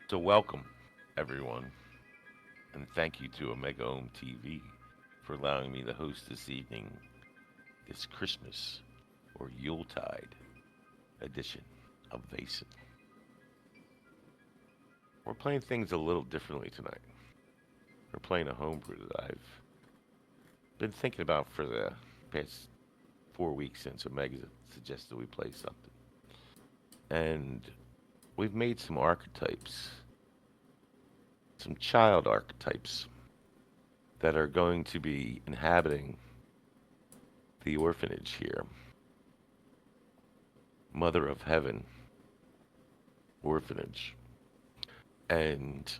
So, welcome, everyone, and thank you to Omega Home TV for allowing me to host this evening, this Christmas or Yuletide edition of Vaesen. We're playing things a little differently tonight. We're playing a homebrew that I've been thinking about for the past 4 weeks since Omega suggested we play something. And we've made some archetypes, some child archetypes that are going to be inhabiting the orphanage here. Mother of Heaven orphanage. And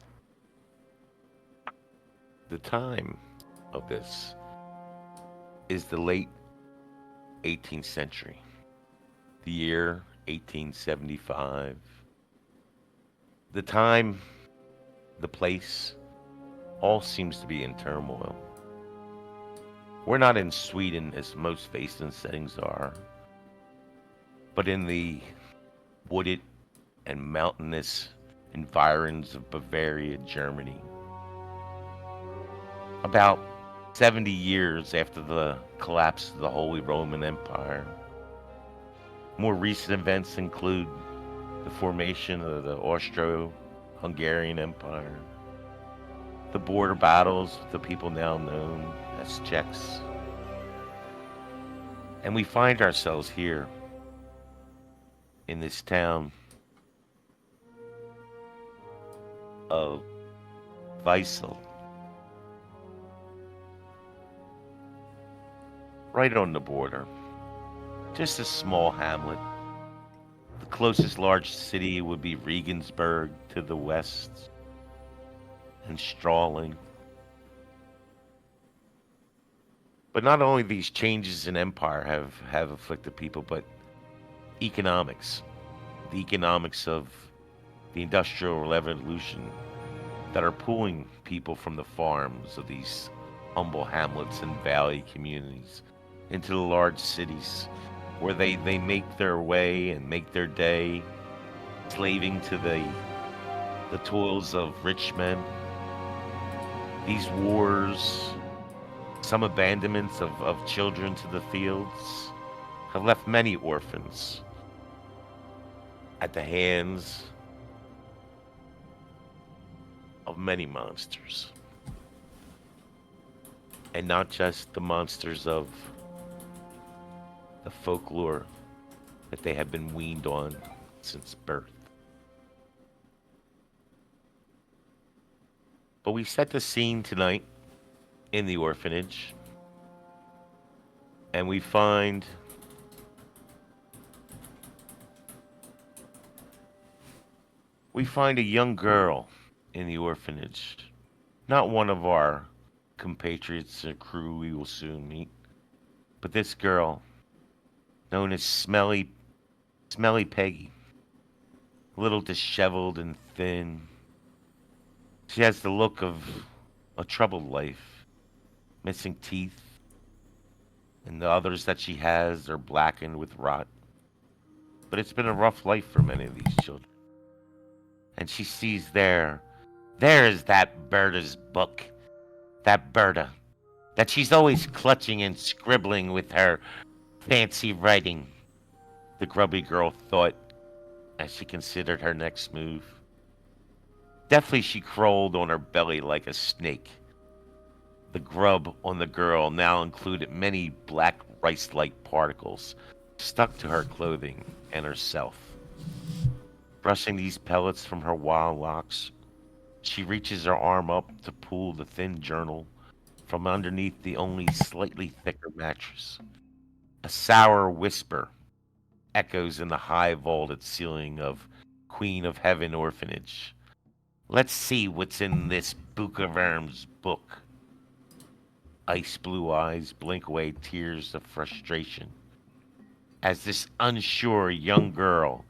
the time of this is the late 18th century, the year 1875. The time, the place, all seems to be in turmoil. We're not in Sweden as most Vaesen settings are, but in the wooded and mountainous environs of Bavaria, Germany. About 70 years after the collapse of the Holy Roman Empire. More recent events include the formation of the Austro-Hungarian Empire, the border battles with the people now known as Czechs, and we find ourselves here in this town of Vaesen, right on the border. Just a small hamlet. The closest large city would be Regensburg to the west, and Strawling. But not only these changes in empire have afflicted people, but economics. The economics of the Industrial Revolution that are pulling people from the farms of these humble hamlets and valley communities into the large cities where they make their way and make their day, slaving to the toils of rich men. These wars, some abandonments of children to the fields, have left many orphans at the hands of many monsters. And not just the monsters of the folklore that they have been weaned on since birth. But we set the scene tonight in the orphanage, and we find a young girl in the orphanage, not one of our compatriots or crew we will soon meet, but this girl, known as Smelly Peggy, a little disheveled and thin. She has the look of a troubled life, missing teeth, and the others that she has are blackened with rot. But it's been a rough life for many of these children. And she sees there is that Berta's book, that Berta, that she's always clutching and scribbling with her fancy writing, the grubby girl thought as she considered her next move. Deftly she crawled on her belly like a snake. The grub on the girl now included many black rice-like particles stuck to her clothing and herself. Brushing these pellets from her wild locks, she reaches her arm up to pull the thin journal from underneath the only slightly thicker mattress. A sour whisper echoes in the high vaulted ceiling of Queen of Heaven Orphanage. Let's see what's in this Bukaverm's book. Ice blue eyes blink away tears of frustration as this unsure young girl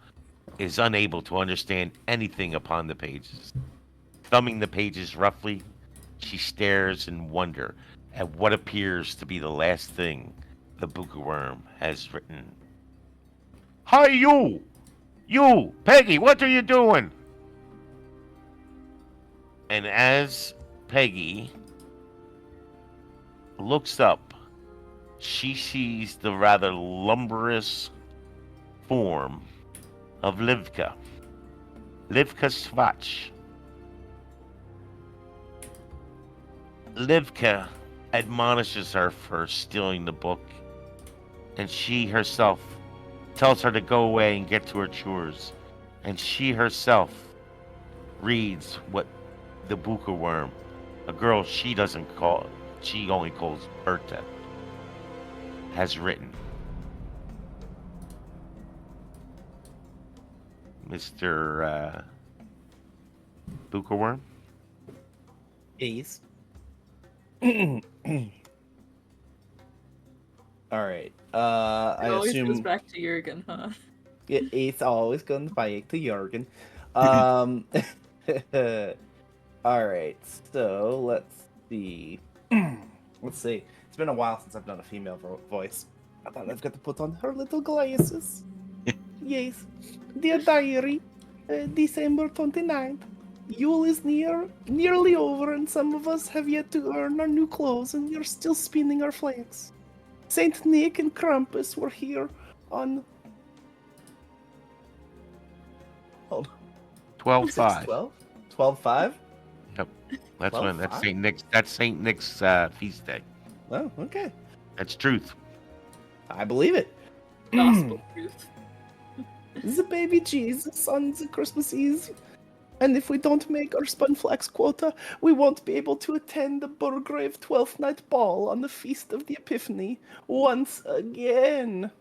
is unable to understand anything upon the pages. Thumbing the pages roughly, she stares in wonder at what appears to be the last thing the bookworm has written. Hi, you! You! Peggy, what are you doing? And as Peggy looks up, she sees the rather lumberous form of Livka. Livka Svach. Livka admonishes her for stealing the book, and she herself tells her to go away and get to her chores. And she herself reads what the Buka worm, a girl she doesn't call, she only calls Berta, has written. Mr. Buka worm? Ace. All right. It I always goes assume back to Jurgen, huh? Ace always going back to Jorgen. Um. All right. So let's see. Let's see. It's been a while since I've done a female voice. I thought I've got to put on her little glasses. Yes. Dear diary, December 29th. Yule is nearly over, and some of us have yet to earn our new clothes, and we're still spinning our flags. Saint Nick and Krampus were here on. Hold on. 12-5. 12? 12-5? Yep. That's 12, when that's 5? Saint Nick's feast day. Oh, okay. That's truth. I believe it. Gospel truth. The baby Jesus on the Christmas Eve. And if we don't make our Spunflax quota, we won't be able to attend the Burgrave 12th night ball on the Feast of the Epiphany once again.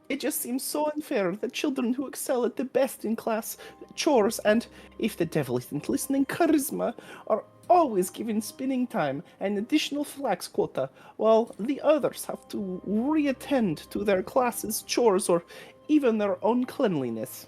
It just seems so unfair that children who excel at the best in class, chores, and, if the devil isn't listening, charisma, are always given spinning time and additional flax quota, while the others have to reattend to their classes, chores, or even their own cleanliness.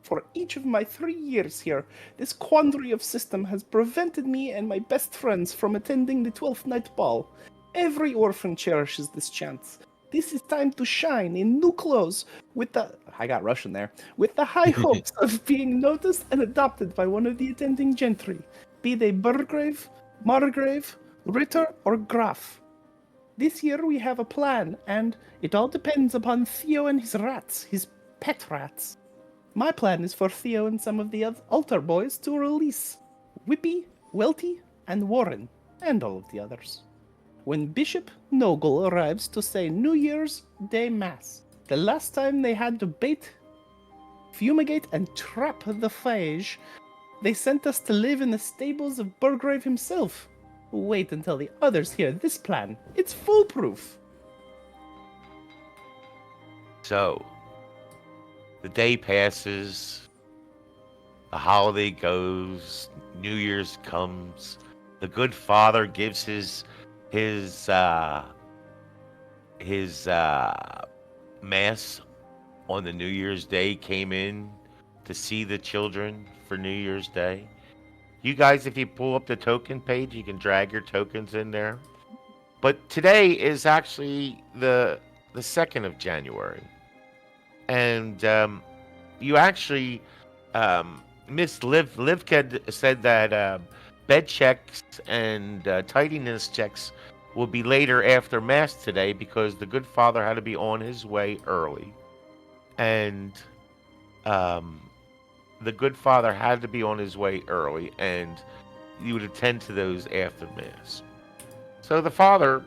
For each of my 3 years here, this quandary of system has prevented me and my best friends from attending the 12th night ball. Every orphan cherishes this chance. This is time to shine in new clothes with the I got Russian there. With the high hopes of being noticed and adopted by one of the attending gentry, be they Burgrave, Margrave, Ritter, or Graf. This year we have a plan, and it all depends upon Theo and his rats, his pet rats. My plan is for Theo and some of the altar boys to release Whippy, Welty, and Warren, and all of the others. When Bishop Nogle arrives to say New Year's Day Mass, the last time they had to bait, fumigate, and trap the phage, they sent us to live in the stables of Burgrave himself. Wait until the others hear this plan. It's foolproof. So, the day passes, the holiday goes, New Year's comes. The good father gives his mass on the New Year's Day, came in to see the children for New Year's Day. You guys, if you pull up the token page, you can drag your tokens in there. But today is actually the 2nd of January. And you actually, Miss Livka said that bed checks and tidiness checks will be later after Mass today because the good father had to be on his way early. And the good father had to be on his way early, and you would attend to those after Mass. So the father,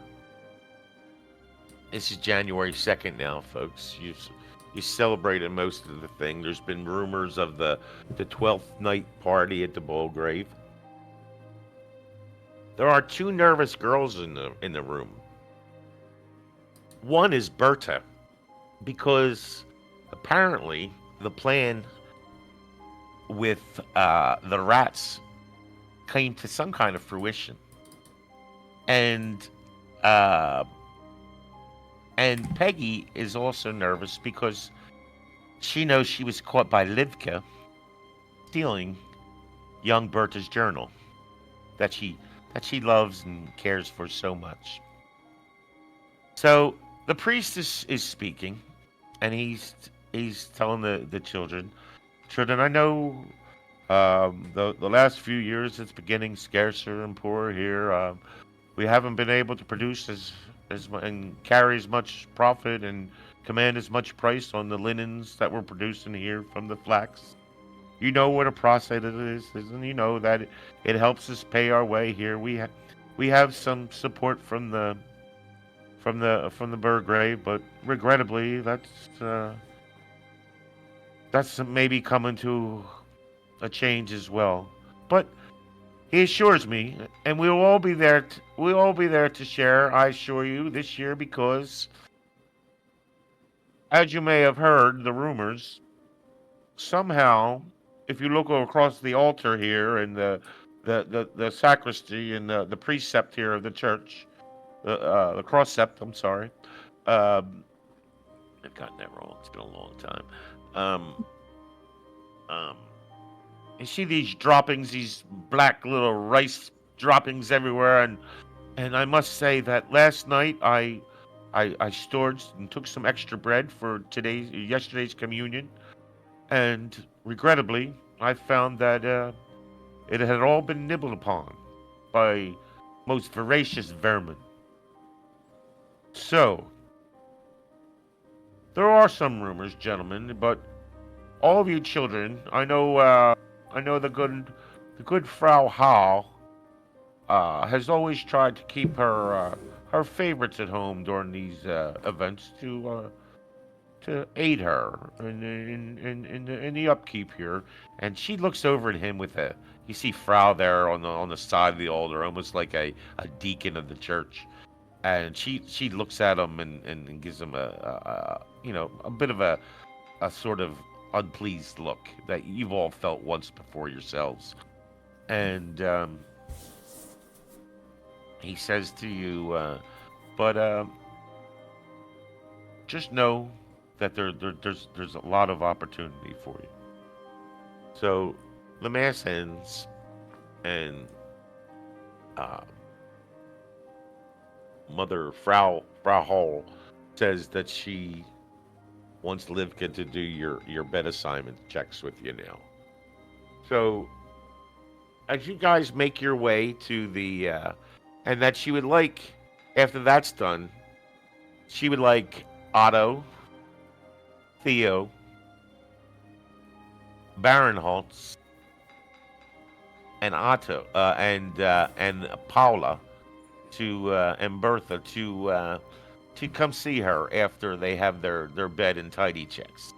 this is January 2nd now, folks. You celebrated most of the thing. There's been rumors of the 12th night party at the Bullgrave. There are 2 nervous girls in the room. One is Berta, because apparently the plan with the rats came to some kind of fruition, and Peggy is also nervous because she knows she was caught by Livka stealing young Berta's journal that she loves and cares for so much. So the priest is speaking, and he's telling the children, I know The last few years, it's been getting scarcer and poorer here. We haven't been able to produce and carry as much profit and command as much price on the linens that we're producing here from the flax. You know what a process it is, and you know that it helps us pay our way here. We have some support from the Burgrave, but regrettably, that's maybe coming to a change as well. But he assures me, and we'll all be there. We'll all be there to share. I assure you, this year, because as you may have heard, the rumors somehow, if you look across the altar here and the sacristy and the precept here of the church, the cross sept. I'm sorry. Um, I've gotten that wrong. It's been a long time. Um, um, you see these droppings, these black little rice droppings everywhere, and I must say that last night I stored and took some extra bread for yesterday's communion, and regrettably I found that it had all been nibbled upon by most voracious vermin. So there are some rumors, gentlemen, but all of you children, I know the good Frau Hall has always tried to keep her favorites at home during these events to aid her in the upkeep here. And she looks over at him with a you see Frau there on the side of the altar, almost like a deacon of the church. And she looks at him and gives him a bit of a sort of unpleased look that you've all felt once before yourselves. And he says to you, but just know that there's a lot of opportunity for you. So the mass ends, and uh, Mother Frau Hall says that she wants Livka to do your bed assignment checks with you now. So as you guys make your way to and that she would like, after that's done, she would like Otto, Theo, Barinholtz, and Otto, and Paula and Bertha to come see her after they have their bed and tidy checks,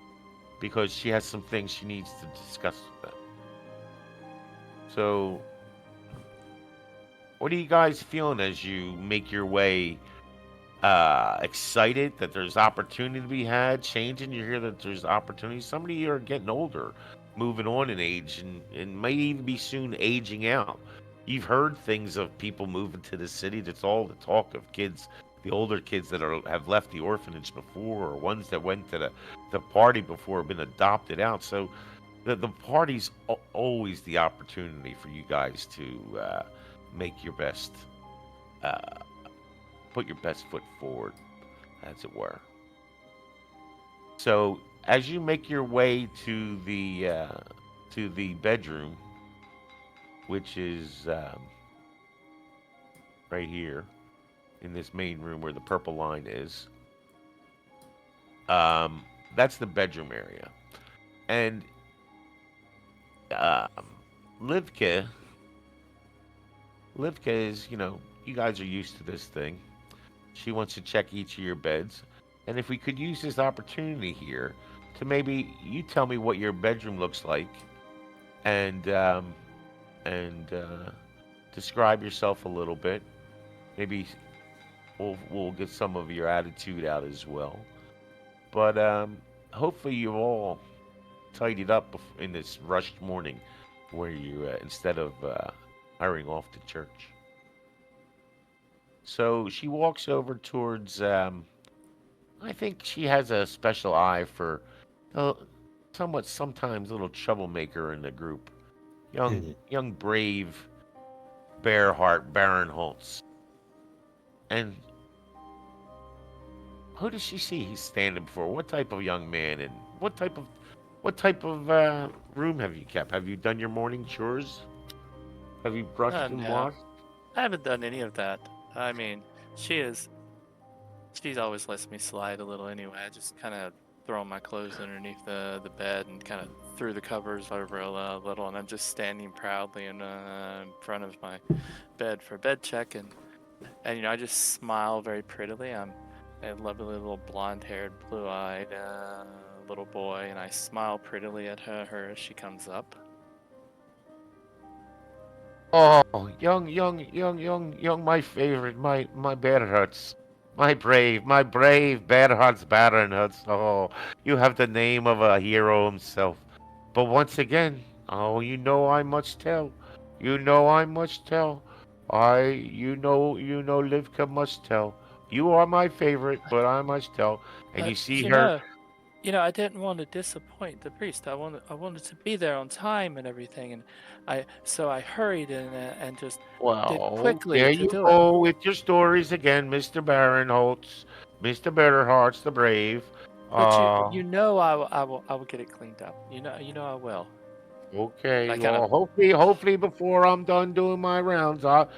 because she has some things she needs to discuss with them. So, what are you guys feeling as you make your way? Excited that there's opportunity to be had, changing. You hear that there's opportunity. Some of you are getting older, moving on in age, and may even be soon aging out. You've heard things of people moving to the city. That's all the talk of kids, the older kids that have left the orphanage before, or ones that went to the party before, have been adopted out. So the party's always the opportunity for you guys to make your best. Uh, Put your best foot forward, as it were. So as you make your way to the bedroom, which is right here in this main room where the purple line is, um, that's the bedroom area. And um, Livka, Livka is, you guys are used to this thing. She wants to check each of your beds. And if we could use this opportunity here to maybe you tell me what your bedroom looks like, and describe yourself a little bit. Maybe we'll get some of your attitude out as well. But hopefully you all tidied up in this rushed morning, where you instead of hurrying off to church. So she walks over towards. I think she has a special eye for uh, somewhat sometimes a little troublemaker in the group. Young brave Bearheart Barinholtz. And who does she see he's standing before? What type of young man, and what type of what type of room have you kept? Have you done your morning chores? Have you brushed and No, washed? I haven't done any of that. I mean, she is. She's always lets me slide a little anyway. I just kind of throw my clothes underneath the bed and kind of threw the covers over a little, and I'm just standing proudly in front of my bed for bed check, and I just smile very prettily. I'm a lovely little blonde-haired, blue-eyed little boy, and I smile prettily at her as she comes up. Oh, young, my favorite, my bear huts. My brave bear huts, Baron huts. Oh, you have the name of a hero himself. But once again, oh, I must tell. I must tell. Livka must tell. You are my favorite, but I must tell. And you But see her. I didn't want to disappoint the priest. I wanted to be there on time and everything, and I hurried and just did Well, quickly there to you do it. go with your stories again, Mr. Barinholtz, Mr. Bitterhearts the Brave. But Uh, I will get it cleaned up. I will. okay. I kind of Well, hopefully before I'm done doing my rounds, I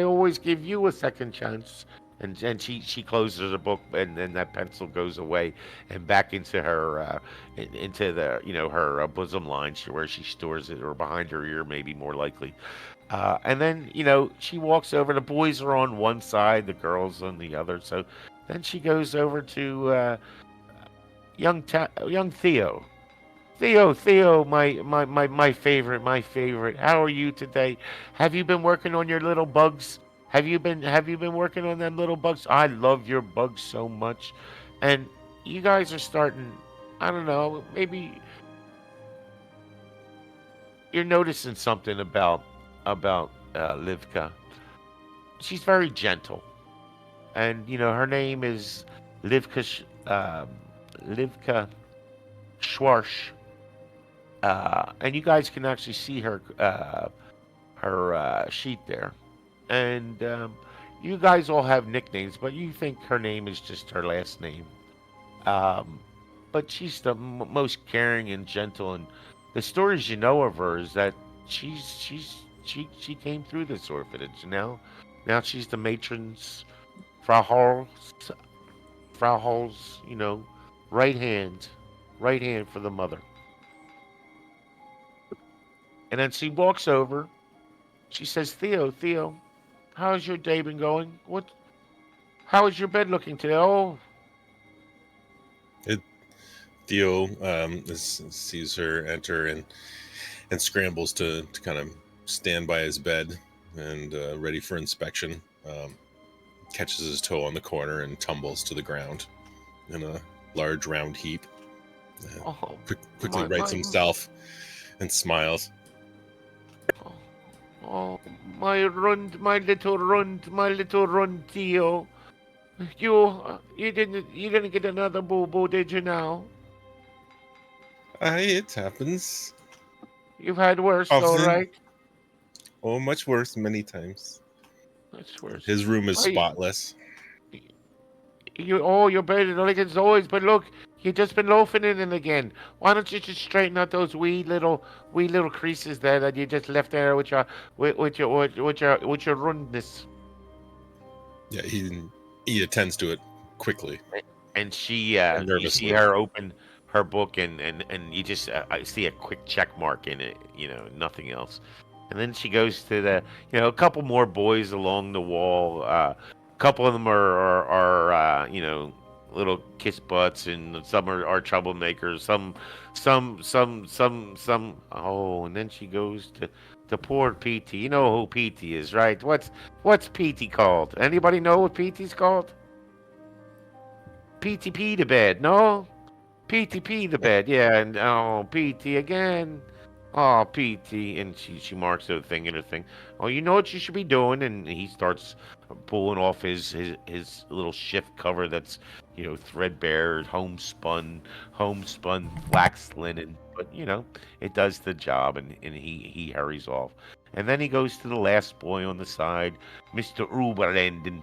always give you a second chance. And she closes the book, and then that pencil goes away, and back into her into the her bosom line, where she stores it, or behind her ear, maybe more likely. And then, she walks over. The boys are on one side, the girls on the other. So then she goes over to young Theo. Theo, my favorite, my favorite. How are you today? Have you been working on your little bugs? Have you been working on them little bugs? I love your bugs so much. And you guys are starting, I don't know, maybe you're noticing something about Livka. She's very gentle, and her name is Livka Livka Schwarz. And you guys can actually see her sheet there, and you guys all have nicknames, but you think her name is just her last name. Um, but she's the most caring and gentle, and the stories you know of her is that she came through this orphanage. Now she's the matron's Frau Hall's Frau Hall's, right hand, right hand for the mother. And then she walks over. She says, Theo, how's your day been going? How is your bed looking today? Oh, It, Theo sees her enter and scrambles to kind of stand by his bed and ready for inspection. Catches his toe on the corner and tumbles to the ground in a large round heap. oh, Quickly my, rights my, himself and smiles. oh, oh, my little rund, Theo. You didn't get another boo boo, did you now? Aye, it happens You've had worse, all often. right. Oh, much worse many times. That's worse. His room is I, spotless. you're better like it's always. But look, you just been loafing in it again. Why don't you just straighten out those wee little creases there that you just left there with your rundness? Yeah, he attends to it quickly And and you see nervously. her open her book, and you just I see a quick check mark in it, nothing else. And then she goes to a couple more boys along the wall. A couple of them are little kiss butts, and some are troublemakers. Some. Oh, and then she goes to poor PT. You know who PT is, right? What's PT called? Anybody know what PT's called? PTP to bed, no? PTP the Oh, bed, yeah, and oh, PT again. Oh, PT, and she marks the thing in her thing. Oh, you know what you should be doing, and he starts pulling off his little shift cover that's threadbare, homespun flax linen, but it does the job, and he hurries off, and then he goes to the last boy on the side, Mister Uberenden,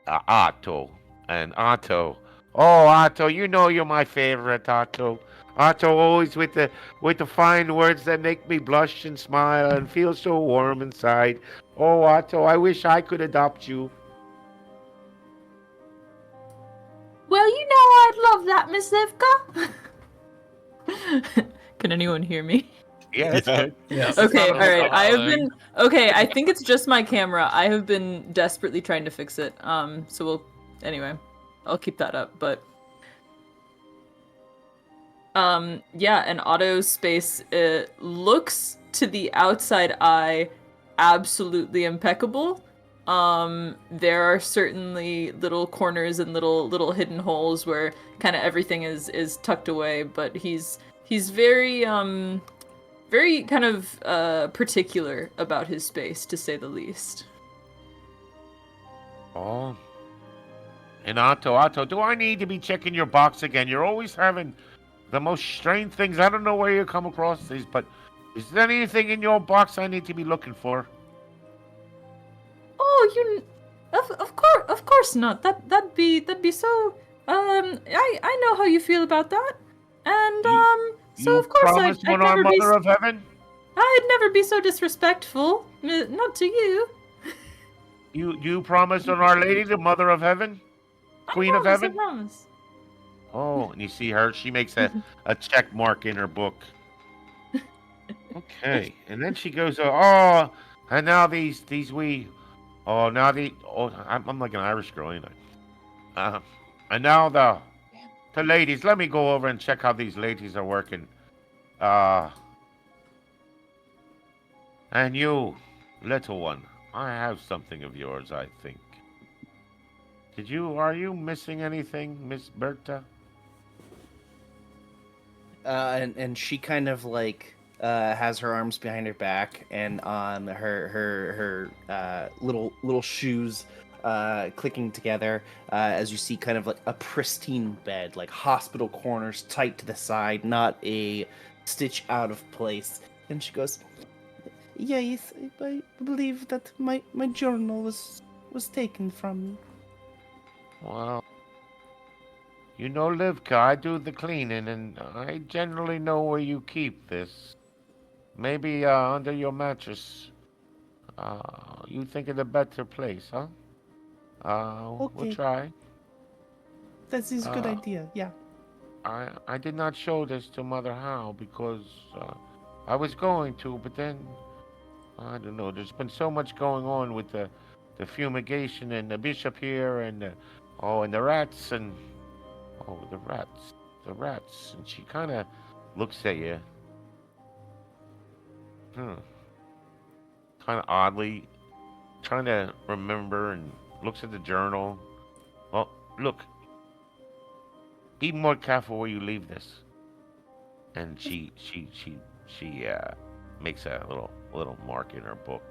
Otto, and Otto. Oh, Otto, you know you're my favorite, Otto. Otto always with the fine words that make me blush and smile and feel so warm inside. Oh, Otto, I wish I could adopt you. Well, you know I'd love that, Miss Livka. Can anyone hear me? Yeah, that's Yeah. good. Yeah. Okay, Sounded alright. I have following. been okay, I think it's just my camera. I have been desperately trying to fix it. So we'll anyway. I'll keep that up, but yeah, and auto space it looks to the outside eye absolutely impeccable. There are certainly little corners and little hidden holes where kind of everything is tucked away, but he's very kind of particular about his space, to say the least. Oh. And Otto, do I need to be checking your box again? You're always having the most strange things. I don't know where you come across these, but is there anything in your box I need to be looking for? Oh, you, of course not. That'd be so. I know how you feel about that, and You, so you of course promised I'd on our never be. Mother of Heaven? I'd never be so disrespectful. Not to you. You promised on Our Lady, the Mother of Heaven? Queen of I Heaven? promise. Oh, and you see her, she makes a check mark in her book. Okay. And then she goes, oh, and now these we oh now I'm like an Irish girl, ain't I? And now the ladies, let me go over and check how these ladies are working. Uh and you, little one, I have something of yours, I think. Are you missing anything, Miss Berta? And she kind of like has her arms behind her back, and on her little shoes clicking together, as you see kind of like a pristine bed, like hospital corners tight to the side, not a stitch out of place. And she goes, "Yes, I believe that my journal was taken from me." Well, you know, Livka, I do the cleaning, and I generally know where you keep this. Maybe under your mattress. You think of a better place, huh? We'll Okay, try. that is a good Uh, idea. Yeah. I did not show this to Mother Howe because I was going to, but then I don't know. There's been so much going on with the fumigation and the bishop here, and and the rats and the rats, and she kind of looks at you, hmm, kind of oddly, trying to remember, and looks at the journal. Well, look, be more careful where you leave this. And she makes a little mark in her book,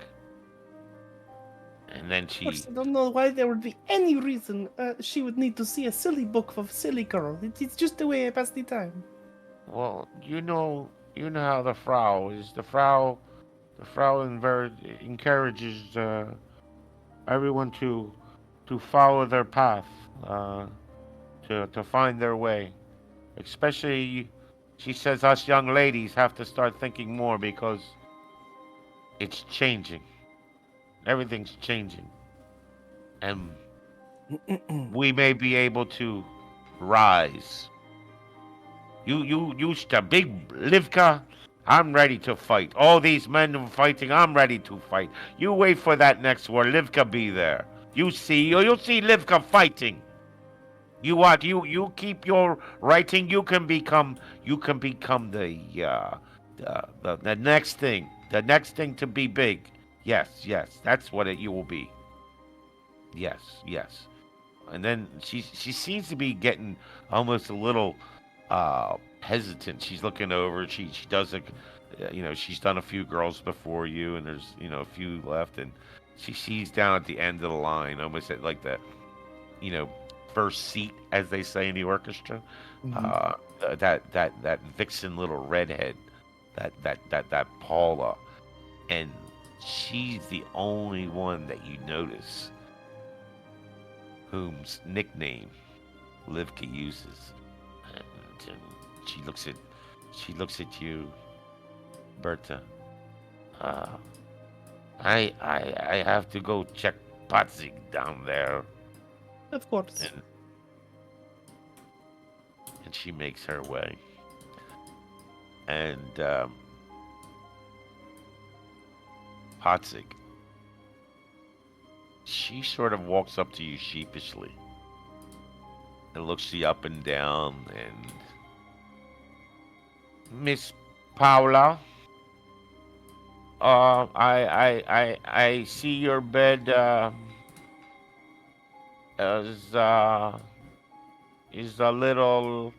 and then Of course, she I don't know why there would be any reason she would need to see a silly book of a silly girl. It's just the way I pass the time. well, you know how the Frau is. The Frau encourages everyone to follow their path, to find their way. Especially, she says us young ladies have to start thinking more because it's changing. Everything's changing, and we may be able to rise. You, the big Livka. I'm ready to fight. All these men are fighting. I'm ready to fight. You wait for that next war. Livka be there. You'll see Livka fighting. You what? You keep your writing. You can become the next thing. The next thing to be big. Yes. That's what you will be. Yes. And then she seems to be getting almost a little hesitant. She's looking over. She does she's done a few girls before you, and there's a few left, and she sees down at the end of the line, almost at like the you know first seat, as they say in the orchestra. Mhm. That vixen little redhead, that Paula, and she's the only one that you notice whom's nickname Livka uses. And she looks at you, Berta. Uh, I have to go check Patsy down there, Of course. and she makes her way. And Patsy, she sort of walks up to you sheepishly and looks you up and down. And Miss Paula, I see your bed is a little.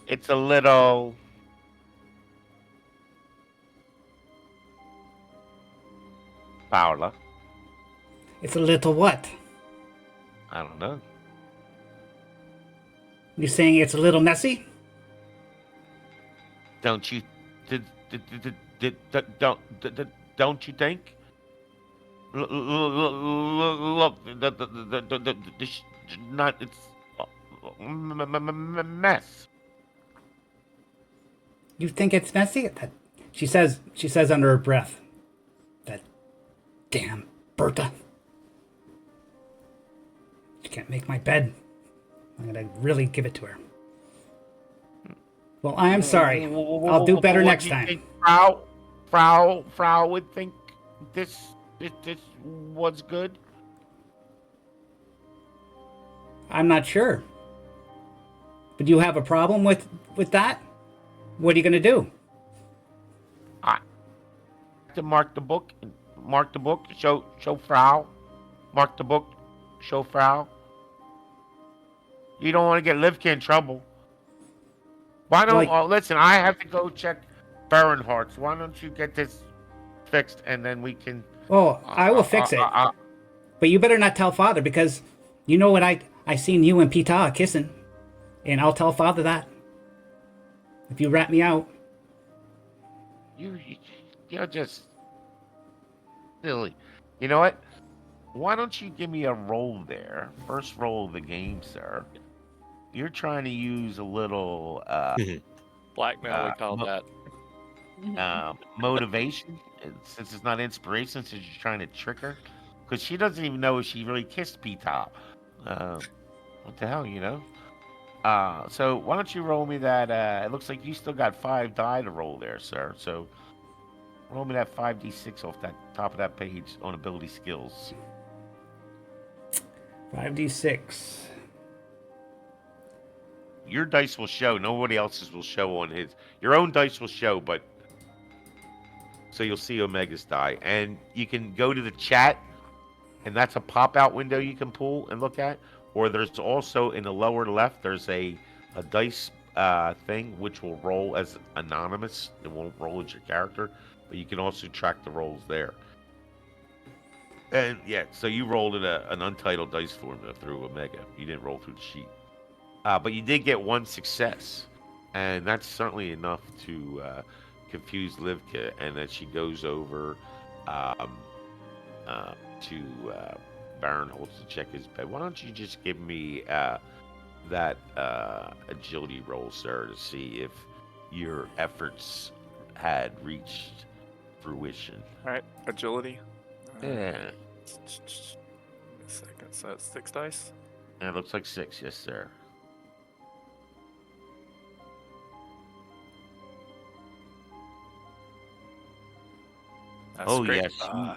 It's a little. Paula, It's a little what? I don't know. You're saying it's a little messy? Don't you? Don't you think? Look, not it's mess. You think it's messy? She says under her breath. That damn Berta. She can't make my bed. I'm gonna really give it to her. Well, I am sorry. I'll do better What next do you time. think Frau would think this was good. I'm not sure. But do you have a problem with that? What are you gonna do? I to mark the book, show Frau, mark the book, show Frau. You don't want to get Livka in trouble. Why don't? Like, Oh, listen, I have to go check Baronhart's. Why don't you get this fixed and then we can. oh, I will fix it. But you better not tell Father because you know what I seen you and Pita kissing, and I'll tell Father that. If you rat me out. You're just silly. You know what? Why don't you give me a roll there? First roll of the game, sir. You're trying to use a little Blackmail, we call mo- that. motivation, since it's not inspiration, since you're trying to trick her, because she doesn't even know if she really kissed P-Top. What the hell, you know? So why don't you roll me that? It looks like you still got 5 die to roll there, sir. So roll me that 5d6 off that top of that page on ability skills. 5d6. Your dice will show. Nobody else's will show on his. Your own dice will show, but so you'll see Omega's die, and you can go to the chat, and that's a pop-out window you can pull and look at. Or there's also in the lower left, there's a dice thing which will roll as anonymous. It won't roll as your character, but you can also track the rolls there. And yeah, so you rolled in an untitled dice formula through Omega. You didn't roll through the sheet. But you did get 1 success, and that's certainly enough to confuse Livka, and that she goes over to Baronholtz to check his bed. Why don't you just give me that agility roll, sir, to see if your efforts had reached fruition? All right, agility. Yeah, Give me a second. So that's 6 dice. and it looks like 6, yes, sir. That's Oh, great. yes.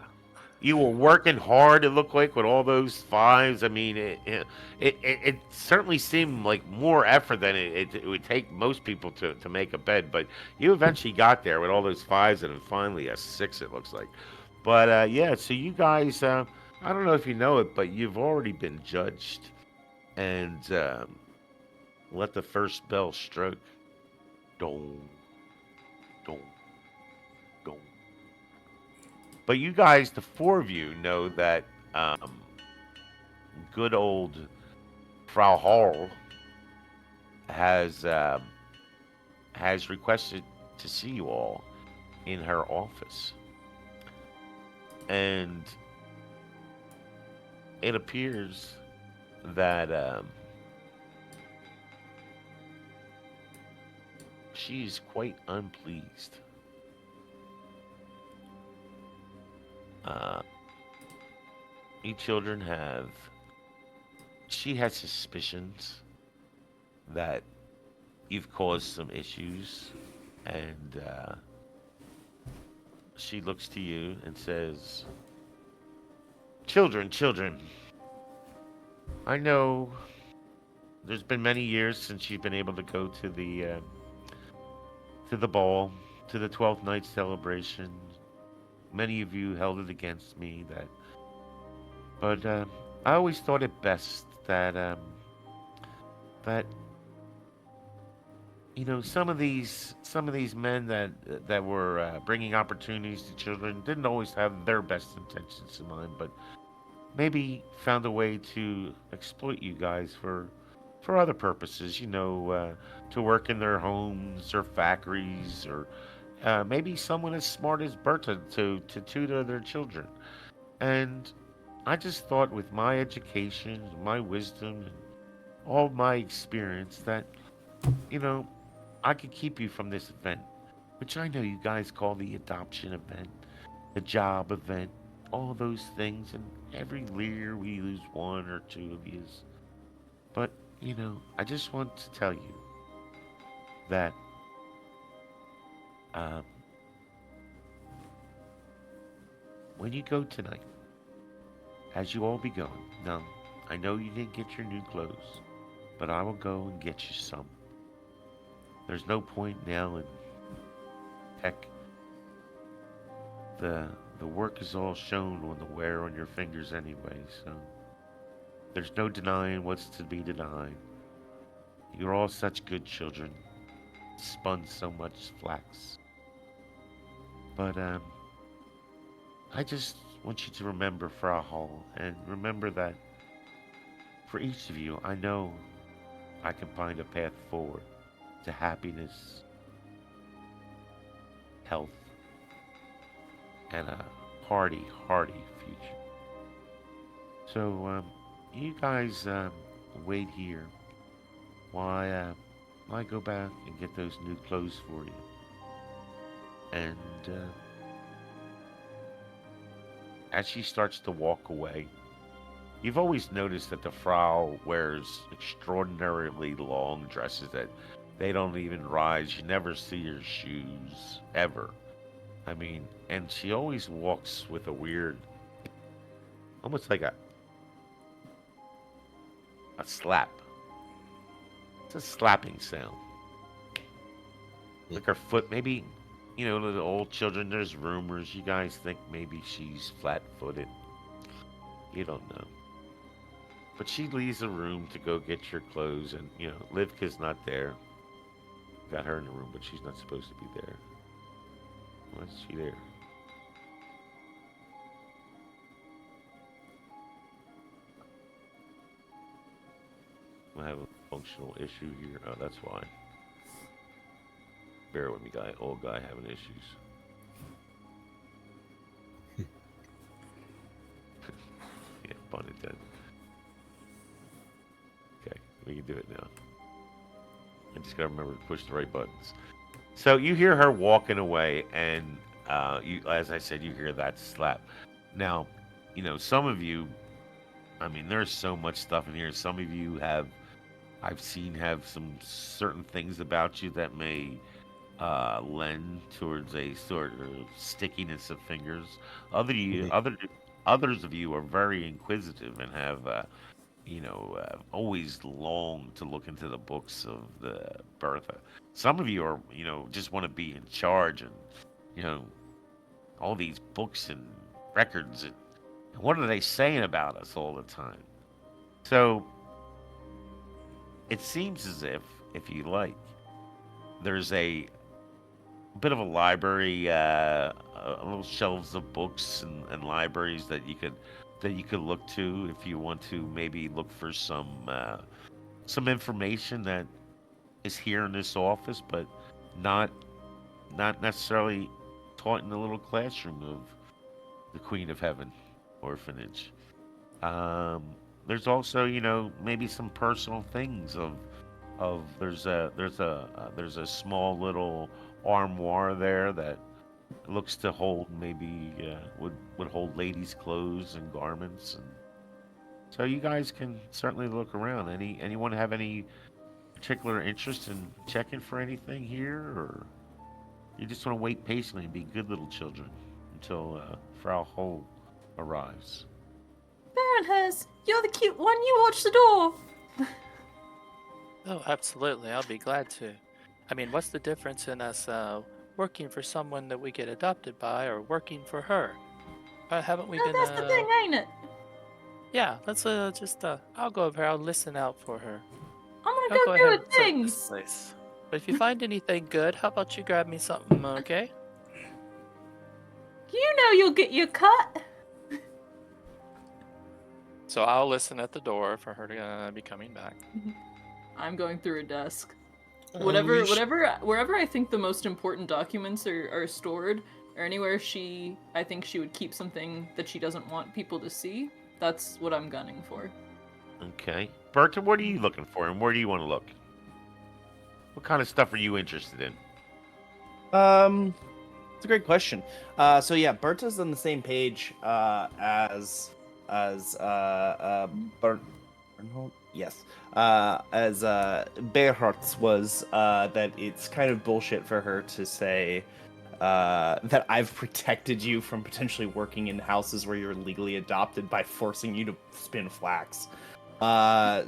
You were working hard, it looked like, with all those 5s. I mean, it certainly seemed like more effort than it would take most people to make a bed, but you eventually got there with all those 5s and then finally a 6, it looks like. But yeah, so you guys, I don't know if you know it, but you've already been judged. And let the first bell stroke. Dong, dong, dong. But you guys, the 4 of you, know that good old Frau Hall has has requested to see you all in her office. And it appears that she's quite unpleased. Uh, you children have. She has suspicions that you've caused some issues, and she looks to you and says, children, I know there's been many years since you've been able to go to the ball, to the 12th night celebration. Many of you held it against me but I always thought it best that some of these men that were bringing opportunities to children didn't always have their best intentions in mind, but maybe found a way to exploit you guys for other purposes. To work in their homes or factories, or maybe someone as smart as Berta to tutor their children. And I just thought, with my education, my wisdom, and all my experience, that you know I could keep you from this event, which I know you guys call the adoption event, the job event, all those things, and every year we lose one or two of you. But, I just want to tell you that um, when you go tonight, as you all be going, now, I know you didn't get your new clothes, but I will go and get you some. There's no point now in heck. The work is all shown on the wear on your fingers anyway, so there's no denying what's to be denied. You're all such good children, spun so much flax. But I just want you to remember Frau Hall, and remember that for each of you, I know I can find a path forward to happiness, health, and a hearty future. So, you guys wait here while I go back and get those new clothes for you. And as she starts to walk away, you've always noticed that the Frau wears extraordinarily long dresses that they don't even rise. You never see her shoes, ever. I mean, and she always walks with a weird, almost like a slap. It's a slapping sound. Like her foot, maybe, the old children, there's rumors. You guys think maybe she's flat-footed. You don't know. But she leaves the room to go get your clothes, and, Livka's not there. Got her in the room, but she's not supposed to be there. Why is she there? I have a functional issue here. Oh, that's why. Bear with me, guy. Old guy having issues. Yeah, pun intended. Okay, we can do it now. I just gotta remember to push the right buttons. So you hear her walking away, and as I said, you hear that slap. Now, some of you, I mean, there's so much stuff in here. Some of you I've seen have some certain things about you that may lend towards a sort of stickiness of fingers. Others of you are very inquisitive and have always longed to look into the books of the Bertha. Some of you are, just want to be in charge, and, all these books and records, and what are they saying about us all the time? So, it seems as if you like, there's a bit of a library, a little shelves of books and libraries that you could look to if you want to maybe look for some information that is here in this office, but not necessarily taught in the little classroom of the Queen of Heaven orphanage. There's also, maybe some personal things of there's a small little armoire there that looks to hold maybe would hold ladies' clothes and garments, and so you guys can certainly look around. Anyone have any particular interest in checking for anything here, or you just want to wait patiently and be good little children until Frau Hole arrives? Baronhurst, you're the cute one. You watch the door. Oh, absolutely. I'll be glad to. I mean, what's the difference in us working for someone that we get adopted by or working for her? Haven't we Oh, been? that's the thing, ain't it? Yeah, let's just. I'll go over here. I'll listen out for her. I'm I'll gonna go go ahead do and search this things. place. But if you find anything good, how about you grab me something, okay? You know you'll get your cut. So I'll listen at the door for her to be coming back. I'm going through a desk. we Wherever I think the most important documents are stored, or anywhere I think she would keep something that she doesn't want people to see, that's what I'm gunning for. Okay, Berta, what are you looking for, and where do you want to look? What kind of stuff are you interested in? It's a great question. So yeah, Berta's on the same page as Bert. Yes. As Bearhart's was that it's kind of bullshit for her to say that I've protected you from potentially working in houses where you're legally adopted by forcing you to spin flax.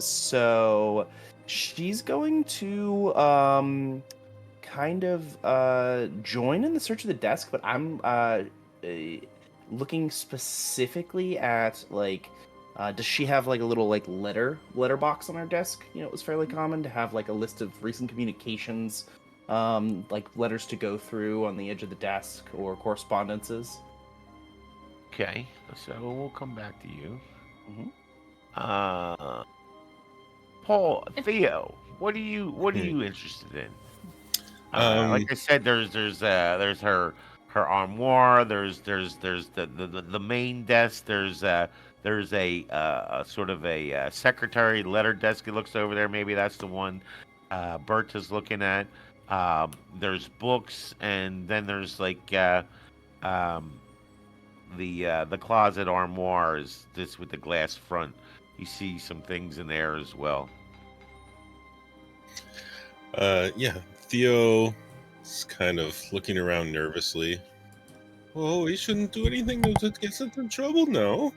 So she's going to kind of join in the search of the desk, but I'm looking specifically at like does she have like a little like letter box on her desk? It was fairly common to have like a list of recent communications, like letters to go through on the edge of the desk or correspondences. Okay, so we'll come back to you. Mhm. Paul, Theo, what are you interested in? Like I said, there's her armoire. There's the main desk. There's a sort of a secretary letter desk. It looks over there. Maybe that's the one Berta's looking at. There's books, and then there's like the closet armoire is this with the glass front. You see some things in there as well. Yeah, Theo is kind of looking around nervously. Oh, he shouldn't do anything to get us in trouble now.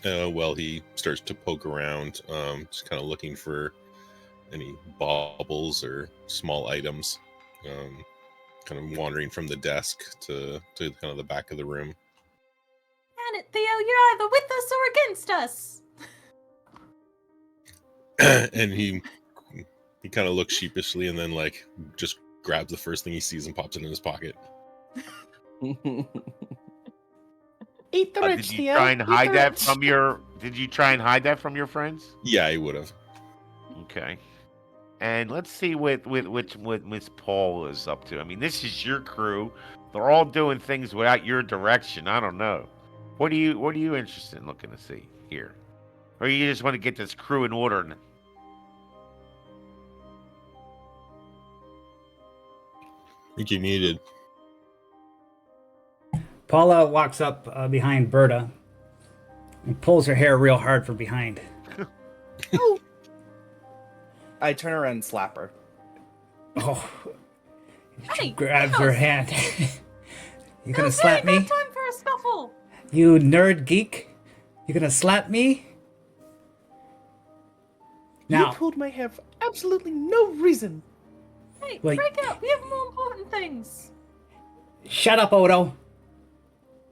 Well, he starts to poke around, just kind of looking for any baubles or small items, kind of wandering from the desk to kind of the back of the room. And it, Theo, you're either with us or against us. And he kind of looks sheepishly and then like just grabs the first thing he sees and pops it in his pocket. Eat the rich, Did you Theo. try and Eat hide the that rich. from your? Did you try and hide that from your friends? Yeah, he would have. Okay. And let's see what Miss Paul is up to. I mean, this is your crew. They're all doing things without your direction. I don't know. What are you interested in looking to see here? Or you just want to get this crew in order? I think he needed. Paula walks up behind Berta and pulls her hair real hard from behind. I turn around and slap her. Oh, Hey, grabs her hand. You gonna slap me? No time for a scuffle. You nerd geek? You gonna slap me? Now, You pulled my hair for absolutely no reason. Hey, Wait. break up. We have more important things. shut up, Odo.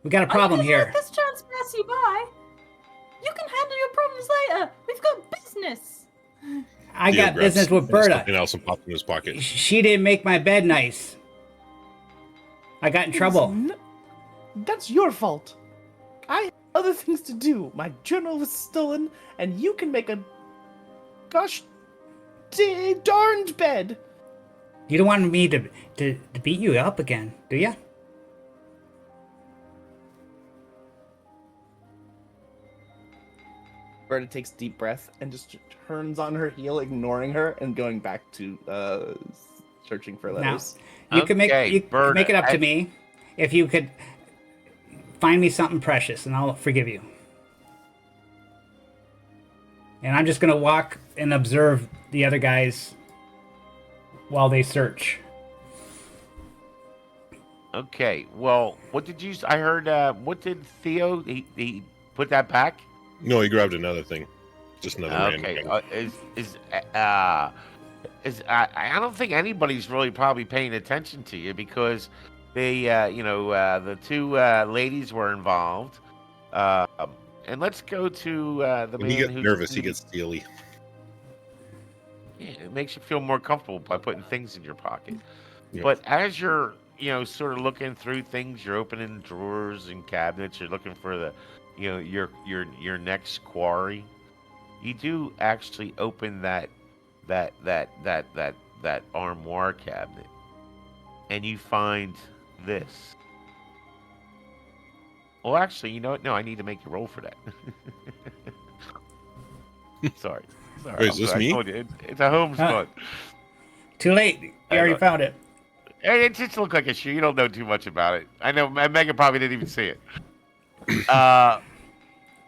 We got a problem Just here. let this chance pass you by. You can handle your problems later. We've got business. I Theo got grabs business with Berta. something else and pops in his pocket. She didn't make my bed nice. I got in trouble. That's your fault. I have other things to do. My journal was stolen, and you can make a gosh darned bed. You don't want me to beat you up again, do you? Berta takes a deep breath and just turns on her heel, ignoring her and going back to searching for letters. You can make Okay, you can Berta, make it up to me if you could find me something precious, and I'll forgive you. And I'm just gonna walk and observe the other guys while they search. Okay, well, what did you? I heard. What did Theo? He put that back. No, he grabbed another thing. Just another random Okay, thing. I don't think anybody's really probably paying attention to you because they, the two ladies were involved. Uh, and let's go to the When he man gets who's nervous, he gets steely. Yeah, it makes you feel more comfortable by putting things in your pocket. Yeah. But as you're, sort of looking through things, you're opening drawers and cabinets. You're looking for the, your next quarry. You do actually open that armoire cabinet, and you find this. Well, actually, you know what? No, I need to make you roll for that. Sorry. Wait, is this I me? told you, it's a homespun. Too late. You already found it. It just looked like a shoe. You don't know too much about it. I know Megan probably didn't even see it. No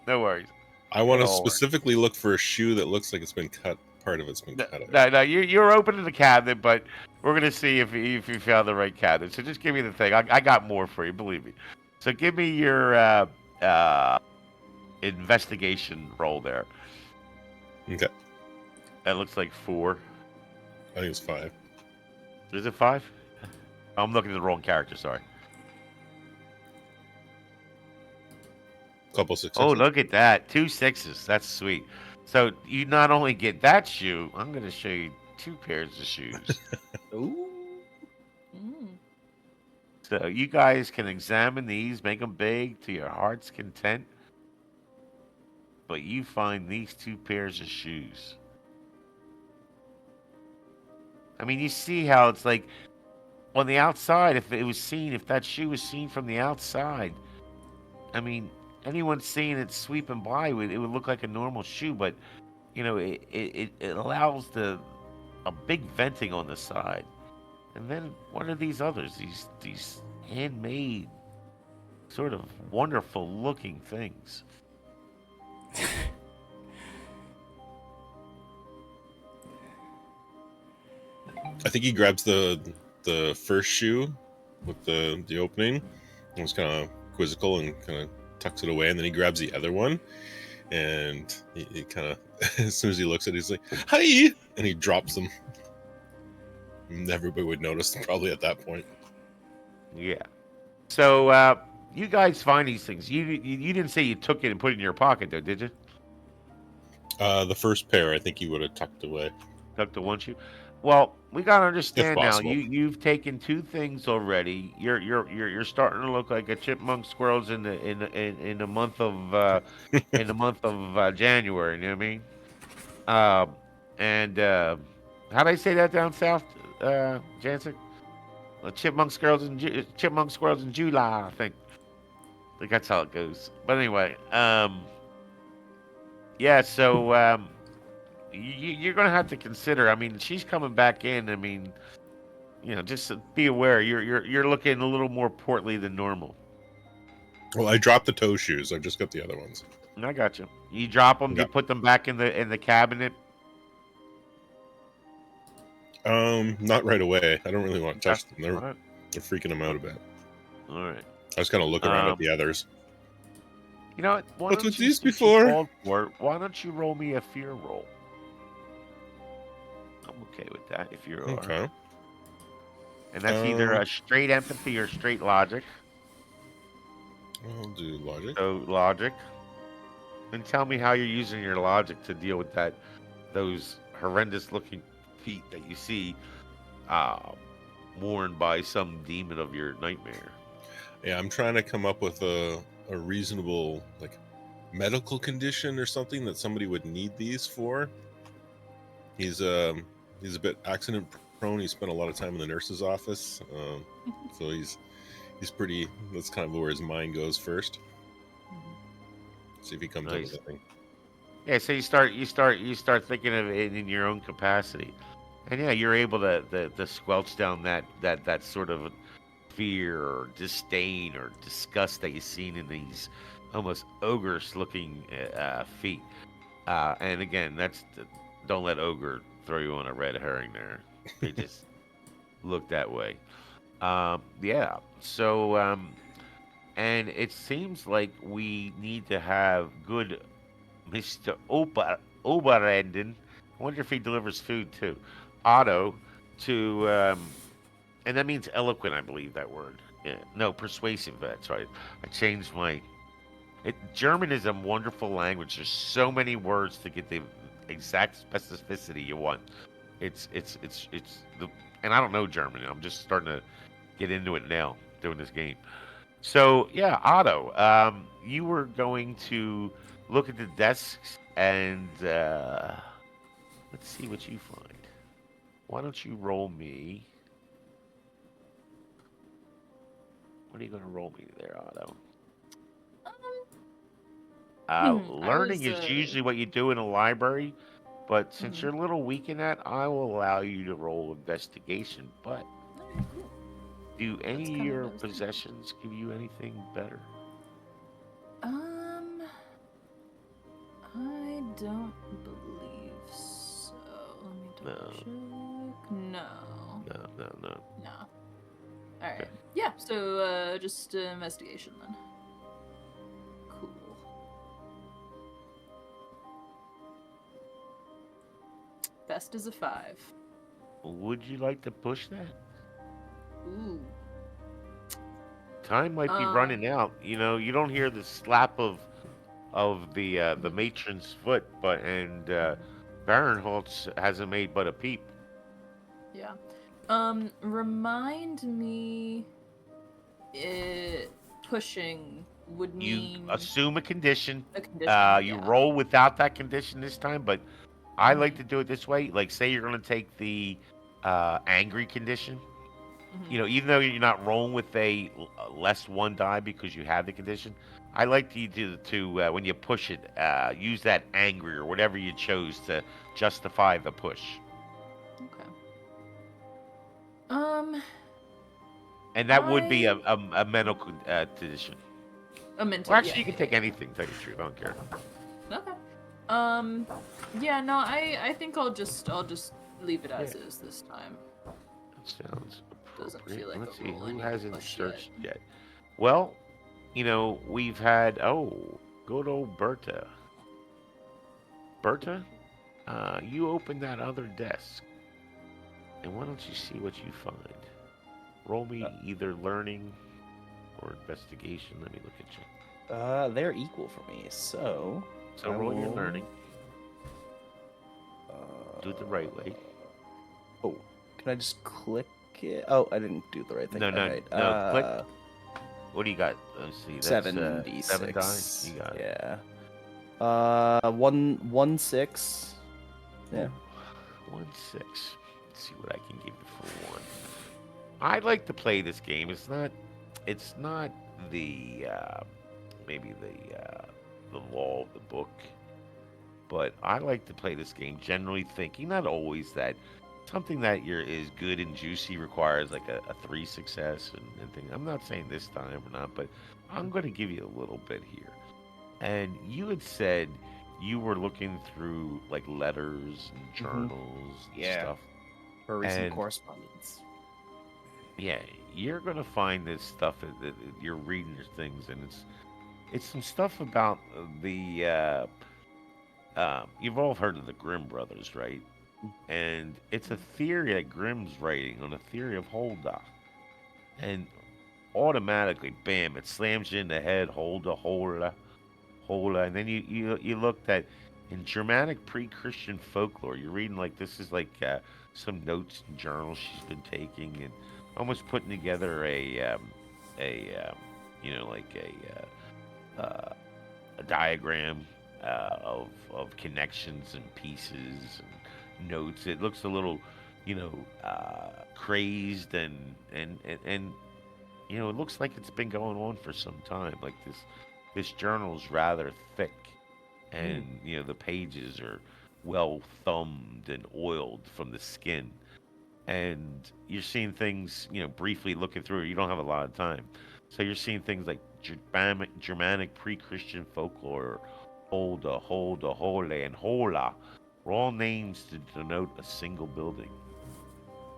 worries. I want to Don't worry. specifically look for a shoe that looks like it's been cut. Part of it's been cut out. No, you're opening the cabinet, but we're gonna see if you found the right cabinet. So just give me the thing. I got more for you, believe me. So give me your investigation roll there. Okay. That looks like 4. I think it's 5. Is it 5? I'm looking at the wrong character. Sorry. Couple successes. Oh, look at that. 2 6s. That's sweet. So you not only get that shoe, I'm going to show you 2 pairs of shoes. Ooh. So you guys can examine these, make them big to your heart's content. But you find these 2 pairs of shoes. I mean, you see how it's like on the outside, if that shoe was seen from the outside, I mean, anyone seeing it sweeping by, it would look like a normal shoe, but, it allows a big venting on the side. And then what are these others? These handmade, sort of wonderful looking things. I think he grabs the first shoe with the opening. It was kind of quizzical and kind of tucks it away, and then he grabs the other one, and he kind of, as soon as he looks at it, he's like, "Hi!" and he drops them. And everybody would notice probably at that point. Yeah. So you guys find these things. You didn't say you took it and put it in your pocket, though, did you? The first pair, I think he would have tucked away. Tucked the one shoe. Well, we gotta understand now. possible. You've taken 2 things already. You're starting to look like a chipmunk squirrels in the month of January. You know what I mean? How do I say that down south, Jansen? Chipmunk squirrels in July. I think that's how it goes. But anyway, yeah. So you're going to have to consider. I mean, she's coming back in. I mean, just be aware. You're looking a little more portly than normal. Well, I dropped the toe shoes. I just got the other ones. I got you. You drop them. Yeah. You put them back in the cabinet. Not right away. I don't really want to touch them. They're All right. freaking him out a bit. All right. I was kind of looking around at the others. You know what? Why What's don't with you, these since you before? called for it, why don't you roll me a fear roll? I'm okay with that if you're Okay. And that's either a straight empathy or straight logic. I'll do logic. So logic. And tell me how you're using your logic to deal with those horrendous looking feet that you see worn by some demon of your nightmare. Yeah, I'm trying to come up with a reasonable medical condition or something that somebody would need these for. He's a bit accident prone. He spent a lot of time in the nurse's office, so he's pretty. That's kind of where his mind goes first. See if he comes up Nice. with anything. Yeah, so you start thinking of it in your own capacity, and yeah, you're able to squelch down that sort of fear or disdain or disgust that you've seen in these almost ogre-looking feet. And again, don't let ogre throw you on a red herring there. They just look that way. Yeah. So and it seems like we need to have good Mr. Oberenden. I wonder if he delivers food too. Otto to, and that means eloquent, I believe that word. Yeah, no, persuasive. That's right. I changed my. German is a wonderful language. There's so many words to get the exact specificity you want. It's the, and I don't know German. I'm just starting to get into it now doing this game. So yeah, Otto, you were going to look at the desks and let's see what you find. Why don't you roll me? What are you going to roll me there, Otto? Learning is usually what you do in a library, but since you're a little weak in that, I will allow you to roll investigation. But do any of your possessions give you anything better? I don't believe so. Let me double check. No. No. No. All right. Yeah. So just investigation then. Cool. Best is a 5. Would you like to push that? Ooh. Time might be running out. You know, you don't hear the slap of the matron's foot, but Barinholtz hasn't made but a peep. Yeah. Remind me, pushing would mean You assume a condition. a condition. You roll without that condition this time, but I like to do it this way. Like, say you're going to take the angry condition. You know, even though you're not rolling with a less 1 die because you have the condition, I like you to when you push it, use that angry or whatever you chose to justify the push. Okay. And that would be a mental condition. A mental. Well, actually, yeah, you can take anything. Tell you the truth, I don't care. Okay. Yeah. No. I think I'll just leave it as is this time. That sounds Doesn't appropriate. feel like Let's a see roll who I need to hasn't push searched yet. Well, you know, we've had good old Berta. Berta, you open that other desk, and why don't you see what you find? Roll me either learning or investigation. Let me look at you. They're equal for me, so. So roll your learning. Do it the right way. Oh, can I just click it? Oh, I didn't do the right thing. No. Click. What do you got? Let's see. That's 7d6. 7 die. You got it. Yeah. 1 6. Yeah. 1 6. Let's see what I can give you for 1. I like to play this game. It's not the maybe the law of the book, but I like to play this game generally thinking, not always, that something that is good and juicy requires like a 3 success and things. I'm not saying this time or not, but I'm going to give you a little bit here. And you had said you were looking through like letters and journals and stuff. For recent correspondence. Yeah, you're gonna find this stuff that you're reading your things, and it's some stuff about the. You've all heard of the Grimm brothers, right? And it's a theory that Grimm's writing on a theory of Holda, and automatically, bam, it slams you in the head. Holda, and then you looked at in Germanic pre-Christian folklore. You're reading like this is like some notes and journals she's been taking and almost putting together a diagram of connections and pieces and notes. It looks a little crazed and it looks like it's been going on for some time. Like this journal's rather thick, and the pages are well thumbed and oiled from the skin. And you're seeing things, briefly looking through it. You don't have a lot of time, so you're seeing things like Germanic pre-Christian folklore, Holda, Hole, and Hola, are all names to denote a single building.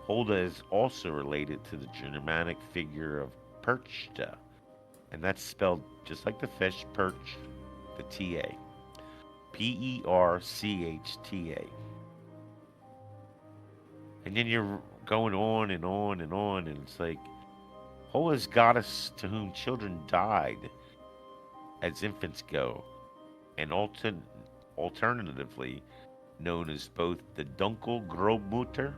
Holda is also related to the Germanic figure of Perchta, and that's spelled just like the fish, perch, the T-A. Perchta. And then you're going on and on and on, and it's like, Hola's goddess to whom children died as infants go, and alternatively known as both the Dunkel Grobmutter,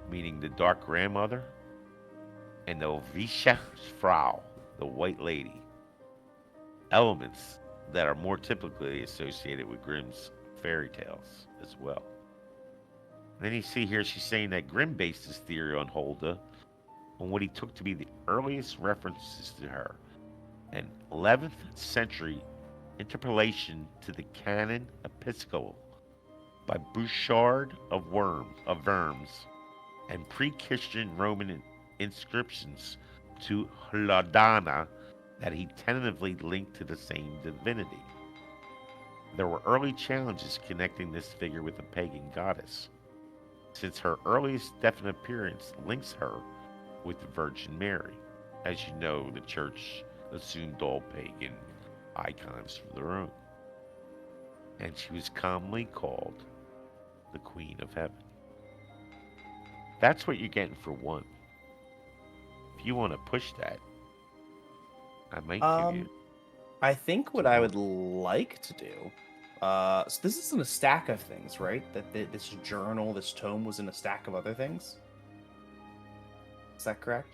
meaning the dark grandmother, and the Visha Frau, the white lady. Elements that are more typically associated with Grimm's fairy tales as well. And then you see here she's saying that Grimm based his theory on Holda on what he took to be the earliest references to her, an 11th century interpolation to the Canon Episcopal by Bouchard of Worms, and pre-Christian Roman inscriptions to Hlodana that he tentatively linked to the same divinity. There were early challenges connecting this figure with a pagan goddess, since her earliest definite appearance links her with the Virgin Mary. As you know, the church assumed all pagan icons for their own, and she was commonly called the Queen of Heaven. That's what you're getting for one. If you want to push that, I might give you. I think what I would like to do. So this isn't a stack of things, right? This journal, this tome, was in a stack of other things. Is that correct?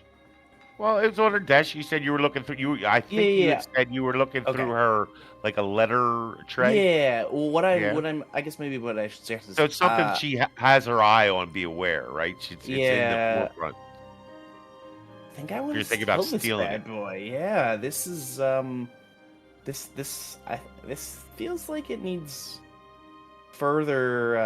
Well, it was on her desk. You said you were looking through. I think you had said you were looking Okay. through her like a letter tray. Yeah. Well, Yeah. I guess maybe what I should suggest is. So it's something she has her eye on. Be aware, right? It's in the forefront. I think I want You're to thinking steal about this stealing bad it. boy. Yeah, this is this feels like it needs further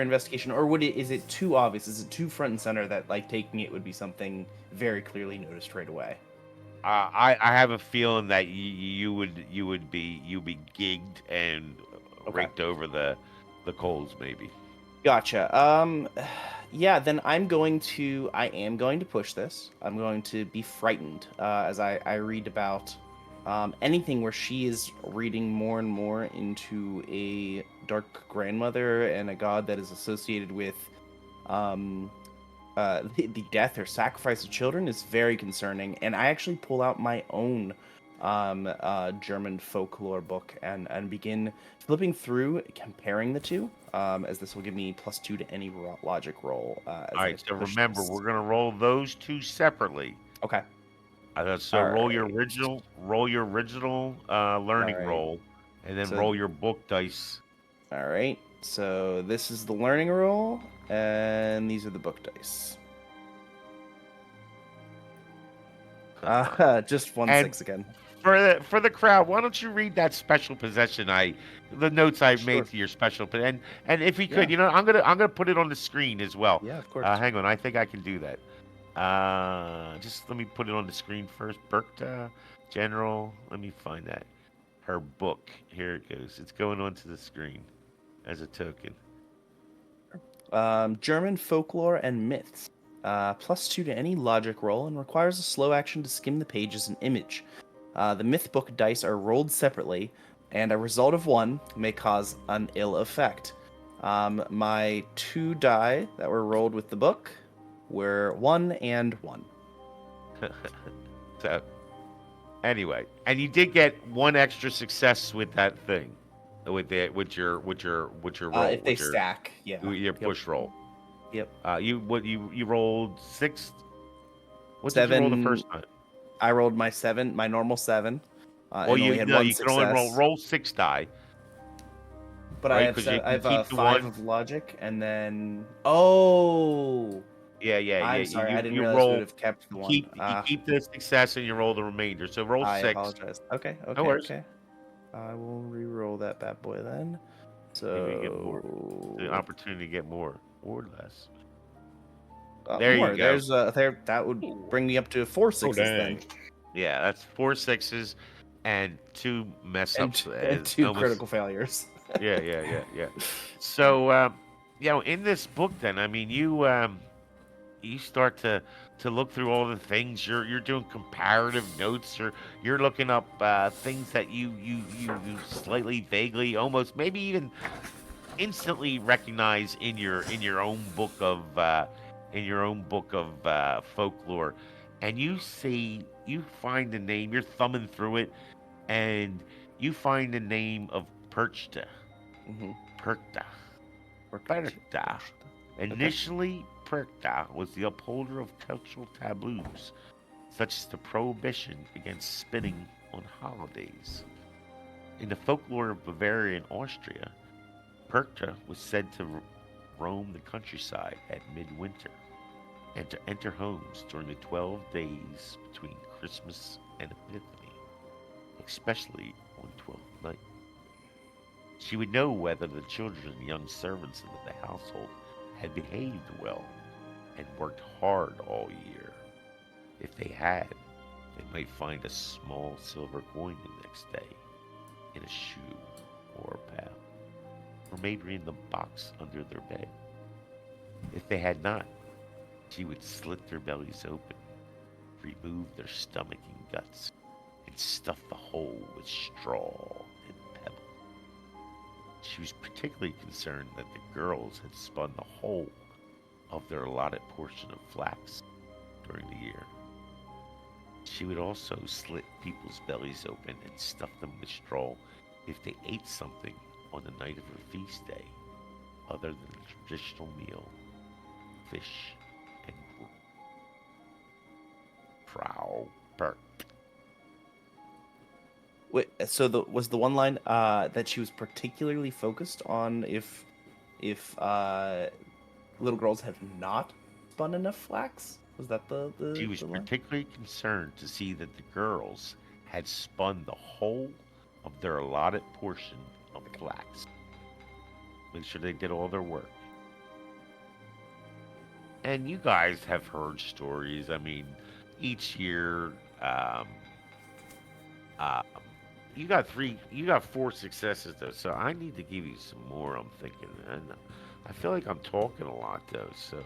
investigation, or is it too obvious? Is it too front and center that like taking it would be something very clearly noticed right away? I have a feeling that you'd be gigged and raked over the coals, maybe. Gotcha. Yeah, then I am going to push this. I'm going to be frightened as I read about anything where she is reading more and more into a dark grandmother and a god that is associated with the death or sacrifice of children is very concerning. And I actually pull out my own German folklore book and begin flipping through, comparing the two, as this will give me +2 to any logic roll. All right, so remember, we're going to roll those two separately. Okay. So roll your original learning roll, and then roll your book dice. All right. So this is the learning roll, and these are the book dice. Just 1-6 again. For the crowd, why don't you read that special possession the notes I've made to your special, and if you could, I'm gonna put it on the screen as well. Yeah, of course. Hang on, I think I can do that. Just let me put it on the screen first. Berkta General. Let me find that. Her book. Here it goes. It's going onto the screen as a token. German folklore and myths. +2 to any logic roll and requires a slow action to skim the pages and image. The myth book dice are rolled separately, and a result of 1 may cause an ill effect. My 2 die that were rolled with the book were 1 and 1. So, anyway, and you did get 1 extra success with that thing, with your roll. If they stack, your push roll. Yep. You rolled 6. What 7, did you roll the first time? I rolled my normal 7. Well, you can only roll 6 die. But right? I have Because you I can have keep the 5 one. of logic, and then Yeah, yeah, yeah. I'm sorry, I didn't You realize we would roll. have kept the You one. keep the success and you roll the remainder. So roll I 6. apologize. Okay, No okay, worries. okay. I will re-roll that bad boy then. Maybe you get more. The So opportunity to get more or less. uh, There you more. go. There's there that would bring me up to 4 Oh sixes then, dang! Yeah, that's 4 6s and 2 mess ups. and Is 2 almost. critical failures. Yeah, yeah, yeah, yeah. So, in this book, then, I mean, you start to look through all the things. You're doing comparative notes, or you're looking up things that you slightly, vaguely, almost, maybe even instantly recognize in your own book of folklore, and you find the name. You're thumbing through it, and you find the name of Perchta. Mm-hmm. Perchta. Okay. Perchta. Initially, Perchta was the upholder of cultural taboos, such as the prohibition against spinning on holidays. In the folklore of Bavarian Austria, Perchta was said to roam the countryside at midwinter and to enter homes during the 12 days between Christmas and Epiphany, especially on 12th night. She would know whether the children and young servants of the household had behaved well and worked hard all year. If they had, they might find a small silver coin the next day in a shoe or a pail, or maybe in the box under their bed. If they had not, she would slit their bellies open, remove their stomach and guts, and stuff the hole with straw and pebbles. She was particularly concerned that the girls had spun the whole of their allotted portion of flax during the year. She would also slit people's bellies open and stuff them with straw if they ate something on the night of her feast day, other than the traditional meal, fish and gruel. Frau Berg. Wait, so was the one line that she was particularly focused on if little girls have not spun enough flax? Was that She was the line? particularly concerned to see that the girls had spun the whole of their allotted portion of flax. Make sure they did all their work. And you guys have heard stories. I mean, each year, um, um, you got 4 successes though. So I need to give you some more. I'm thinking, and I feel like I'm talking a lot though. So,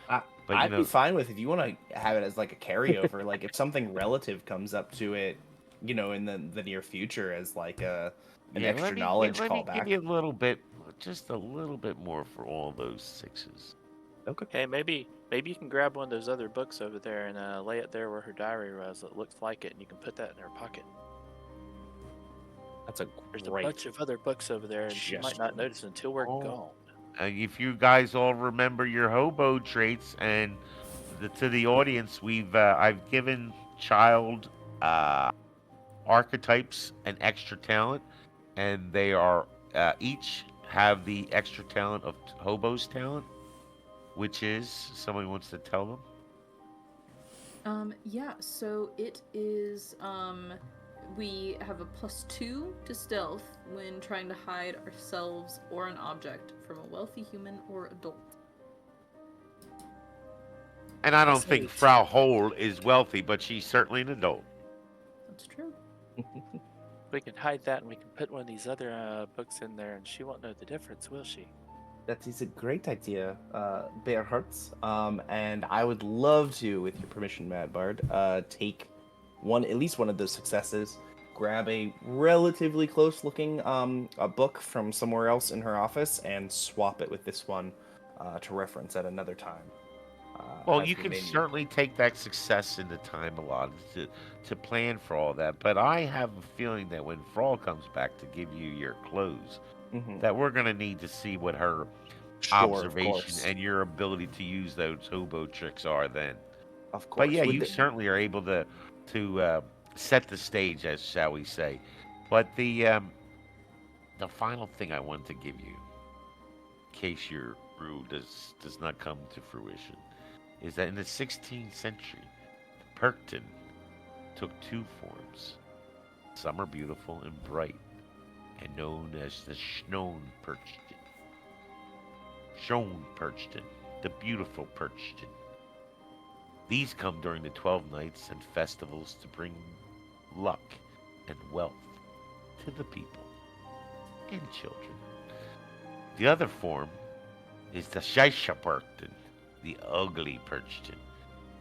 but I'd be fine with if you want to have it as like a carryover. Like if something relative comes up to it, in the near future as like an yeah, extra knowledge let me give callback. you a little bit, just a little bit more for all those 6s. Okay. Hey, maybe you can grab one of those other books over there and lay it there where her diary was. It looks like it, and you can put that in her pocket. That's a There's a great bunch of other books over there, and she might not suggestion. notice until we're Oh. gone. If you guys all remember your hobo traits, and to the audience, I've given child archetypes an extra talent, and they are each have the extra talent of hobo's talent, which is somebody wants to tell them. Yeah, so it is, we have a +2 to stealth when trying to hide ourselves or an object from a wealthy human or adult. And I don't That's think neat. Frau Hole is wealthy, but she's certainly an adult. That's true. We can hide that, and we can put one of these other books in there, and she won't know the difference, will she? That is a great idea, Bear Hearts. And I would love to, with your permission, Mad Bard, take at least one of those successes, grab a relatively close-looking a book from somewhere else in her office, and swap it with this one to reference at another time. Well, as you we can may need. certainly take that success into time allotted to plan for all that. But I have a feeling that when Frog comes back to give you your clothes, Mhm. that we're going to need to see what her Sure, of observation course. and your ability to use those hobo tricks are then. Of course. But yeah, Would you the- certainly are able to set the stage, as shall we say. But the final thing I want to give you, in case your brew does not come to fruition, is that in the 16th century, Perkton took two forms. Some are beautiful and bright, and known as the Schnoen-Perchten. Schnoen-Perchten, the beautiful Perchten. These come during the 12 nights and festivals to bring luck and wealth to the people and children. The other form is the Scheischerperchten, the ugly Perchten,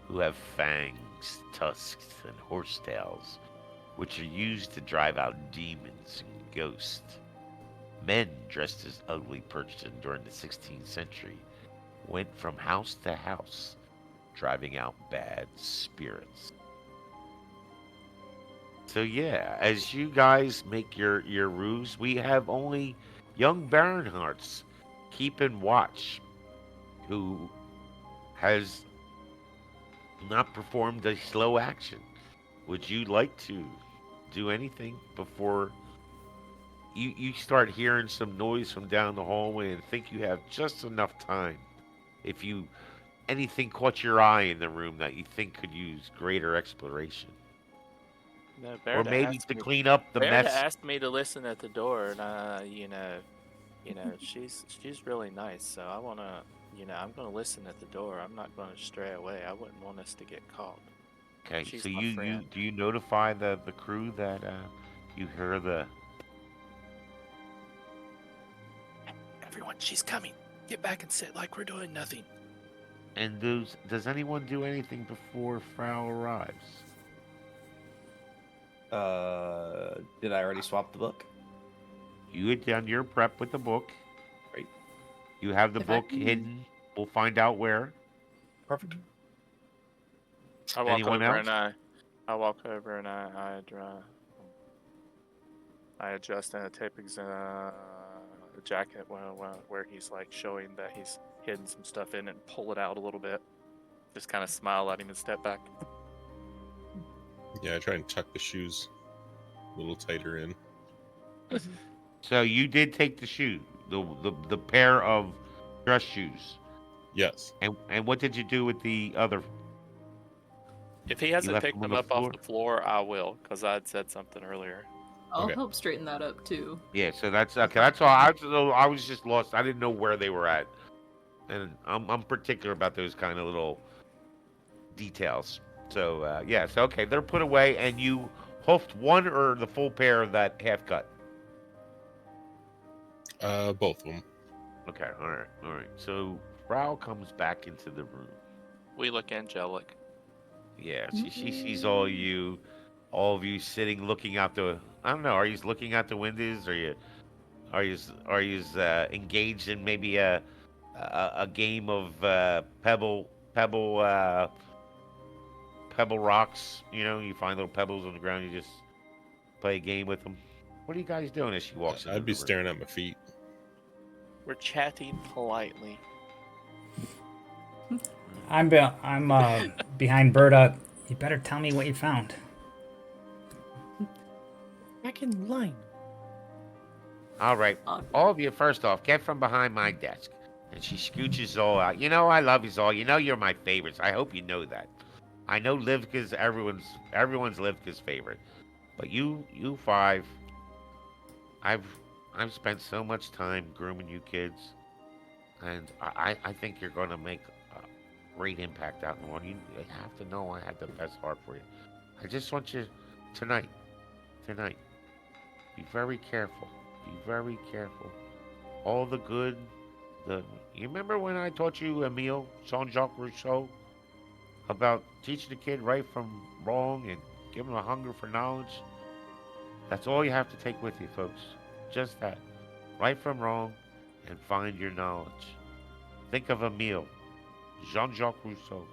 who have fangs, tusks, and horsetails, which are used to drive out demons and ghosts. Men dressed as ugly Perchten during the 16th century went from house to house, driving out bad spirits. So yeah, as you guys make your ruse, we have only young Baronharts keeping watch, who has not performed a slow action. Would you like to do anything before you start hearing some noise from down the hallway and think you have just enough time? If you anything caught your eye in the room that you think could use greater exploration, No, or Berta maybe asked to me. clean up the Berta mess. asked me to listen at the door, and she's really nice. So I wanna, I'm gonna listen at the door. I'm not gonna stray away. I wouldn't want us to get caught. Okay, She's so my you friend. do you notify the crew that you hear the Everyone, she's coming. Get back and sit like we're doing nothing. and does anyone do anything before Frau arrives? Did I already swap the book? You had done your prep with the book. Great. You have the If I book can- hidden. We'll find out where. Perfect. I walk Anyone over else? and I adjust and I tape the jacket where he's like showing that he's hidden some stuff in it and pull it out a little bit. Just kind of smile at him and step back. Yeah, I try and tuck the shoes a little tighter in. So you did take the shoe, the pair of dress shoes, Yes. and what did you do with the other? If he You hasn't left picked them on them the up off floor. the floor, I will, because I'd said something earlier. I'll Okay. help straighten that up too. Yeah, so that's okay. That's all. I was just lost. I didn't know where they were at, and I'm particular about those kind of little details. So yeah, so okay, they're put away, and you hoofed one or the full pair of that half cut. Both of them. Okay, all right. So Frau comes back into the room. We look angelic. Yeah, she sees all of you sitting, looking out the. I don't know. Are you looking out the windows? Are you engaged in maybe a game of pebble rocks? You know, you find little pebbles on the ground. You just play a game with them. What are you guys doing as she walks into I'd be the room? staring at my feet. We're chatting politely. I'm behind Berta. You better tell me what you found. Back in line. All right, all of you. First off, get from behind my desk. And she scooches Zol out. You know I love you, Zol. You know you're my favorites. I hope you know that. I know Livka's everyone's Livka's favorite, but you five, I've spent so much time grooming you kids, and I think you're going to make a great impact out in the world. You have to know I have the best heart for you. I just want you tonight, be very careful. Be very careful. All the good, you remember when I taught you Emile Jean-Jacques Rousseau about teaching the kid right from wrong and giving him a hunger for knowledge? That's all you have to take with you, folks. Just that. Right from wrong and find your knowledge. Think of Emile, Jean-Jacques Rousseau.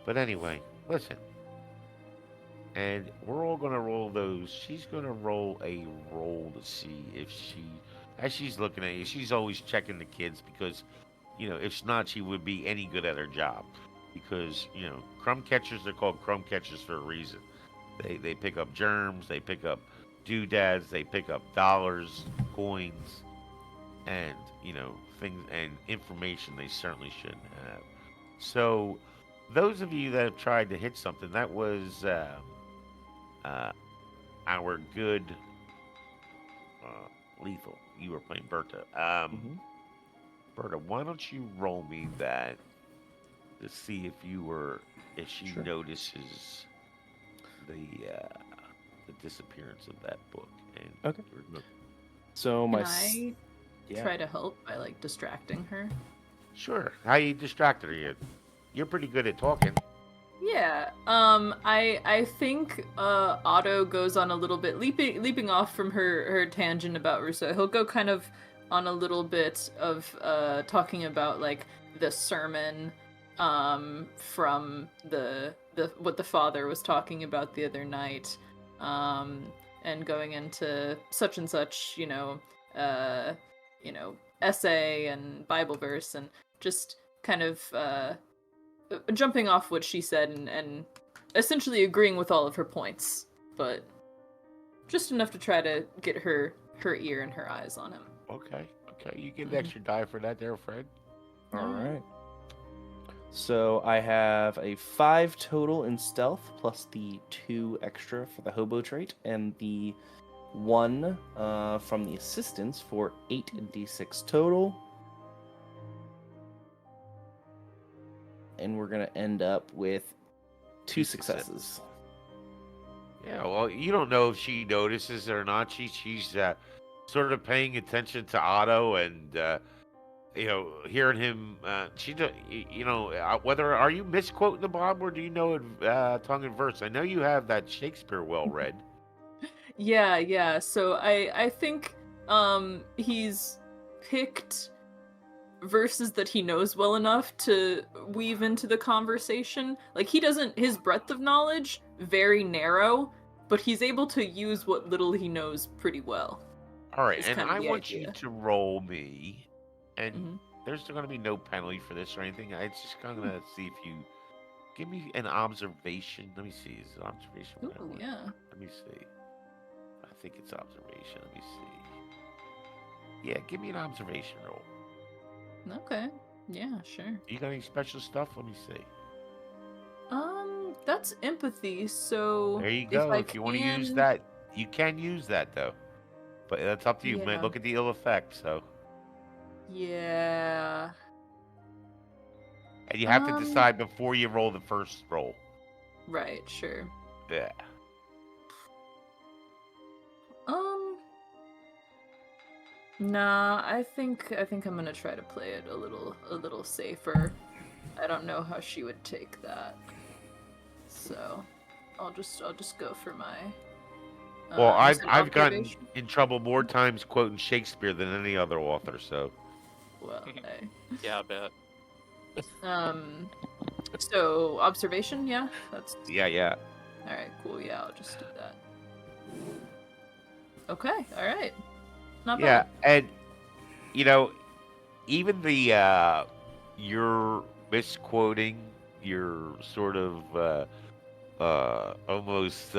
But anyway, listen. And we're all going to roll those. She's going to roll a roll to see if as she's looking at you, she's always checking the kids because, if not, she would be any good at her job. Because, crumb catchers, they're called crumb catchers for a reason. They pick up germs, they pick up doodads. They pick up dollars, coins, and things and information they certainly shouldn't have. So, those of you that have tried to hit something, that was uh, our good lethal. You were playing Berta. Mhm. Berta, why don't you roll me that to see if she Sure. notices the uh, the disappearance of that book and Okay. remember. So Can my I yeah. try to help by like distracting her? Sure. How you distracted her? You're pretty good at talking. Yeah. I think Otto goes on a little bit leaping off from her tangent about Russo. He'll go kind of on a little bit of talking about like the sermon from the what the father was talking about the other night. And going into such and such, uh essay and Bible verse and just kind of jumping off what she said and essentially agreeing with all of her points, but just enough to try to get her ear and her eyes on him. Okay. Okay. You get an Mhm. extra die for that, there, Fred. All Alright. right. So I have a 5 total in stealth, plus the 2 extra for the hobo trait, and the 1 from the assistants for 8d6 total. And we're gonna end up with 2 successes. Yeah. Well, you don't know if she notices it or not. She's sort of paying attention to Otto and hearing him. She do- y- you know whether are you misquoting the Bob or do you know it tongue and verse? I know you have that Shakespeare well read. Yeah. So I think he's picked verses that he knows well enough to weave into the conversation. Like his breadth of knowledge very narrow, but he's able to use what little he knows pretty well. All right, Is and kind of I the want you idea. to roll me, and Mhm. there's going to be no penalty for this or anything. It's just going to see if you give me an observation. Let me see. Is it observation? What I Ooh, want? yeah. Let me see. I think it's observation. Let me see. Yeah, give me an observation roll. Okay. Yeah, sure. You got any special stuff? Let me see. That's empathy, so There you if go. I If you want to use can that, you can use that though. But that's up to you. Yeah. Look at the ill effect. So, Yeah. and you have to Um decide before you roll the first roll. right, sure. Yeah. Um Nah, I think I'm gonna try to play it a little safer. I don't know how she would take that. So I'll just go for my Well, you I've said I've gotten observation? in trouble more times quoting Shakespeare than any other author. So Well, hey. Yeah, I bet. Um so observation, yeah? That's yeah. alright, cool, yeah, I'll just do that. Okay, alright. Not Yeah, bad. and you know, even the you're misquoting your sort of almost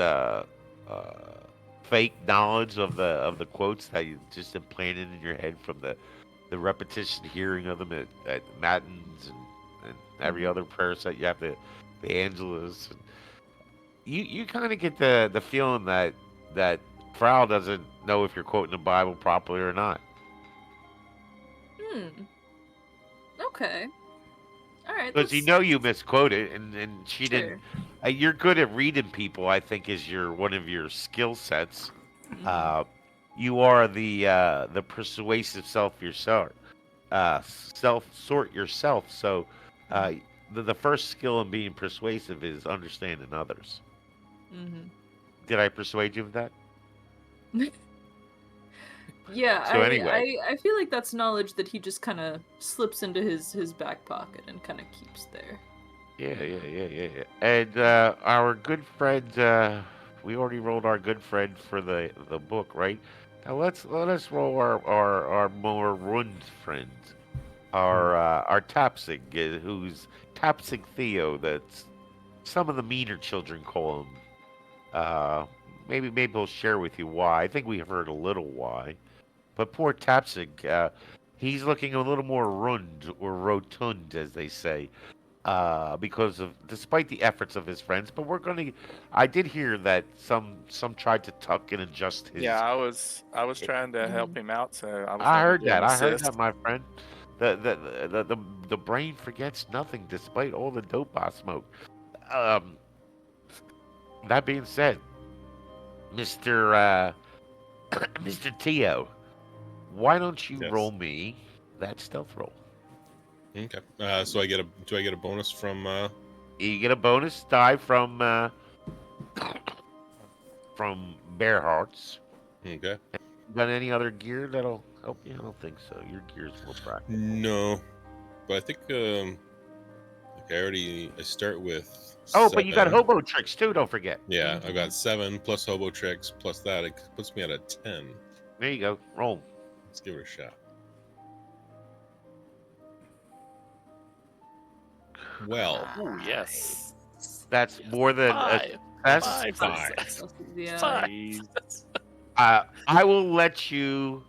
fake knowledge of the quotes that you just implanted in your head from the repetition hearing of them at matins and every Mhm. other prayer set you have the Angelus. And you kind of get the feeling that Frau doesn't know if you're quoting the Bible properly or not. Hmm. Okay. Alright, Because you that's know you misquoted, and she didn't. sure. You're good at reading people. I think is your one of your skill sets. Mhm. Uh, you are the persuasive self yourself. Self sort yourself. So, uh, Mhm. the first skill in being persuasive is understanding others. Mhm. Did I persuade you of that? Yeah, So anyway, I feel like that's knowledge that he just kind of slips into his back pocket and kind of keeps there. yeah. And our good friend, we already rolled our good friend for the book, right? Now let us roll our more rund friend, our Tapsig, who's Tapsig Theo. That's some of the meaner children call him. Uh, maybe he'll share with you why. I think we have heard a little why. But poor Tapsig, he's looking a little more rund or rotund, as they say, because of despite the efforts of his friends. But we're going to. I did hear that some tried to tuck and adjust his. Yeah, I was trying to help him out, so I was I going to heard give him that. I heard assist. that, my friend. The brain forgets nothing despite all the dope I smoke. Um, that being said, Mister Mister Tio, why don't you Yes. roll me that stealth roll? Okay. So do I get a bonus from? You get a bonus die from Bear Hearts. Okay. Got any other gear that'll help you? I don't think so. Your gear's more practical. No, but I think I start with. Oh, but you got 7. hobo tricks too. Don't forget. Yeah, I've got 7 plus hobo tricks plus that. It puts me at a 10. There you go. Roll. Let's give it a shot. Well, Ooh, yes. That's more than a Five. success. Five. Yeah. Five. I will let you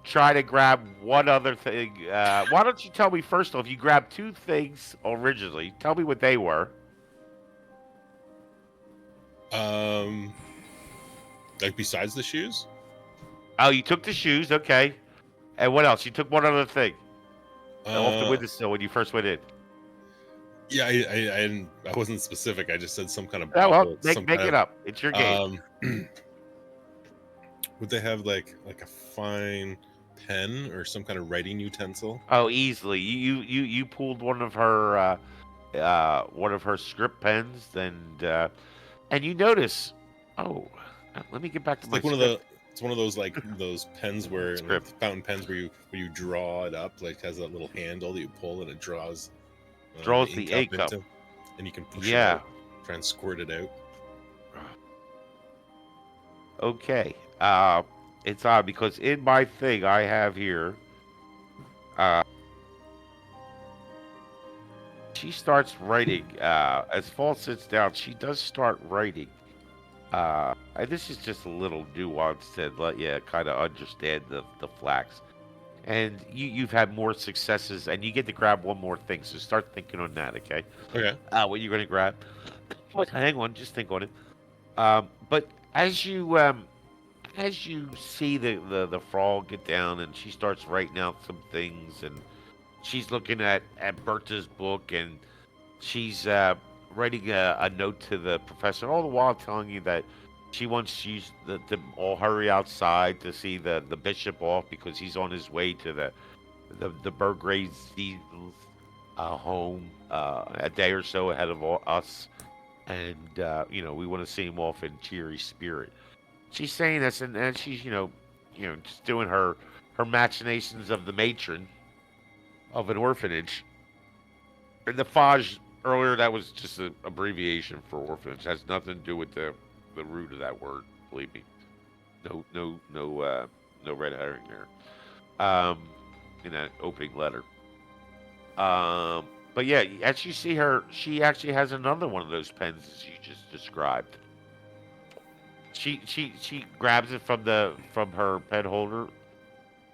try to grab one other thing. Why don't you tell me first off? You grabbed 2 things originally. Tell me what they were. Like besides the shoes. Oh, you took the shoes. Okay. And what else? You took one other thing off the Uh, windowsill when you first went in. yeah, I wasn't specific. I just said some kind of Oh, well, bottle. make it up. It's your game. Would they have like a fine pen or some kind of writing utensil? Oh, easily. You pulled one of her script pens, and you notice. Oh, let me get back to It's my like one of script. it's one of those like those pens where like, Script. fountain pens where you draw it up, like has that little handle that you pull and it draws Draws the ink up. and you can push it Yeah. out, try and squirt it out. Okay. It's odd because in my thing I have here, she starts writing. As Fall sits down, she does start writing. And this is just a little nuance to let you kind of understand the flax. And you've had more successes, and you get to grab one more thing. So start thinking on that, okay? Okay. What you're going to grab. Hang on, just think on it. But as you see the frog get down and she starts writing out some things and she's looking at Bertha's book and she's writing a note to the professor, all the while telling you that she wants you to all hurry outside to see the bishop off because he's on his way to the Burgraves home a day or so ahead of us, and we want to see him off in cheery spirit. She's saying this, and she's just doing her machinations of the matron of an orphanage. And the Faj earlier, that was just an abbreviation for orphanage. It has nothing to do with the root of that word. Believe me, no red herring there. In that opening letter. But yeah, as you see her, she actually has another one of those pens as you just described. She grabs it from her pen holder.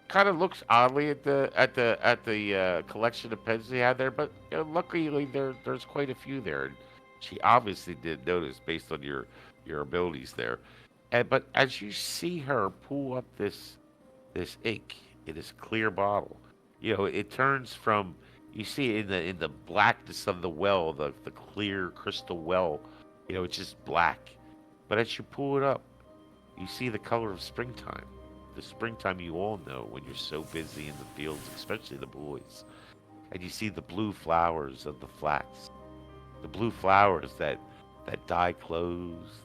Kind of looks oddly at the collection of pens they had there, but luckily there's quite a few there, and she obviously did notice based on your abilities there. But as you see her pull up this ink in this clear bottle, it turns from, you see it in the blackness of the well, the clear crystal well, it's just black. But as you pull it up, you see the color of springtime. The springtime you all know when you're so busy in the fields, especially the boys. And you see the blue flowers of the flax. The blue flowers that dye clothes,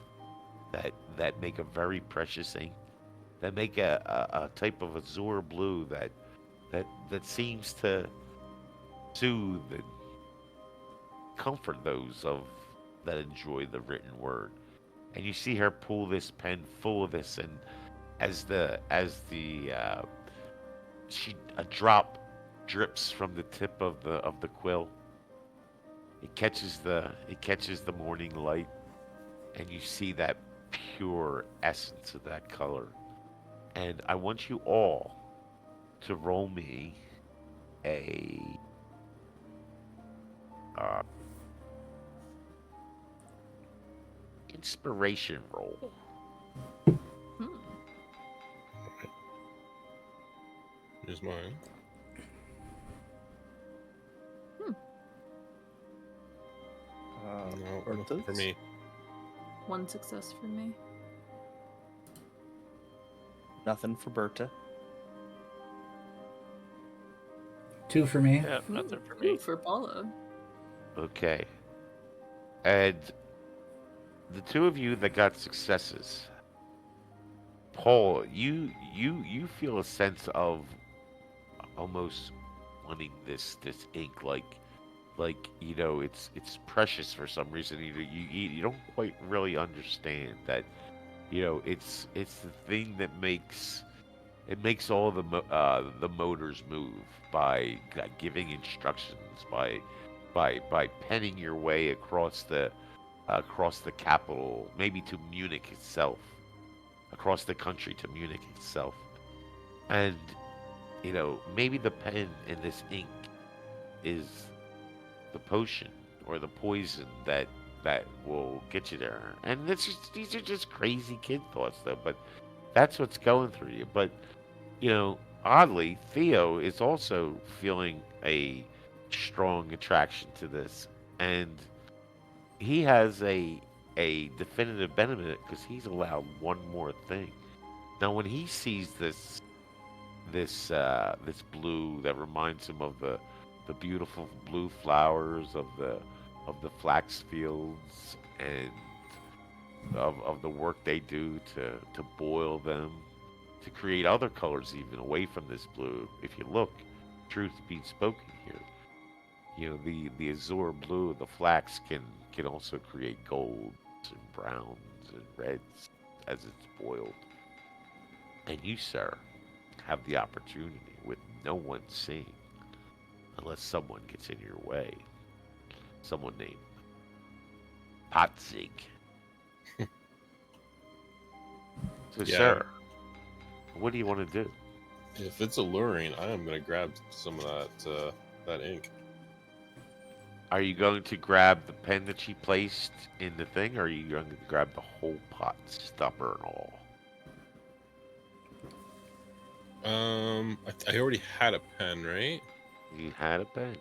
that make a very precious ink, that make a type of azure blue that seems to soothe and comfort those that enjoy the written word. And you see her pull this pen full of this, and as a drop drips from the tip of the quill. It catches the morning light, and you see that pure essence of that color. And I want you all to roll me a uh, inspiration roll. Hmm. Here's mine. No, Berta's? for me. 1 success for me. Nothing for Berta. 2 for me. Yeah, nothing for Ooh, me. for Paula. Okay. And the two of you that got successes, Paul, you feel a sense of almost wanting this ink, like it's precious for some reason. You don't quite really understand that. It's the thing that makes all the motors move by giving instructions, by penning your way across the capital, maybe to Munich itself, across the country to Munich itself. And maybe the pen and this ink is the potion or the poison that will get you there. And these are just crazy kid thoughts, though. But that's what's going through you. But oddly, Theo is also feeling a strong attraction to this, and he has a definitive benefit because he's allowed one more thing. Now, when he sees this blue that reminds him of the beautiful blue flowers of the flax fields and of the work they do to boil them to create other colors even away from this blue. If you look, truth be spoken here, the azure blue of the flax can also create golds and browns and reds as it's boiled. And you, sir, have the opportunity with no one seeing, unless someone gets in your way. Someone named Potzig. So, Yeah. sir, what do you want to do? If it's alluring, I am gonna grab some of that ink. Are you going to grab the pen that she placed in the thing, or are you going to grab the whole pot, stopper and all? I already had a pen, right? You had a pen.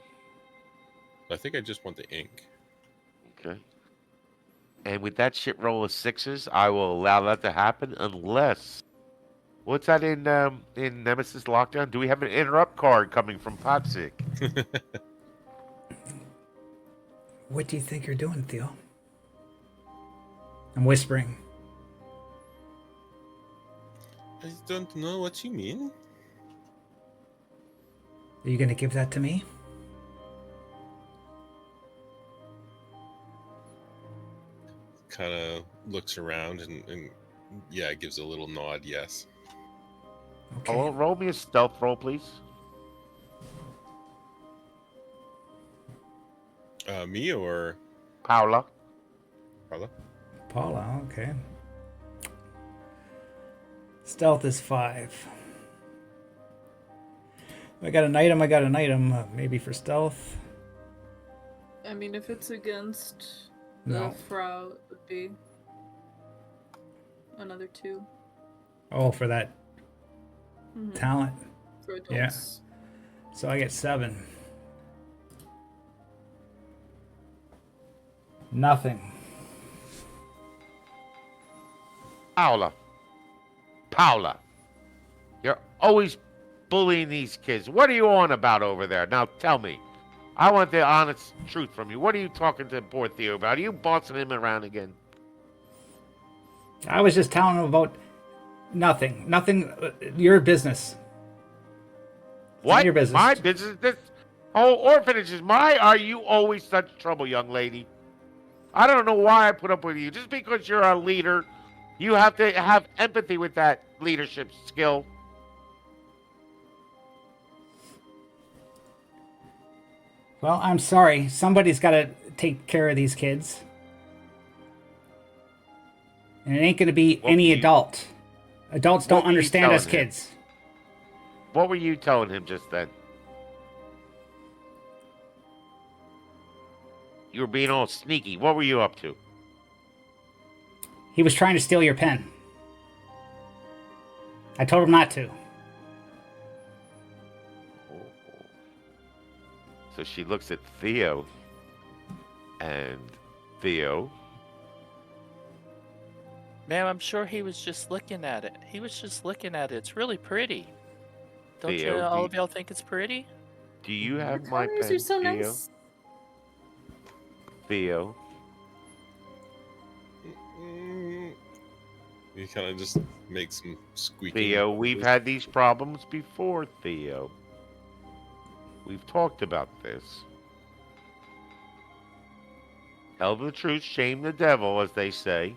I think I just want the ink. Okay. And with that shit roll of sixes, I will allow that to happen unless... What's that in Nemesis Lockdown? Do we have an interrupt card coming from Potsick? What do you think you're doing, Theo? I'm whispering. I don't know what you mean. Are you going to give that to me? Kind of looks around and yeah, gives a little nod. Yes. Okay. Oh, roll me a stealth roll, please. Me or Paula. Carla? Paula, okay. Stealth is 5. I got an item. Maybe for stealth. I mean, if it's against No. the Frau, it would be another 2 Oh, for that talent. for adults. Yeah. So I get 7. Nothing. Paula. You're always bullying these kids. What are you on about over there? Now tell me. I want the honest truth from you. What are you talking to poor Theo about? Are you bossing him around again? I was just telling him about nothing. Nothing. Your business. What? Your business. My business? This whole orphanage is my. Are you always such trouble, young lady? I don't know why I put up with you. Just because you're a leader, you have to have empathy with that leadership skill. Well, I'm sorry. Somebody's got to take care of these kids. And it ain't gonna be What any were you- adult. Adults what don't were you understand us telling him? kids. What were you telling him just then? You were being all sneaky. What were you up to? He was trying to steal your pen. I told him not to. So she looks at Theo, and Theo, Ma'am, I'm sure he was just looking at it. He was just looking at it. It's really pretty. Don't you, Theo, all of y'all think it's pretty? do you have The my colors pen, are so Theo? nice. Theo, He kind of just makes some squeaking. Theo, we've had these problems before, Theo. We've talked about this. Tell the truth, shame the devil, as they say.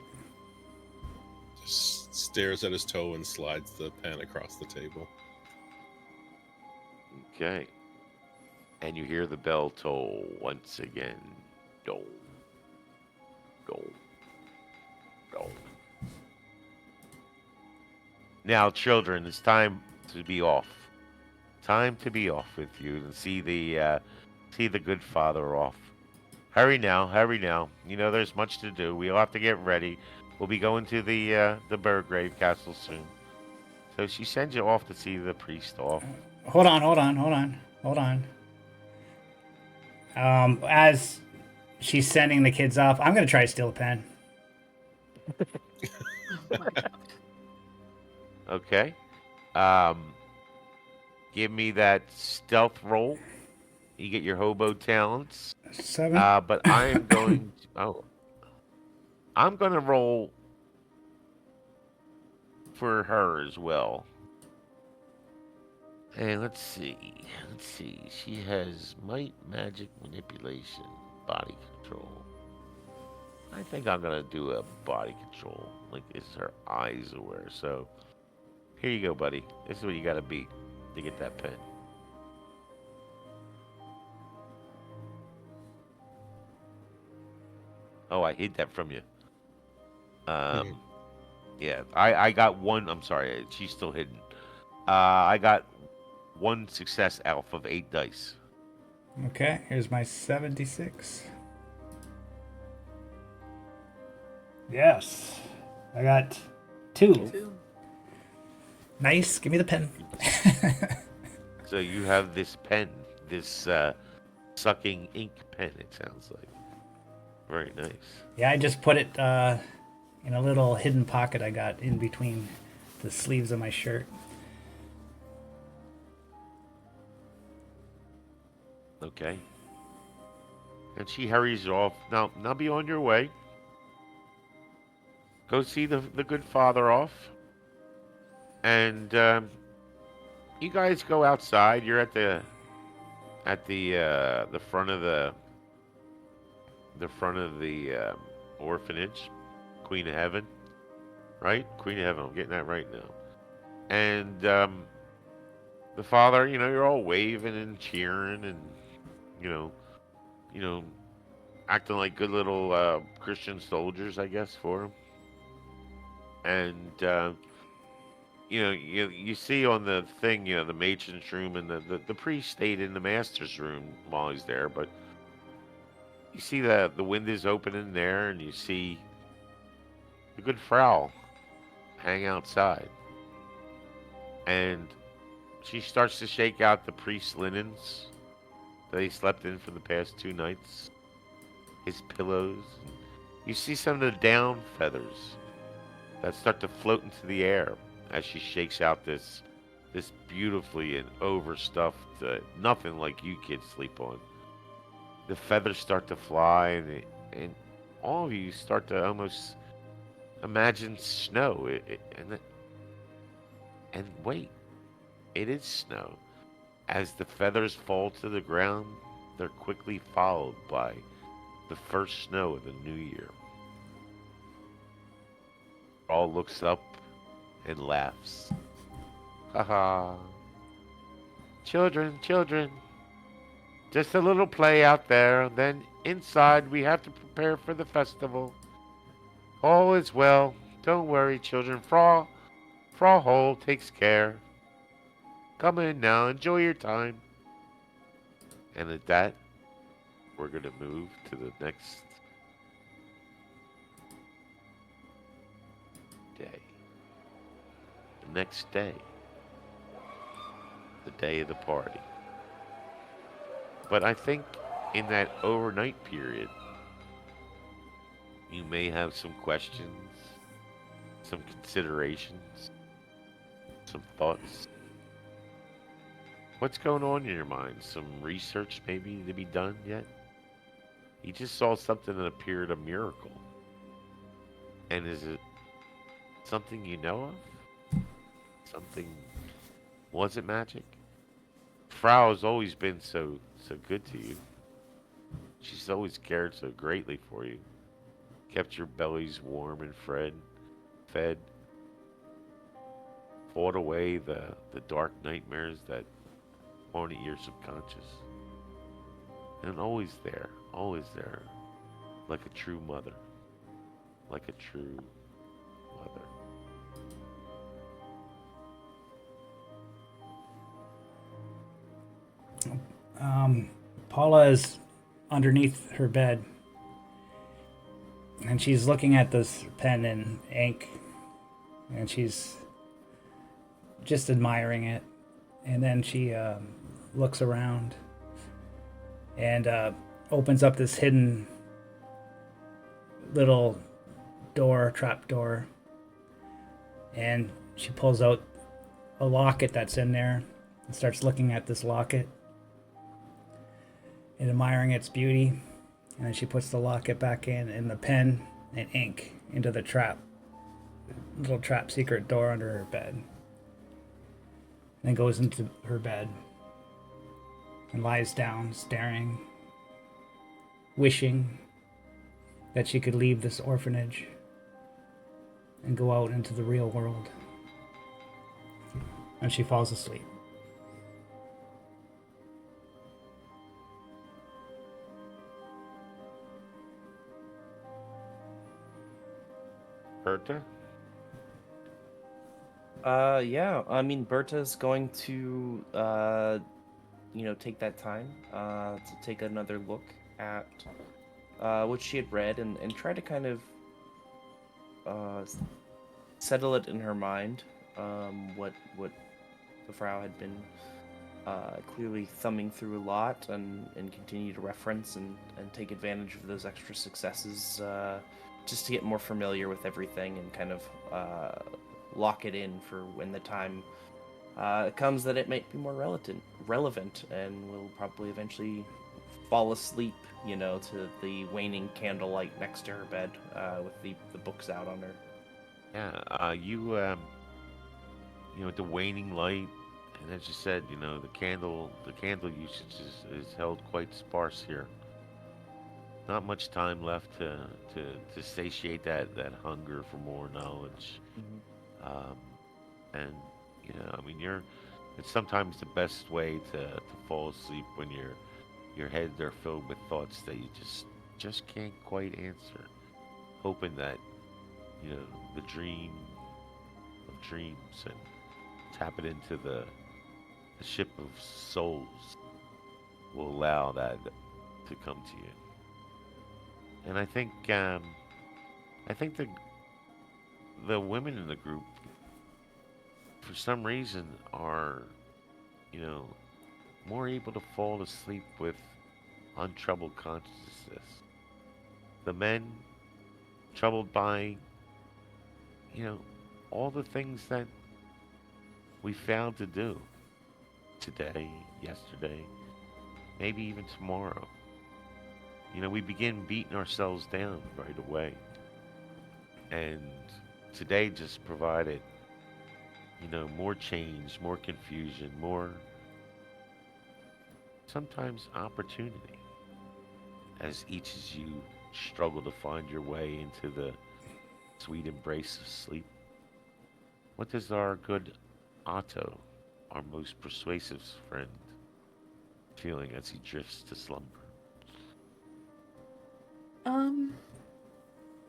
Just stares at his toe and slides the pen across the table. Okay. And you hear the bell toll once again. Dole. Dole. Dole. Now, children, it's time to be off. Time to be off with you and see the good father off. Hurry now, hurry now. You know there's much to do. We'll have to get ready. We'll be going to the Burgrave Castle soon. So she sends you off to see the priest off. Hold on. As she's sending the kids off, I'm gonna try to steal a pen. Okay. Give me that stealth roll. You get your hobo talents. 7. But I am going to, I'm going to roll for her as well. And let's see. She has might, magic, manipulation, body control. I think I'm going to do a body control. Like, it's her eyes aware. So, here you go, buddy. This is what you got to beat to get that pen. Oh, I hid that from you. Yeah, I got one. I'm sorry, she's still hidden. I got one success out of 8 dice. Okay, here's my 76. Yes, I got 2. Nice. Give me the pen. So you have this pen, this sucking ink pen. It sounds like very nice. Yeah, I just put it in a little hidden pocket I got in between the sleeves of my shirt. Okay. And she hurries off. Now be on your way. Go see the good father off. And you guys go outside. You're at the front of the orphanage, Queen of Heaven, right? Queen of Heaven. I'm getting that right now. And the father, you're all waving and cheering and you know, acting like good little Christian soldiers, I guess, for him. And you see on the thing, the matron's room and the priest stayed in the master's room while he's there, but you see the windows open in there, and you see the good Frau hang outside, and she starts to shake out the priest's linens that he slept in for the past 2 nights, his pillows. You see some of the down feathers that start to float into the air as she shakes out this beautifully and overstuffed, nothing like you kids sleep on. The feathers start to fly, and all of you start to almost imagine snow. And wait, it is snow. As the feathers fall to the ground, they're quickly followed by the first snow of the new year. All looks up and laughs. Ha ha. Children, just a little play out there, then inside we have to prepare for the festival. All is well. Don't worry, children. Frau Hole takes care. Come in now. Enjoy your time. And at that, we're going to move to the next day. The next day. The day of the party. But I think in that overnight period, you may have some questions, some considerations, some thoughts. What's going on in your mind? Some research maybe to be done yet? You just saw something that appeared a miracle. And is it something you know of? Something wasn't magic? Frau has always been so good to you. She's always cared so greatly for you. Kept your bellies warm and fed, fought away the dark nightmares that haunted your subconscious. And always there, like a true mother. Like a true mother. Paula is underneath her bed, and she's looking at this pen and ink, and she's just admiring it. And then she looks around and opens up this hidden little trap door, and she pulls out a locket that's in there and starts looking at this locket and admiring its beauty. And then she puts the locket back in and the pen and ink into the little trap secret door under her bed. And then goes into her bed and lies down, staring, wishing that she could leave this orphanage and go out into the real world. And she falls asleep. Berta? Yeah. I mean, Berta's going to, take that time to take another look at what she had read and try to kind of settle it in her mind. What the Frau had been clearly thumbing through a lot and continue to reference and take advantage of those extra successes just to get more familiar with everything and kind of lock it in for when the time comes that it might be more relevant, and will probably eventually fall asleep, to the waning candlelight next to her bed with the books out on her. Yeah, at the waning light, and as you said, the candle usage is held quite sparse here. Not much time left to satiate that hunger for more knowledge. Mm-hmm. And it's sometimes the best way to fall asleep when your heads are filled with thoughts that you just can't quite answer, hoping that the dream of dreams and tapping into the ship of souls will allow that to come to you. And I think the women in the group, for some reason, are more able to fall asleep with untroubled consciousness. The men troubled by all the things that we failed to do today, yesterday, maybe even tomorrow. We begin beating ourselves down right away. And today just provided, more change, more confusion, more sometimes opportunity as each of you struggle to find your way into the sweet embrace of sleep. What does our good Otto, our most persuasive friend, feeling as he drifts to slumber?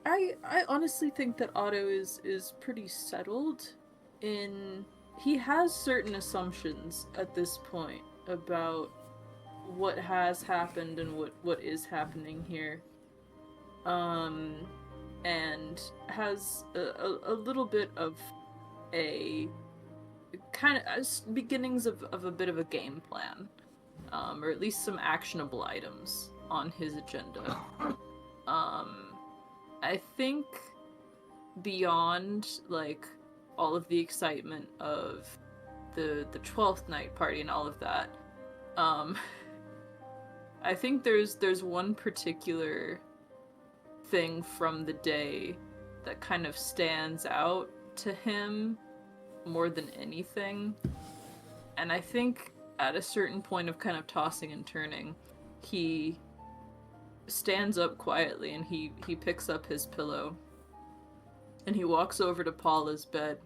I honestly think that Otto is pretty settled in he has certain assumptions at this point about what has happened and what is happening here. And has a little bit of a kind of beginnings of a bit of a game plan, or at least some actionable items on his agenda. I think beyond like all of the excitement of the 12th night party and all of that, I think there's one particular thing from the day that kind of stands out to him more than anything. And I think at a certain point of kind of tossing and turning, he stands up quietly and he picks up his pillow and he walks over to Paula's bed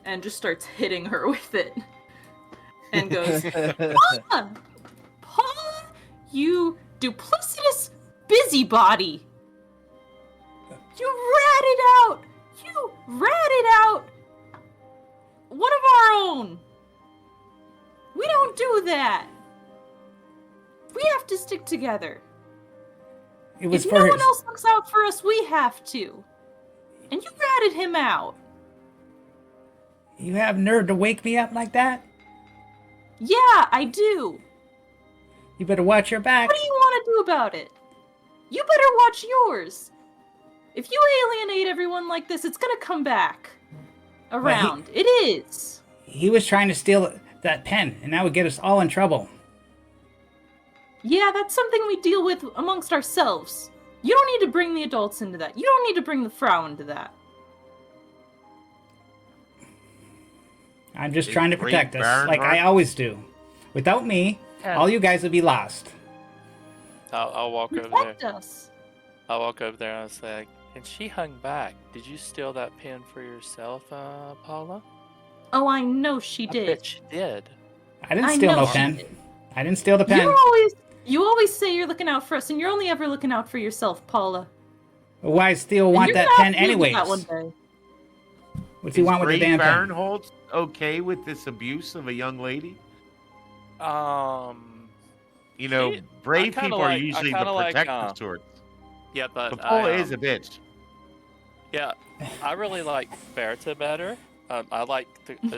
and just starts hitting her with it and goes, Paula! Paula, you duplicitous busybody! You ratted out! You ratted out one of our own! We don't do that! We have to stick together. It was If for no his... one else looks out for us, we have to. And you ratted him out. You have nerve to wake me up like that? Yeah, I do. You better watch your back. What do you want to do about it? You better watch yours. If you alienate everyone like this, it's gonna come back around. It is. He was trying to steal that pen, and that would get us all in trouble. Yeah, that's something we deal with amongst ourselves. You don't need to bring the adults into that. You don't need to bring the Frau into that. I'm just Is trying to Great protect us, Baron like I Hart- always do. Without me, all you guys would be lost. I'll walk over there. Protect us. I'll walk over there and I'll say, and she hung back. Did you steal that pen for yourself, Paula? Oh, I know she I did. bet she did. I didn't I steal know no she pen. did. I didn't steal the pen. You always say you're looking out for us, and you're only ever looking out for yourself, Paula. Why still And want you're that gonna pen have to deal with anyways? that one day. What's he want with the damn pen? Barinholtz okay with this abuse of a young lady? You know, She- brave I kinda people are like- I usually the kinda like, protective sorts. Yeah, but But Paula is a bitch. yeah, I really like Berta better. I like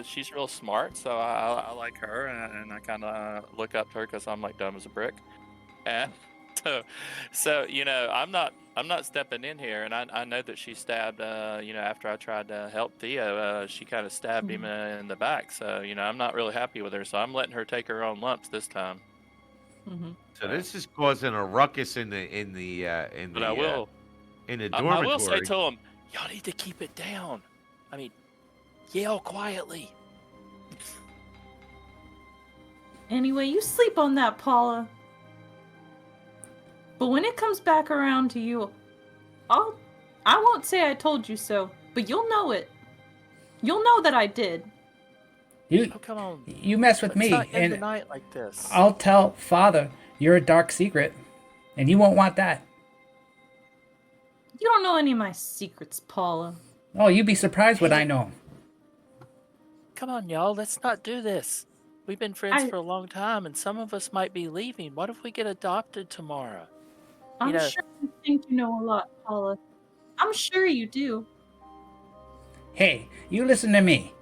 she's real smart, so I like her, and I kind of look up to her because I'm like dumb as a brick. And so you know, I'm not stepping in here, and I know that she stabbed. You know, after I tried to help Theo, she kind of stabbed him in the back. So you know, I'm not really happy with her. So I'm letting her take her own lumps this time. Mm-hmm. So this is causing a ruckus in the But I will. I dormitory. will say to him, y'all need to keep it down. I mean, yell quietly. Anyway, you sleep on that, Paula. But when it comes back around to you, I won't say I told you so, but you'll know it. You'll know that I did. You, Oh, come on. you mess with Let's me, not end the and night like this. I'll tell Father you're a dark secret, and you won't want that. You don't know any of my secrets, Paula. Oh, you'd be surprised what I know. Come on, y'all. Let's not do this. We've been friends I- for a long time, and some of us might be leaving. What if we get adopted tomorrow? I'm know- sure you think you know a lot, Paula. I'm sure you do. Hey, you listen to me.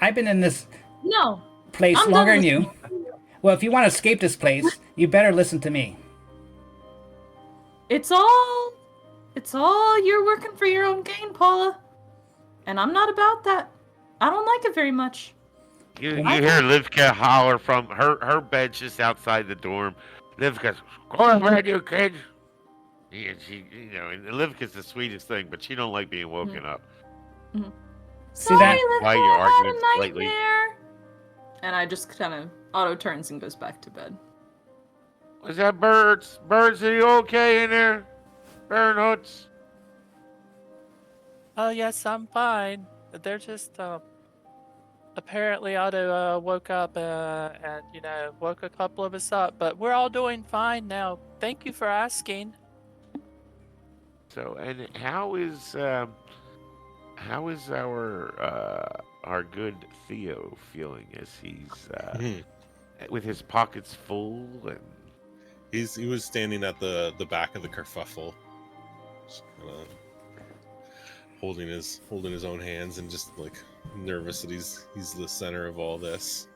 I've been in this No. place I'm longer done than you. listening to you. Well, if you want to escape this place, you better listen to me. It's all you're working for your own gain, Paula. And I'm not about that. I don't like it very much. You hear Livka holler from her bed's just outside the dorm. Livka's, go to bed, you kids. And she, you know, and Livka's the sweetest thing, but she don't like being woken up. See Sorry, that? Livka, Why you I had arguing a slightly? nightmare. And I just kind of auto turns and goes back to bed. Was that birds? Birds, are you okay in there? Barinholtz? Oh, yes, I'm fine. They're just, apparently Otto woke up and, you know, woke a couple of us up, but we're all doing fine now. Thank you for asking. So, and how is our good Theo feeling as he's with his pockets full and He was standing at the back of the kerfuffle, just kinda holding his own hands and just like nervous that he's the center of all this.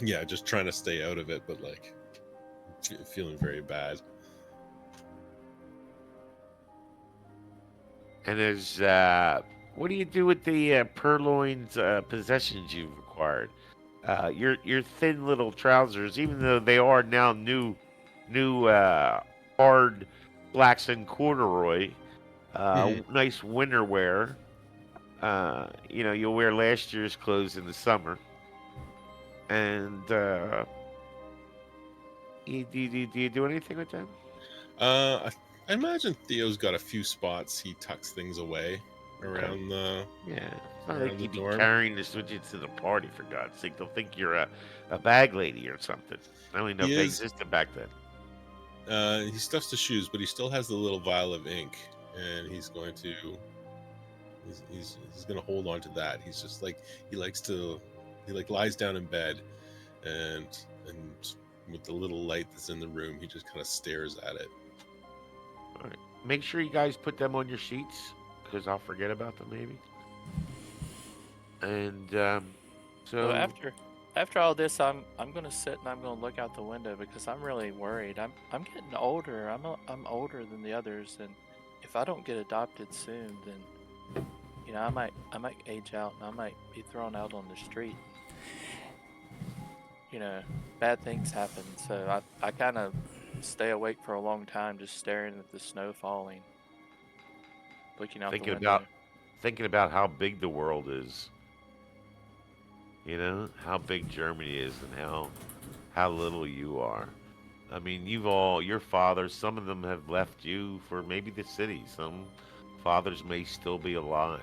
Yeah, just trying to stay out of it, but like feeling very bad. and there's what do you do with the purloined possessions you've acquired? Your thin little trousers, even though they are now new hard blacks and corduroy, nice winter wear. You'll wear last year's clothes in the summer, and do you do anything with them? I imagine Theo's got a few spots he tucks things away around the Yeah, it's not around like the you'd be dorm. carrying the switches to the party, for God's sake. They'll think you're a bag lady or something. I don't even know He if they is- existed back then. He stuffs the shoes, but he still has the little vial of ink, and he's going to hold on to that. He's just like he lies down in bed, and with the little light that's in the room, he just kind of stares at it. All right. Make sure you guys put them on your sheets, because I'll forget about them maybe. And So after all this, I'm gonna sit and I'm gonna look out the window because I'm really worried. I'm getting older. I'm older than the others, and if I don't get adopted soon, then I might age out and I might be thrown out on the street. Bad things happen. So I kind of stay awake for a long time, just staring at the snow falling, looking out the window. Thinking about how big the world is. How big Germany is and how little you are. I mean, your fathers, some of them have left you for maybe the city. Some fathers may still be alive.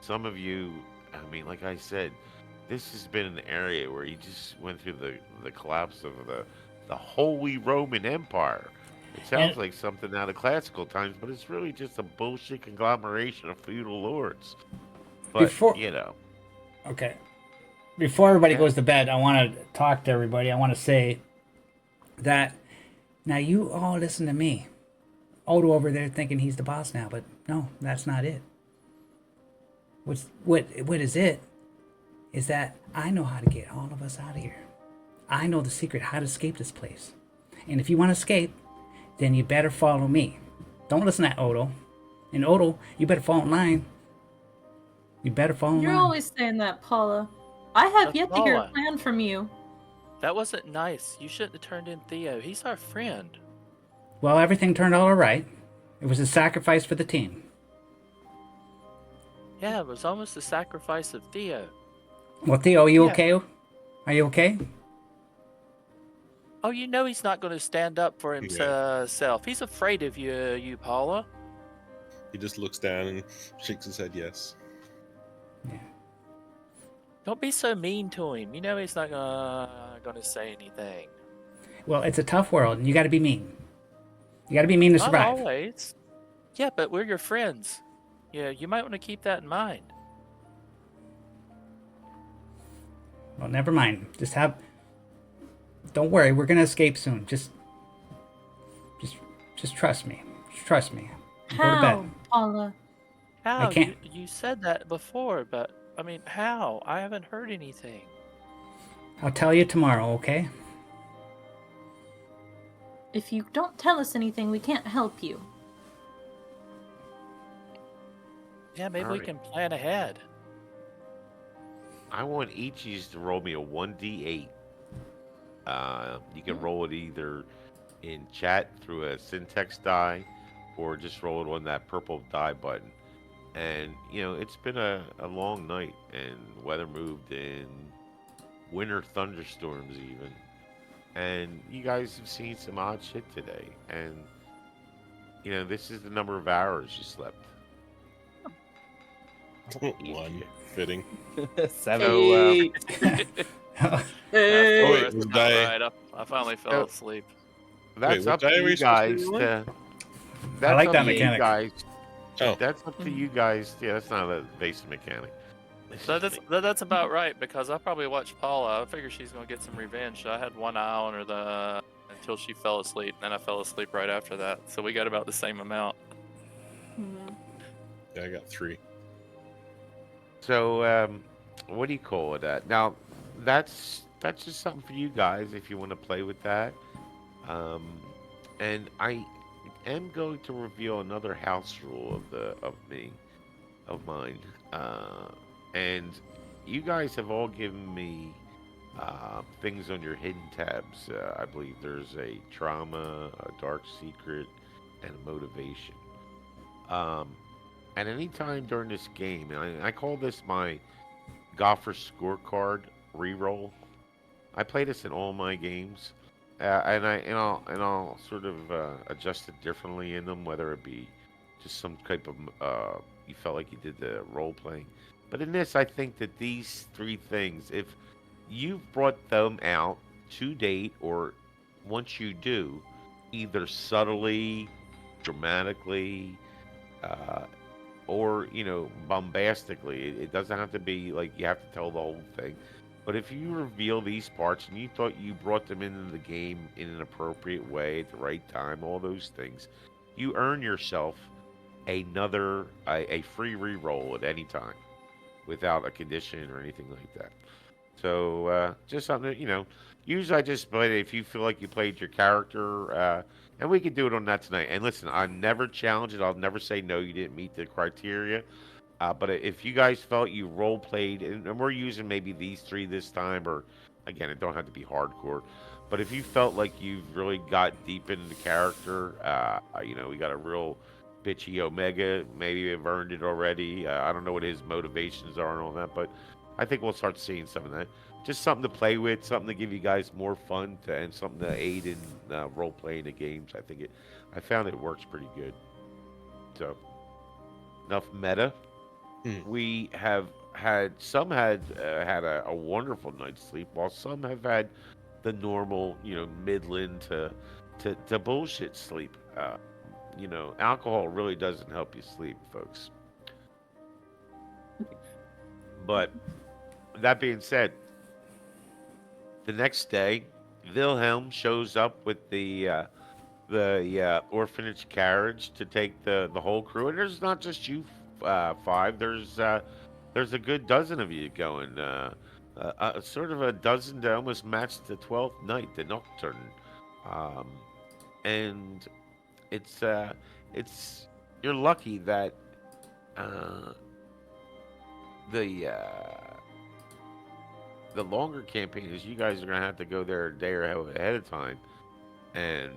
Some of you, I mean, like I said, this has been an area where you just went through the collapse of the Holy Roman Empire. It sounds like something out of classical times, but it's really just a bullshit conglomeration of feudal lords. But, Okay. Before everybody Yeah. goes to bed, I want to talk to everybody. I want to say that now you all listen to me. Odo over there thinking he's the boss now, but no, that's not it. What is it? Is that I know how to get all of us out of here. I know the secret how to escape this place. And if you want to escape, then you better follow me. Don't listen to Odo. And Odo, you better fall in line. You better fall in You're line. always saying that, Paula. I have That's yet to hear a Paula. plan from you. That wasn't nice. You shouldn't have turned in Theo. He's our friend. Well, everything turned out all right. It was a sacrifice for the team. Yeah, it was almost the sacrifice of Theo. Well, Theo, are you Yeah. okay? Are you okay? Oh, he's not going to stand up for himself. He's afraid of you, Paula. He just looks down and shakes his head yes. Yeah. Don't be so mean to him. He's not gonna say anything. Well, it's a tough world, and you got to be mean. You got to be mean to Not survive. always. Yeah, but we're your friends. Yeah, you might want to keep that in mind. Well, never mind. Don't worry. We're gonna escape soon. Just trust me. Just trust me. Go to How, bed. Paula? How? can't- You said that before, but I mean, how? I haven't heard anything. I'll tell you tomorrow, okay? If you don't tell us anything, we can't help you. Yeah, maybe we Alright. can plan ahead. I want each of you to roll me a 1d8. You can roll it either in chat through a syntax die or just roll it on that purple die button. And, it's been a long night and weather moved in winter thunderstorms even. And you guys have seen some odd shit today. And, this is the number of hours you slept. One fitting. 7. Hey. Oh, wait, That's was about I- right. I finally fell asleep. That's what up to die are we you supposed to be guys rolling? that's like up that to you mechanic. guys. Oh, That's up to you guys. Yeah, that's not a basic mechanic. That's about right because I probably watched Paula. I figure she's gonna get some revenge. I had one eye on her until she fell asleep, and then I fell asleep right after that. So we got about the same amount. yeah, I got 3. So, what do you call it? Now, that's just something for you guys if you want to play with that. Um, and I am going to reveal another house rule of mine. Uh, and you guys have all given me things on your hidden tabs. I believe there's a trauma, a dark secret, and a motivation. Um, at any time during this game, and I call this my golfer scorecard reroll. I play this in all my games, and I'll sort of adjust it differently in them, whether it be just some type of you felt like you did the role playing. But in this, I think that these 3 things, if you've brought them out to date, or once you do, either subtly, dramatically, uh, or bombastically. It doesn't have to be like you have to tell the whole thing. But if you reveal these parts and you thought you brought them into the game in an appropriate way at the right time, all those things, you earn yourself a free reroll at any time without a condition or anything like that. So just something Usually I just play it if you feel like you played your character, and we can do it on that tonight. And listen, I never challenge it. I'll never say no, you didn't meet the criteria. But if you guys felt you role played, and we're using maybe these 3 this time, or again, it don't have to be hardcore. But if you felt like you've really got deep into the character, we got a real bitchy Omega. Maybe you've earned it already. I don't know what his motivations are and all that, but I think we'll start seeing some of that. Just something to play with, something to give you guys more fun, and something to aid in role playing the games. I found it works pretty good. So enough meta. Hmm. We have had some had a wonderful night's sleep, while some have had the normal, midland to bullshit sleep. Alcohol really doesn't help you sleep, folks. But that being said, the next day, Wilhelm shows up with the orphanage carriage to take the whole crew, and there's not just you 5. There's a good dozen of you going. Sort of a dozen to almost match the 12th night, the Nocturne. Um, and it's it's you're lucky that uh, the uh, the longer campaign is you guys are gonna have to go there a day or ahead of time, and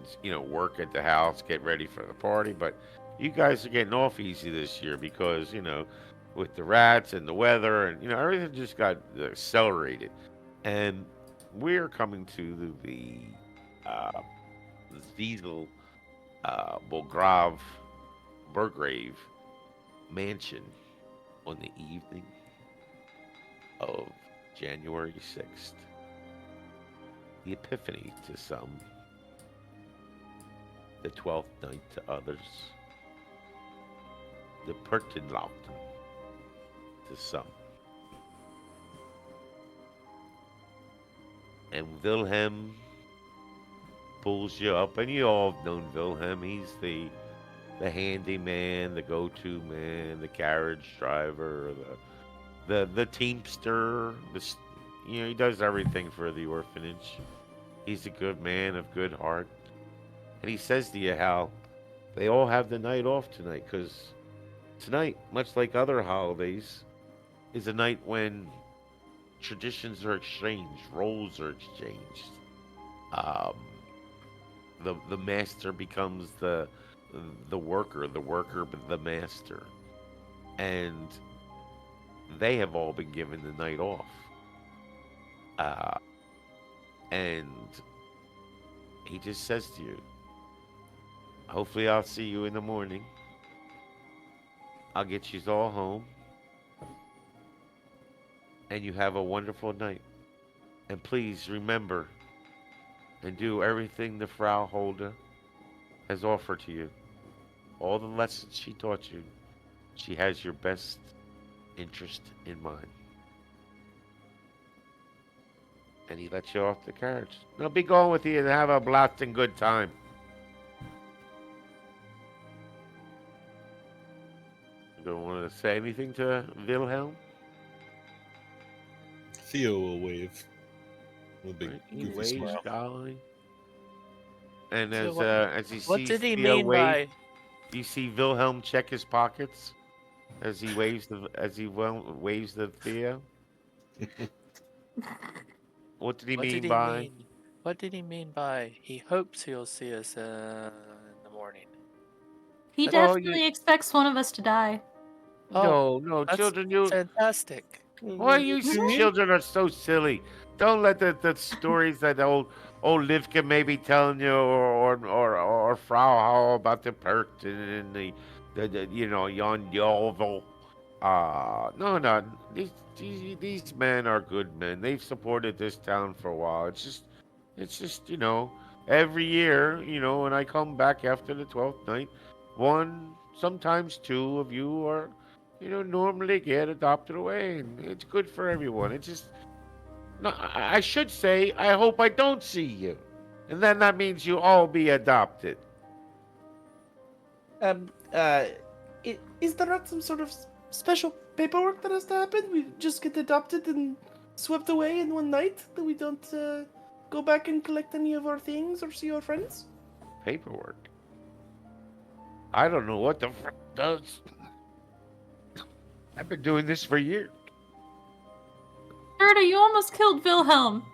work at the house, get ready for the party. But you guys are getting off easy this year because with the rats and the weather, and everything just got accelerated. And we're coming to the uh, Ziesel Bolgrav Burgrave mansion on the evening of January 6th. The Epiphany to some, the 12th night to others, the Pertenlauten to some. And Wilhelm pulls you up, and you all have known Wilhelm. He's the handyman, the go-to man, the carriage driver, the teamster. He does everything for the orphanage. He's a good man of good heart, and he says to you how they all have the night off tonight, because tonight, much like other holidays, is a night when traditions are exchanged, roles are exchanged. Um, the master becomes the worker the master, and they have all been given the night off. Uh, and he just says to you, "Hopefully, I'll see you in the morning. I'll get you all home, and you have a wonderful night. And please remember and do everything the Frau Holder has offered to you. all the lessons she taught you, she has your best interest in mind. And he lets you off the carriage. I'll be going with you and have a blasting good time. You don't want to say anything to Wilhelm? Theo will wave with a big Right? He goofy waves smile. jolly. And So as he what sees did he Theo mean wave, by? you see Wilhelm check his pockets as he waves waves the Theo. What did he What did mean he by? mean? What did he mean by he hopes he'll see us in the morning? He Well, definitely expects one of us to die. Oh, no, that's children, you. fantastic. Why you children are so silly? Don't let the stories that old Livka may be telling you, or Frau Hall about the perks and the yon Yovel. No, these men are good men. They've supported this town for a while. It's just every year, when I come back after the 12th night, one, sometimes two of you are, normally get adopted away, and it's good for everyone. It's just, no, I should say, I hope I don't see you, and then that means you all be adopted. Um, uh, is there not some sort of special paperwork that has to happen? We just get adopted and swept away in one night? That we don't go back and collect any of our things or see our friends? Paperwork. I don't know what the frick does. I've been doing this for years. Gerda, you almost killed Wilhelm.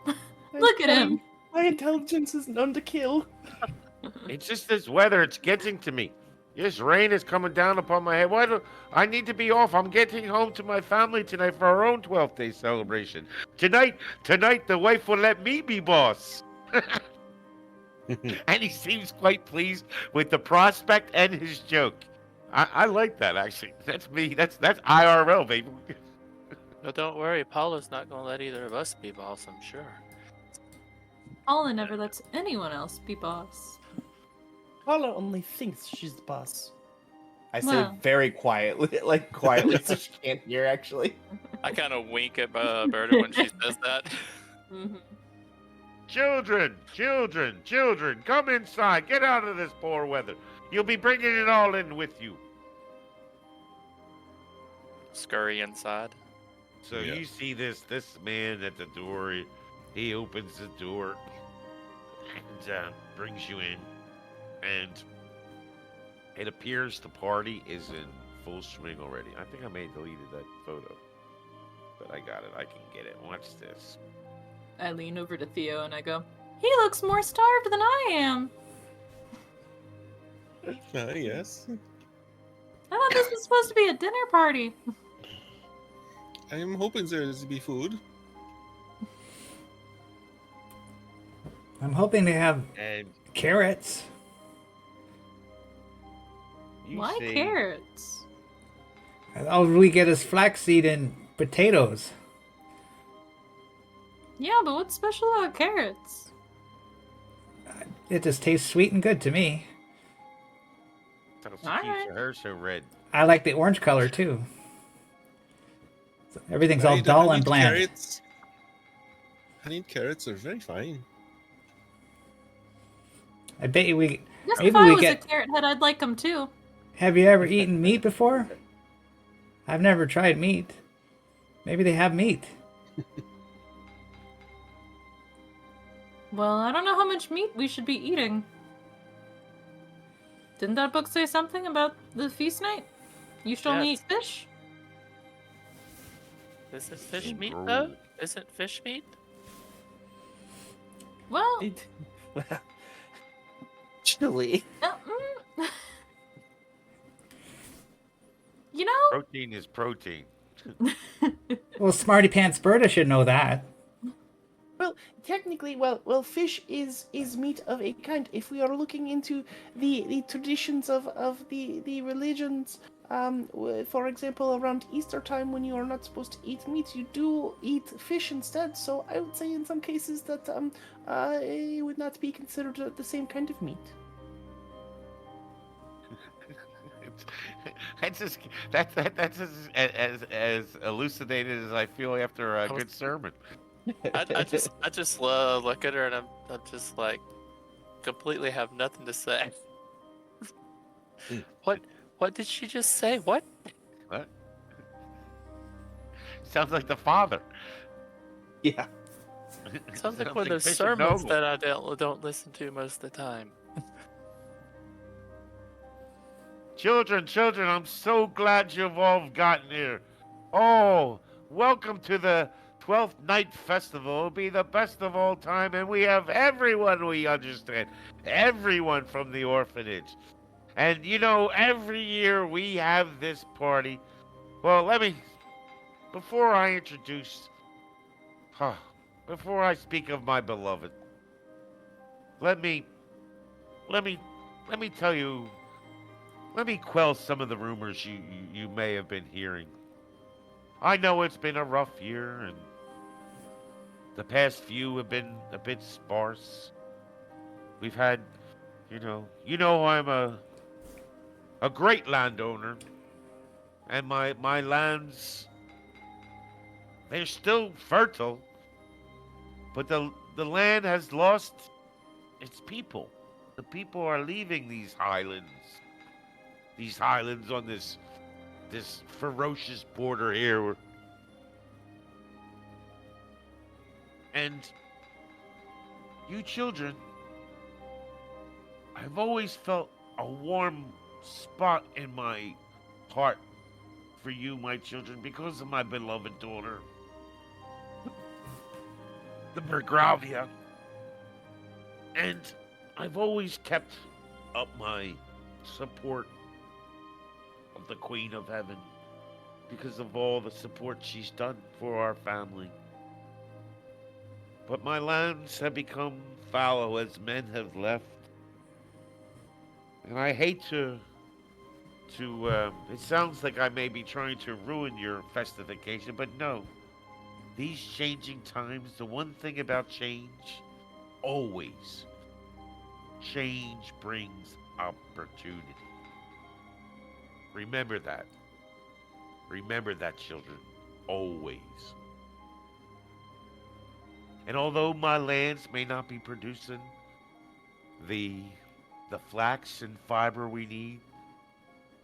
Look at him. My intelligence is known to kill. It's just this weather. It's getting to me. This rain is coming down upon my head. Why do I need to be off? I'm getting home to my family tonight for our own 12th day celebration. Tonight, the wife will let me be boss. And he seems quite pleased with the prospect and his joke. I like that, actually. That's me. That's IRL, baby. No, don't worry. Paula's not going to let either of us be boss, I'm sure. Paula never lets anyone else be boss. Paula only thinks she's the boss. I say Well. very quietly, quietly, so she can't hear, actually. I kind of wink at Berta when she says that. Mm-hmm. Children, come inside. Get out of this poor weather. You'll be bringing it all in with you. Scurry inside. So Yeah. you see this man at the door. He opens the door and brings you in. And it appears the party is in full swing already. I think I may have deleted that photo. But I got it. I can get it. Watch this. I lean over to Theo and I go, "He looks more starved than I am. Yes. I thought this was supposed to be a dinner party." I am hoping there to be food. I'm hoping to have And carrots. you Why see, carrots? All we get is flaxseed and potatoes. Yeah, but what's special about carrots? It just tastes sweet and good to me. So keeps Alright. your hair so red. I like the orange color too. So everything's all Right, dull I and need bland. Carrots. Honeyed carrots are very fine. I bet you we. Guess Maybe if I we was get- a carrot head, I'd like them too. Have you ever eaten meat before? I've never tried meat. Maybe they have meat. Well, I don't know how much meat we should be eating. Didn't that book say something about the feast night? You should only eat Yes. fish? Is it fish So meat, gross. though? Isn't fish meat? Well, Chili. You know, Protein is protein. Well, Smarty Pants Berta should know that. Well, technically, fish is meat of a kind. If we are looking into the traditions of the religions, for example, around Easter time when you are not supposed to eat meat, you do eat fish instead. So I would say in some cases that it would not be considered the same kind of meat. That's just that's as elucidated as I feel after a I was- good sermon. I just look at her and I'm just like completely have nothing to say. What did she just say? What? What? Sounds like the father. Yeah. Sounds like Sounds one of like those Bishop sermons Noble. that I don't listen to most of the time. Children, I'm so glad you've all gotten here. Oh, welcome to the 12th Night Festival. It'll be the best of all time, and we have everyone we understand. Everyone from the orphanage. And you know, every year we have this party. Well, before I introduce, huh, before I speak of my beloved, let me, let me, let me tell you, let me quell some of the rumors you may have been hearing. I know it's been a rough year, and the past few have been a bit sparse. We've had, I'm a great landowner, and my lands, they're still fertile, but the land has lost its people. The people are leaving these highlands on this ferocious border here, and you children, I've always felt a warm spot in my heart for you, my children, because of my beloved daughter, the Burgravia. And I've always kept up my support of the Queen of Heaven because of all the support she's done for our family. But my lands have become fallow as men have left. And I hate it sounds like I may be trying to ruin your festive occasion, but no. These changing times, the one thing about change, always, change brings opportunity. Remember that. Remember that, children. Always. And although my lands may not be producing the flax and fiber we need,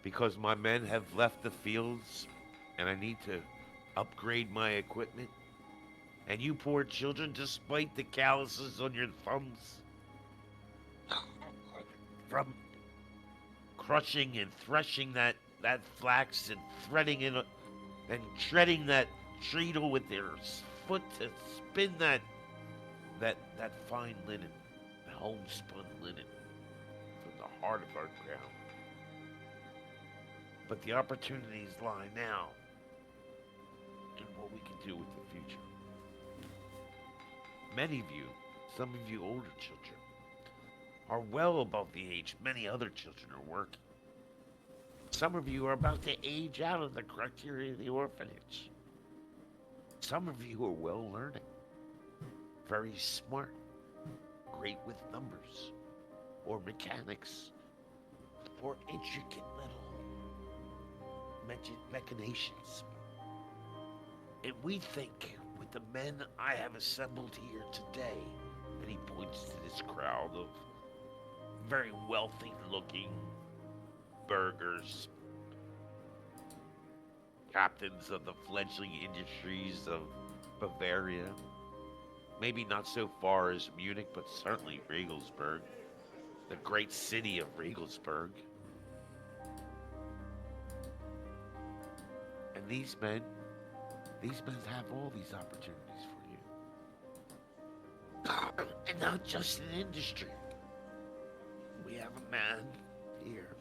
because my men have left the fields and I need to upgrade my equipment, and you poor children, despite the calluses on your thumbs from crushing and threshing that flax and threading it and treading that treadle with their foot to spin that fine linen, the homespun linen from the heart of our ground. But the opportunities lie now in what we can do with the future. Many of you, some of you older children, are well above the age many other children are working. Some of you are about to age out of the criteria of the orphanage. Some of you are well learning, very smart, great with numbers, or mechanics, or intricate little machinations. And we think, with the men I have assembled here today, and he points to this crowd of very wealthy looking burghers, captains of the fledgling industries of Bavaria, maybe not so far as Munich, but certainly Regensburg, the great city of Regensburg. And these men have all these opportunities for you. And not just in industry. We have a man here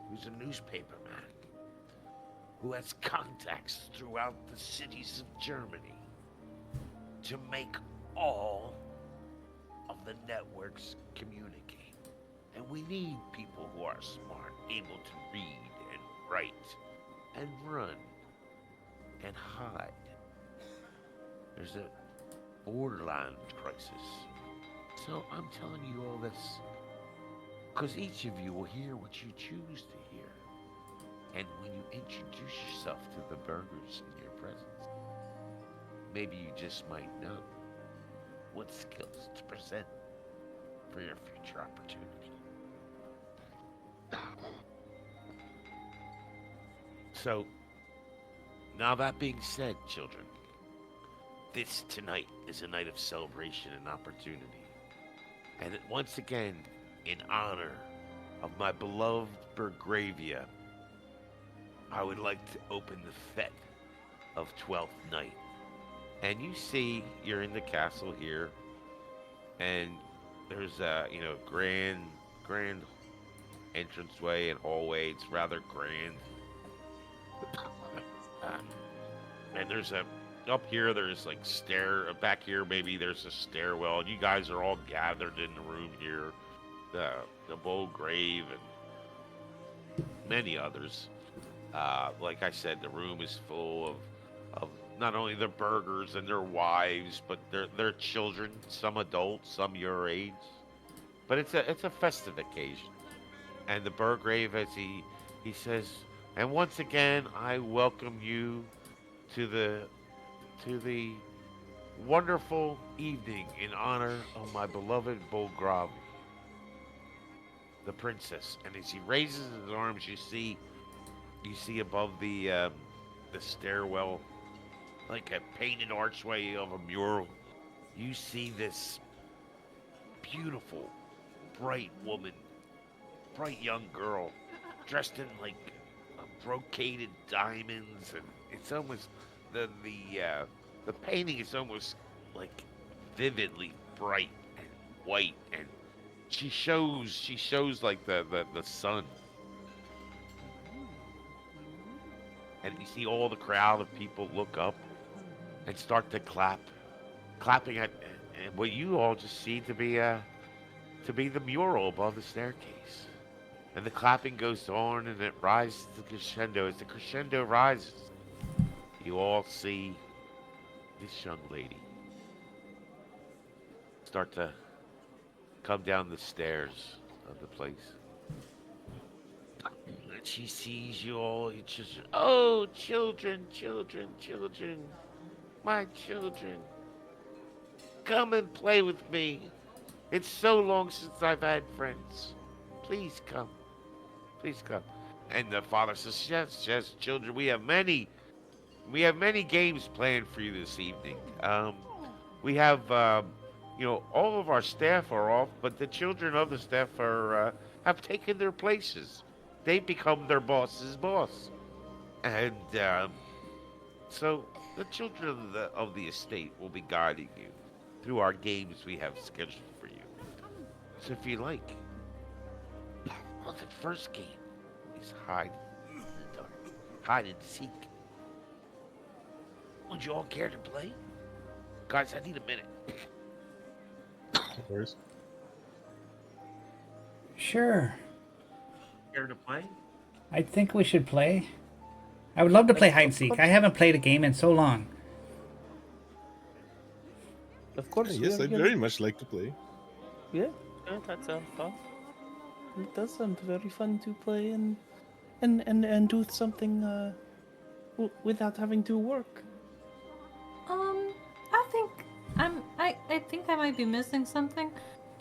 who's a newspaper man, who has contacts throughout the cities of Germany to make all of the networks communicate. And we need people who are smart, able to read and write and run and hide. There's a borderline crisis. So I'm telling you all this Because each of you will hear what you choose to hear. And when you introduce yourself to the burgers in your presence, maybe you just might know what skills to present for your future opportunity. So, now that being said, children, this tonight is a night of celebration and opportunity. And once again, in honor of my beloved Burgravia, I would like to open the fete of 12th night. And you see, you're in the castle here, and there's a grand entranceway and hallway. It's rather grand. And there's a up here. There's like back here. Maybe there's a stairwell. And you guys are all gathered in the room here. The Bowl Grave and many others. Like I said, the room is full of not only their burgers and their wives, but their children. Some adults, some your age. But it's a festive occasion. And the Burgrave, as he says, and once again, I welcome you to the wonderful evening in honor of my beloved Bulgravi, the princess. And as he raises his arms, you see above the stairwell, like a painted archway of a mural. You see this beautiful, bright woman, bright young girl, dressed in like brocaded diamonds, and it's almost the painting is almost like vividly bright and white, and she shows like the sun, and you see all the crowd of people look up and start to clapping at and what you all just see to be the mural above the staircase. And the clapping goes on and it rises to crescendo. As the crescendo rises, you all see this young lady start to come down the stairs of the place. And she sees you all. It's just, oh, children, children, children, my children, come and play with me. It's so long since I've had friends. Please come. Please come. And the father says, yes, yes, children, we have many games planned for you this evening. We have, all of our staff are off, but the children of the staff have taken their places. They've become their boss's boss. And so the children of the estate will be guiding you through our games we have scheduled for you. So if you like, well, the first game is hide in the dark, hide and seek. Would you all care to play? Guys, I need a minute. Of course. Sure. Care to play? I think we should play. I would love to play hide and seek. I haven't played a game in so long. Of course. Yes, I'd very much like to play. Yeah, Yeah, that sounds fun. it does sound very fun to play and do something without having to work. I think I might be missing something.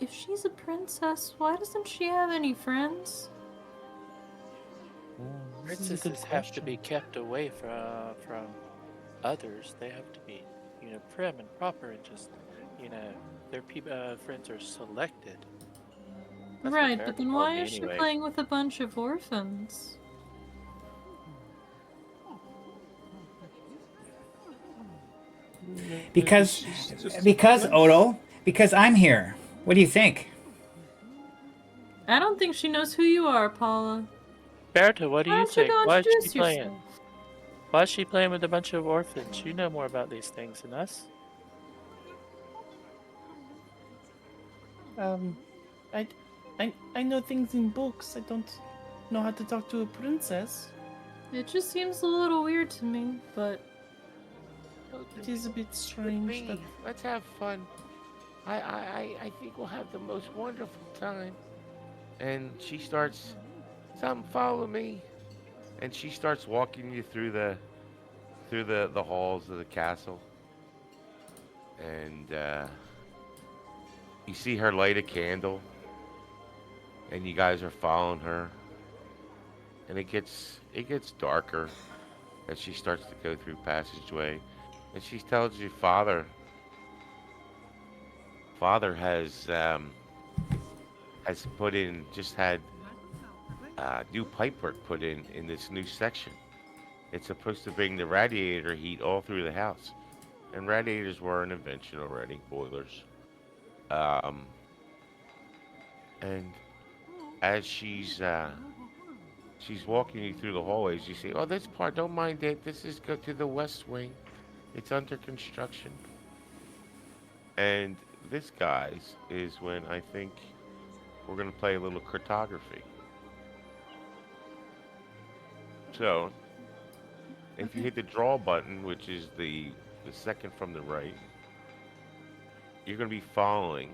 If she's a princess, why doesn't she have any friends? This is a good Princesses have to question. be kept away from others. They have to be, prim and proper, and just, their friends are selected. That's what Right, Farrah but then told why me is she anyway. playing with a bunch of orphans? Because Just- because Odo, because I'm here. What do you think? I don't think she knows who you are, Paula. Berta, what do Why you don't you think? go Why is she introduce playing? yourself? Why is she playing with a bunch of orphans? You know more about these things than us. I know things in books. I don't know how to talk to a princess. It just seems a little weird to me, but It is a bit With strange me, that let's have fun. I think we'll have the most wonderful time. and she starts, "Some follow me," and she starts walking you through the halls of the castle, and you see her light a candle, and you guys are following her, and it gets darker as she starts to go through passageway, and she tells you, Father has put in, just had new pipework put in this new section. It's supposed to bring the radiator heat all through the house, and radiators were an invention already, boilers. Um, and as she's walking you through the hallways, you see, oh, this part, don't mind it. This is go to the west wing. It's under construction. And this, guys, is when I think we're gonna play a little cartography. So, if you hit the draw button, which is the second from the right, you're gonna be following.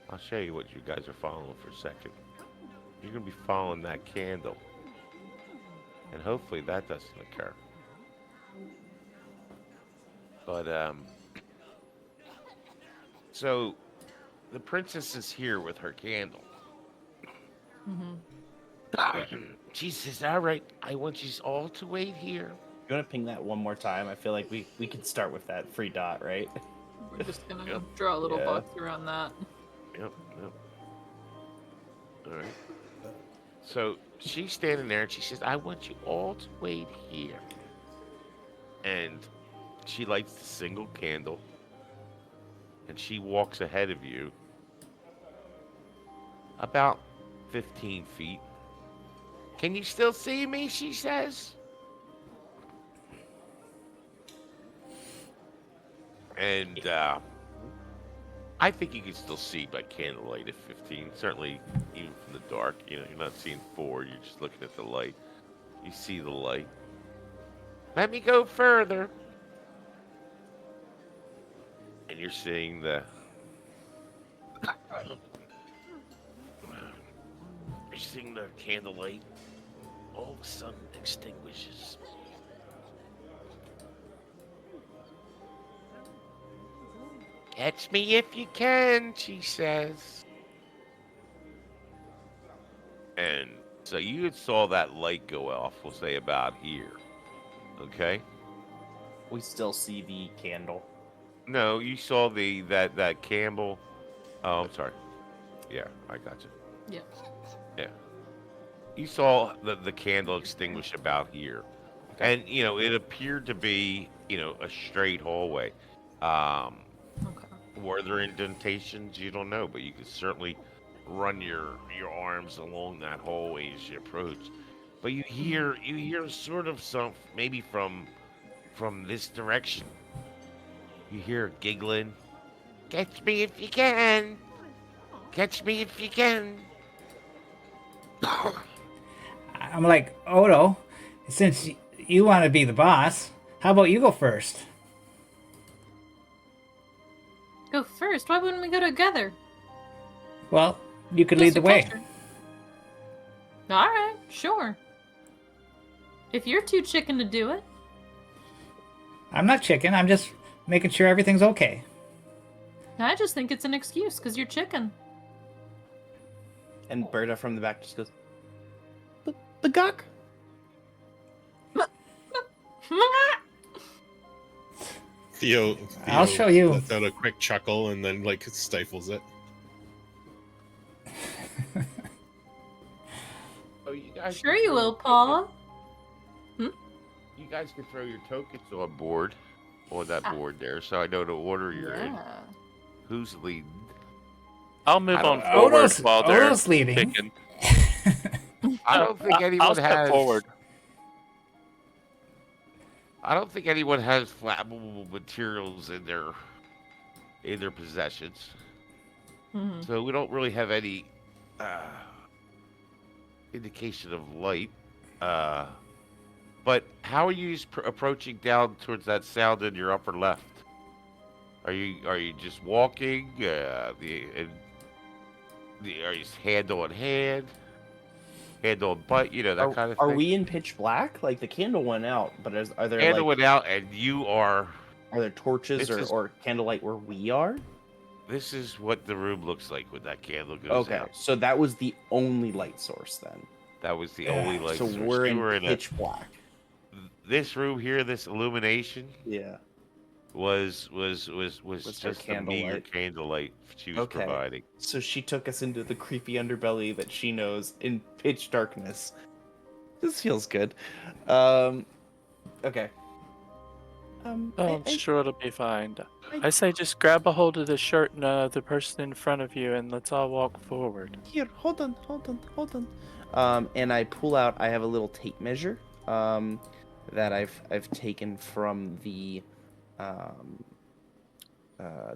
I'll show you what you guys are following for a second. You're gonna be following that candle, and hopefully that doesn't occur. But so the princess is here with her candle. She says, "All right, I want you all to wait here." You want to ping that one more time? I feel like we could start with that free dot, right? We're just gonna Yep. draw a little Yeah. box around that. Yep. All right. So she's standing there and she says, "I want you all to wait here." And she lights the single candle and she walks ahead of you about 15 feet. "Can you still see me?" she says. And I think you can still see by candlelight at 15. Certainly, even from the dark. You know, you're not seeing 4. You're just looking at the light. You see the light. "Let me go further." And you're seeing the... You're seeing the candlelight. All of a sudden extinguishes. "Catch me if you can," she says. And so you had saw that light go off, we'll say about here. Okay? We still see the candle. No, you saw that Campbell. Oh, I'm sorry. Yeah, I got you. Yeah. Yeah. You saw the candle extinguish about here. And, you know, it appeared to be, you know, a straight hallway. Okay. Were there indentations? You don't know, but you could certainly run your arms along that hallway as you approach. But you hear sort of some, maybe from this direction. You hear giggling. "Catch me if you can. Catch me if you can." I'm like, Odo, since you want to be the boss, how about you go first? Go first. Why wouldn't we go together? Well, you could lead the way. All right, sure. If you're too chicken to do it. I'm not chicken. I'm just making sure everything's okay. I just think it's an excuse because you're chicken. And Berta from the back just goes, "The gawk." Theo I'll show you. lets out a quick chuckle and then like stifles it. Oh, you guys Sure can you throw will, your Paula. tokens- You guys can throw your tokens on that board there, so I know the order you're in. Yeah. Who's leading? I'll move I on don't- forward Odo's- while they're Odo's leading. picking. I don't think anyone I'll step has. forward. I don't think anyone has flammable materials in their possessions, Mhm. so we don't really have any indication of light. But how are you approaching down towards that sound in your upper left? Are you just walking? Are you hand on hand, hand on butt? You know that kind of Are thing. we in pitch black? Like the candle went out, but are there Candle like went out, and you are. are there torches This is or candlelight where we are? this is what the room looks like when that candle goes Okay, out. so that was the only light source then. That was the Yeah. only light So source. we're You in were in pitch black. this room here. This illumination Yeah. was Was her just the meager candlelight. candlelight she was Okay. providing. So she took us into the creepy underbelly that she knows in pitch darkness. This feels good. Okay. Oh, I'm sure it'll be fine. I- I say just grab a hold of the shirt and the person in front of you, and let's all walk forward. Here, hold on. And I pull out. I have a little tape measure. That I've taken from um,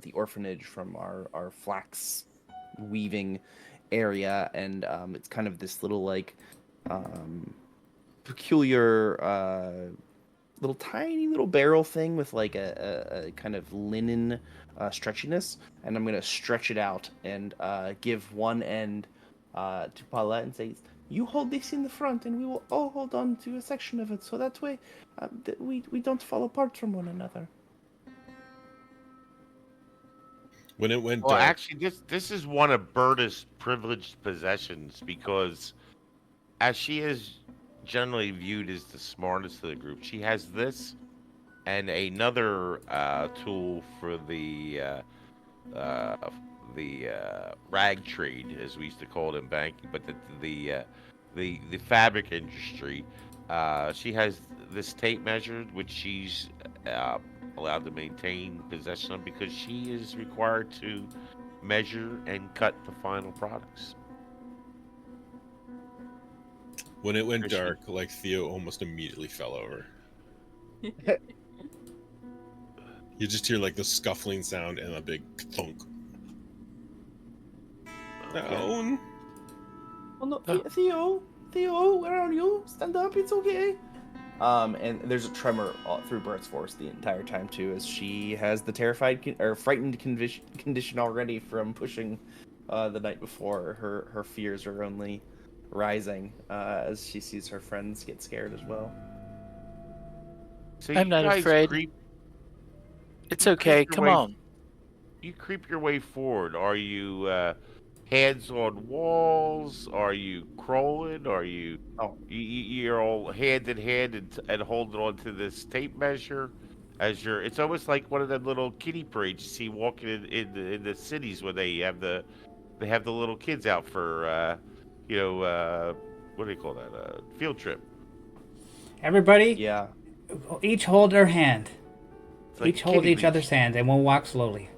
the orphanage from our flax weaving area, and it's kind of this little like peculiar little tiny little barrel thing with like a kind of linen stretchiness, and I'm gonna stretch it out and give one end to Paula and say, "You hold this in the front, and we will all hold on to a section of it, so that way we don't fall apart from one another." When it went Well, dark, actually, this is one of Berta's privileged possessions because, as she is generally viewed as the smartest of the group, she has this and another tool for uh, rag trade, as we used to call it in banking, but the fabric industry. She has this tape measure, which she's uh, allowed to maintain possession of because she is required to measure and cut the final products. when it went Does she- dark, like Theo almost immediately fell over. You just hear like the scuffling sound and a big thunk. Down. Oh no, Theo, where are you? Stand up, it's okay. And there's a tremor all through Bert's force the entire time too, as she has the terrified or frightened condition already from pushing the night before. Her fears are only rising as she sees her friends get scared as well. So I'm you not guys afraid. It's okay. Come on. You creep your way forward. Are you hands on walls? Are you crawling? Are you Oh, you're all hand in hand and holding on to this tape measure as you're? It's almost like one of them little kiddie parades you see walking in the cities where they have the little kids out for what do you call that, field trip. Everybody, yeah. each hold their hand. It's like Each hold kiddie each other's leash. hand, and we'll walk slowly.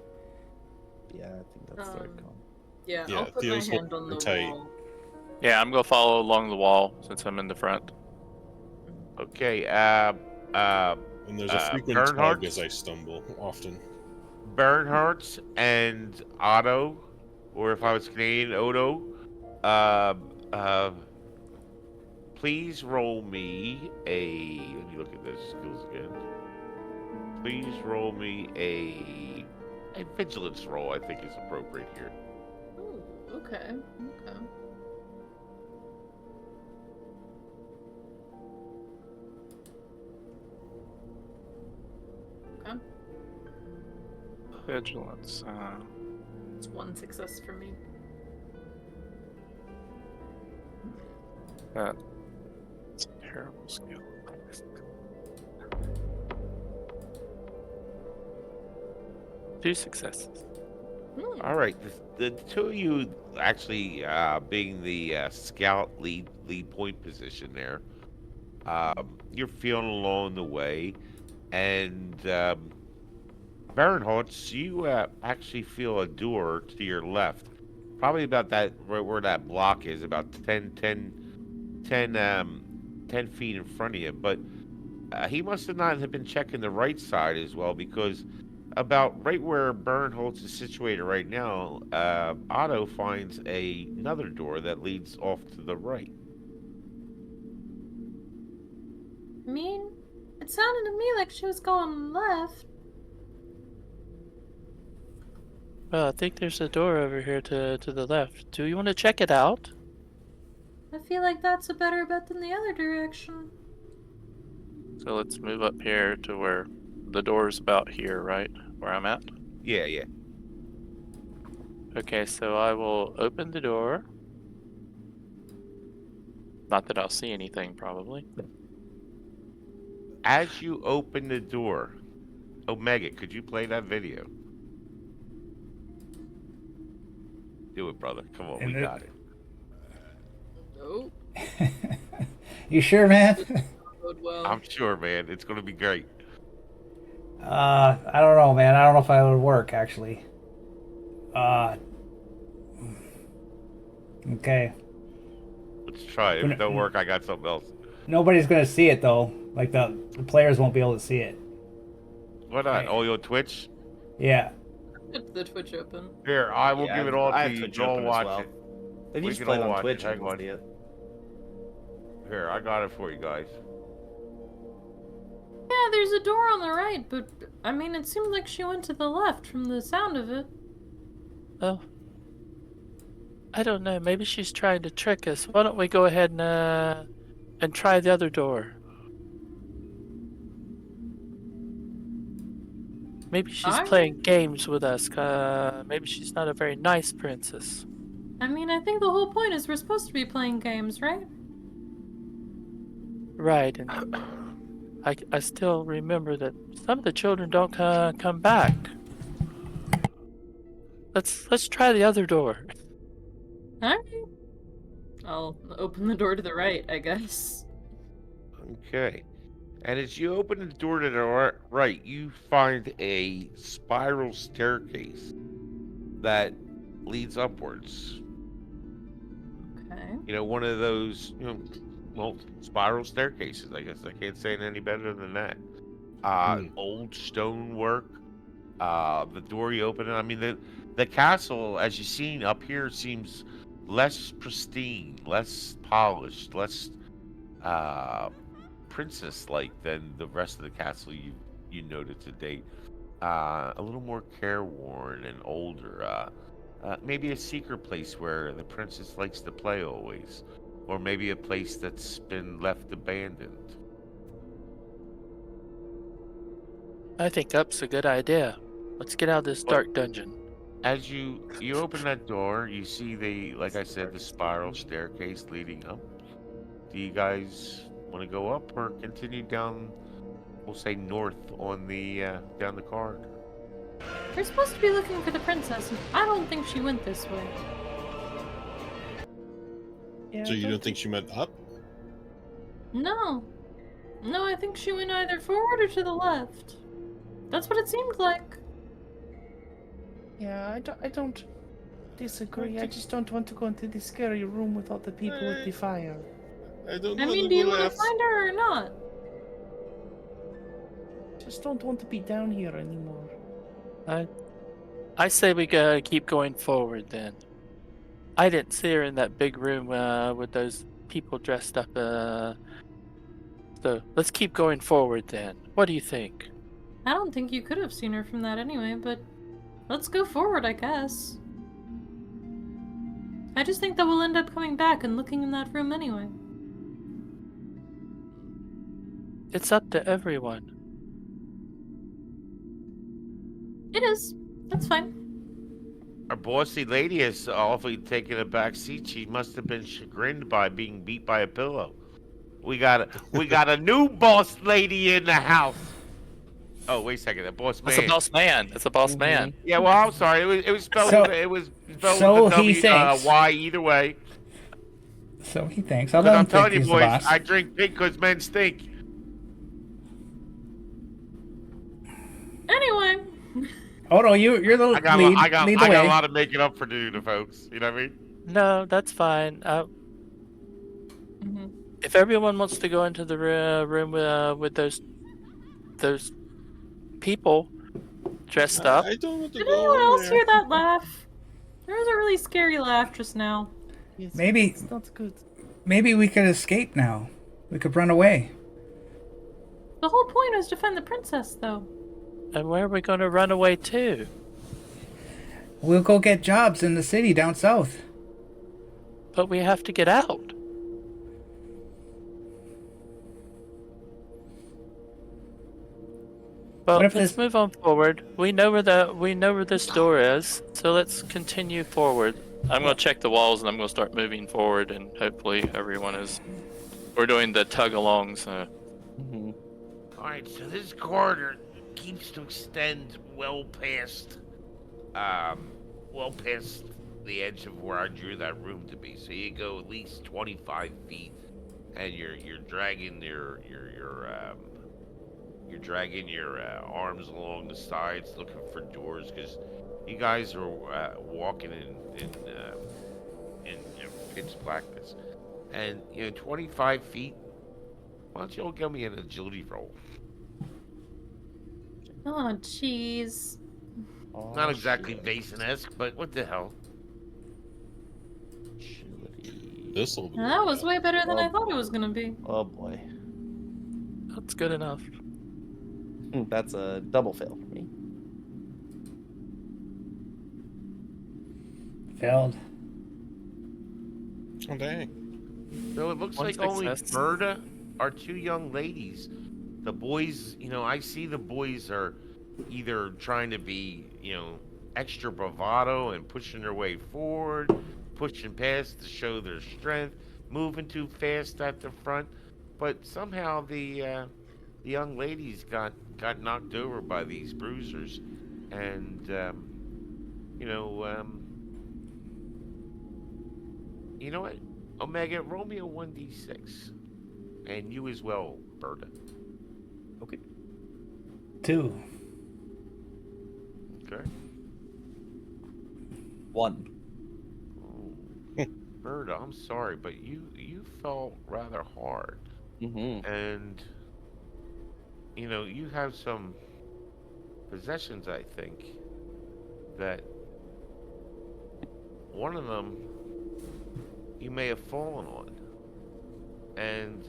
Yeah, I think that's the right call. Yeah, Yeah, I'll put Theo's my hand holding on the tight. wall. Yeah, I'm gonna follow along the wall since I'm in the front. Okay, And there's a frequent tug as I stumble often. Bernhardt's and Otto, or if I was Canadian, Odo. Uh, uh, please roll me a. Let me look at those skills again. Please roll me a vigilance roll. I think is appropriate here. Ooh, okay. Okay. Vigilance. It's one success for me. It's a terrible skill. 2 successes. All right, the two of you actually being the scout lead point position there. You're feeling along the way, and Barinholtz, you actually feel a door to your left, probably about that right where that block is, about 10 feet in front of you. But he must have not have been checking the right side as well, because about right where Bernholtz is situated right now, Otto finds another door that leads off to the right. I mean, it sounded to me like she was going left. Well, I think there's a door over here to the left. Do you want to check it out? I feel like that's a better bet than the other direction. So let's move up here to where the door's about here, right? Where I'm at? Yeah, yeah. Okay, so I will open the door. Not that I'll see anything, probably. As you open the door, Omega, could you play that video? Do it, brother. Come on, we got it. No. You sure, man? Bode well. I'm sure, man. It's gonna be great. I don't know, man. I don't know if I would work, actually. Okay. Let's try it. If it don't work, I got something else. Nobody's gonna see it though. Like the players won't be able to see it. Why not? Right. Oh, your Twitch? Yeah. Get the Twitch open. Here, I will give it all I to have you. Twitch Go open as watch well. it. If you We just can play it all on watch Twitch, it. you Hang can on. see it. Here, I got it for you guys. Yeah, there's a door on the right, but I mean, it seemed like she went to the left from the sound of it. Oh. I don't know. Maybe she's trying to trick us. Why don't we go ahead and try the other door? Maybe she's Alright. playing games with us. Maybe she's not a very nice princess. I mean, I think the whole point is we're supposed to be playing games, right? Right, and I still remember that some of the children don't come back. Let's try the other door. Alright. I'll open the door to the right, I guess. Okay. And as you open the door to the right, you find a spiral staircase that leads upwards. Okay. You know, one of those, well, spiral staircases, I guess. I can't say it any better than that. Old stonework. The door you open, I mean, the castle, as you've seen up here, seems less pristine, less polished, less princess-like than the rest of the castle you noted to date. A little more careworn and older. Maybe a secret place where the princess likes to play always, or maybe a place that's been left abandoned. I think up's a good idea. Let's get out of this dark dungeon. As you open that door, you see like I said, the spiral staircase leading up. Do you guys want to go up or continue down? We'll say north on the down the corridor. We're supposed to be looking for the princess, and I don't think she went this way. Yeah, So you don't think she went up? No. No, I think she went either forward or to the left. That's what it seemed like. Yeah, I don't disagree. I just don't want to go into the scary room with all the people with the fire. I don't I want mean, to do you go want to left. find her or not? Just don't want to be down here anymore. I say we keep going forward then. I didn't see her in that big room with those people dressed up. So let's keep going forward then. What do you think? I don't think you could have seen her from that anyway, but let's go forward, I guess. I just think that we'll end up coming back and looking in that room anyway. It's up to everyone. It is. That's fine. Our bossy lady has awfully taken a back seat. She must have been chagrined by being beat by a pillow. We got a new boss lady in the house. Oh, wait a second, a boss man. That's a boss man. It's a boss man. Yeah, well, I'm sorry. It was spelled. So- it was spelled so with a he W, thinks. Y either way. So he thinks. I'll But let him I'm think telling you, he's the boys, boss. I drink pink because men stink. Anyway. Oh no, you're the I got lead. I got lead the I way. got a lot of making up for to do to folks. You know what I mean? No, that's fine. Mhm. If everyone wants to go into the room with those people dressed up, I don't want to Did go anyone over else there. hear that laugh? There was a really scary laugh just now. Yes, Maybe- it's not good. Maybe we could escape now. We could run away. The whole point was to find the princess, though. and where are we going to run away to? We'll go get jobs in the city down south. But we have to get out. Well, What if let's this- move on forward. We know where this door is, so let's continue forward. I'm gonna check the walls and I'm gonna start moving forward, and hopefully everyone is. We're doing the tug along, so. Mhm. All right, so this corridor keeps to extend well past the edge of where I drew that room to be. So you go at least 25 feet, and you're dragging your arms along the sides, looking for doors, because you guys are walking in pitch blackness, and 25 feet. Why don't you all give me an agility roll? Oh, jeez. Aw, Not exactly shit. Vaesen-esque, but what the hell? Agility. This will be. That was way better than Oh, I thought it boy. was gonna be. Oh boy. That's good enough. That's a double fail for me. Failed. Oh dang. So it looks One like only success. Berta are two young ladies. The boys, I see the boys are either trying to be, extra bravado and pushing their way forward, pushing past to show their strength, moving too fast at the front. But somehow the young ladies got knocked over by these bruisers, and you know, um, you know what? Omega, roll me a 1d6. And you as well, Berta. Okay. 2. Okay. 1. Oh, Berta, I'm sorry, but you fell rather hard. Mm-hmm. And, you have some possessions, I think, that one of them you may have fallen on. And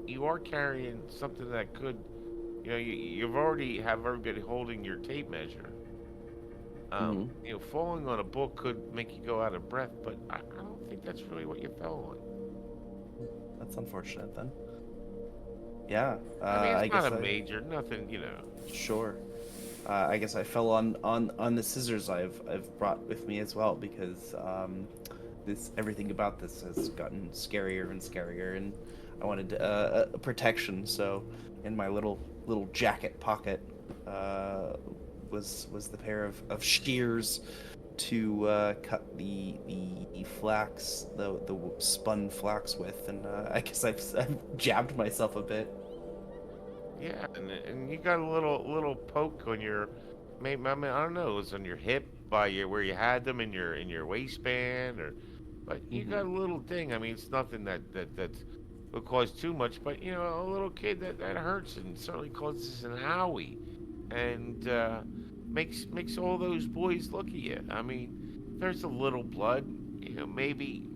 you are carrying something that could, you've already have everybody holding your tape measure. Falling on a book could make you go out of breath, but I don't think that's really what you fell on. That's unfortunate then. Yeah. I mean, it's I guess not a major, nothing, Sure. I guess I fell on the scissors I've brought with me as well, because everything about this has gotten scarier and scarier, and I wanted protection. So in my little jacket pocket was the pair of shears to cut the flax, the spun flax with, and I guess I've jabbed myself a bit. Yeah, and you got a little poke on your, maybe, I mean, I don't know, it was on your hip where you had them in your waistband, but you got a little thing. I mean, it's nothing that would cause too much, but a little kid that hurts and certainly causes an owie, and makes all those boys look at you. I mean, there's a little blood, maybe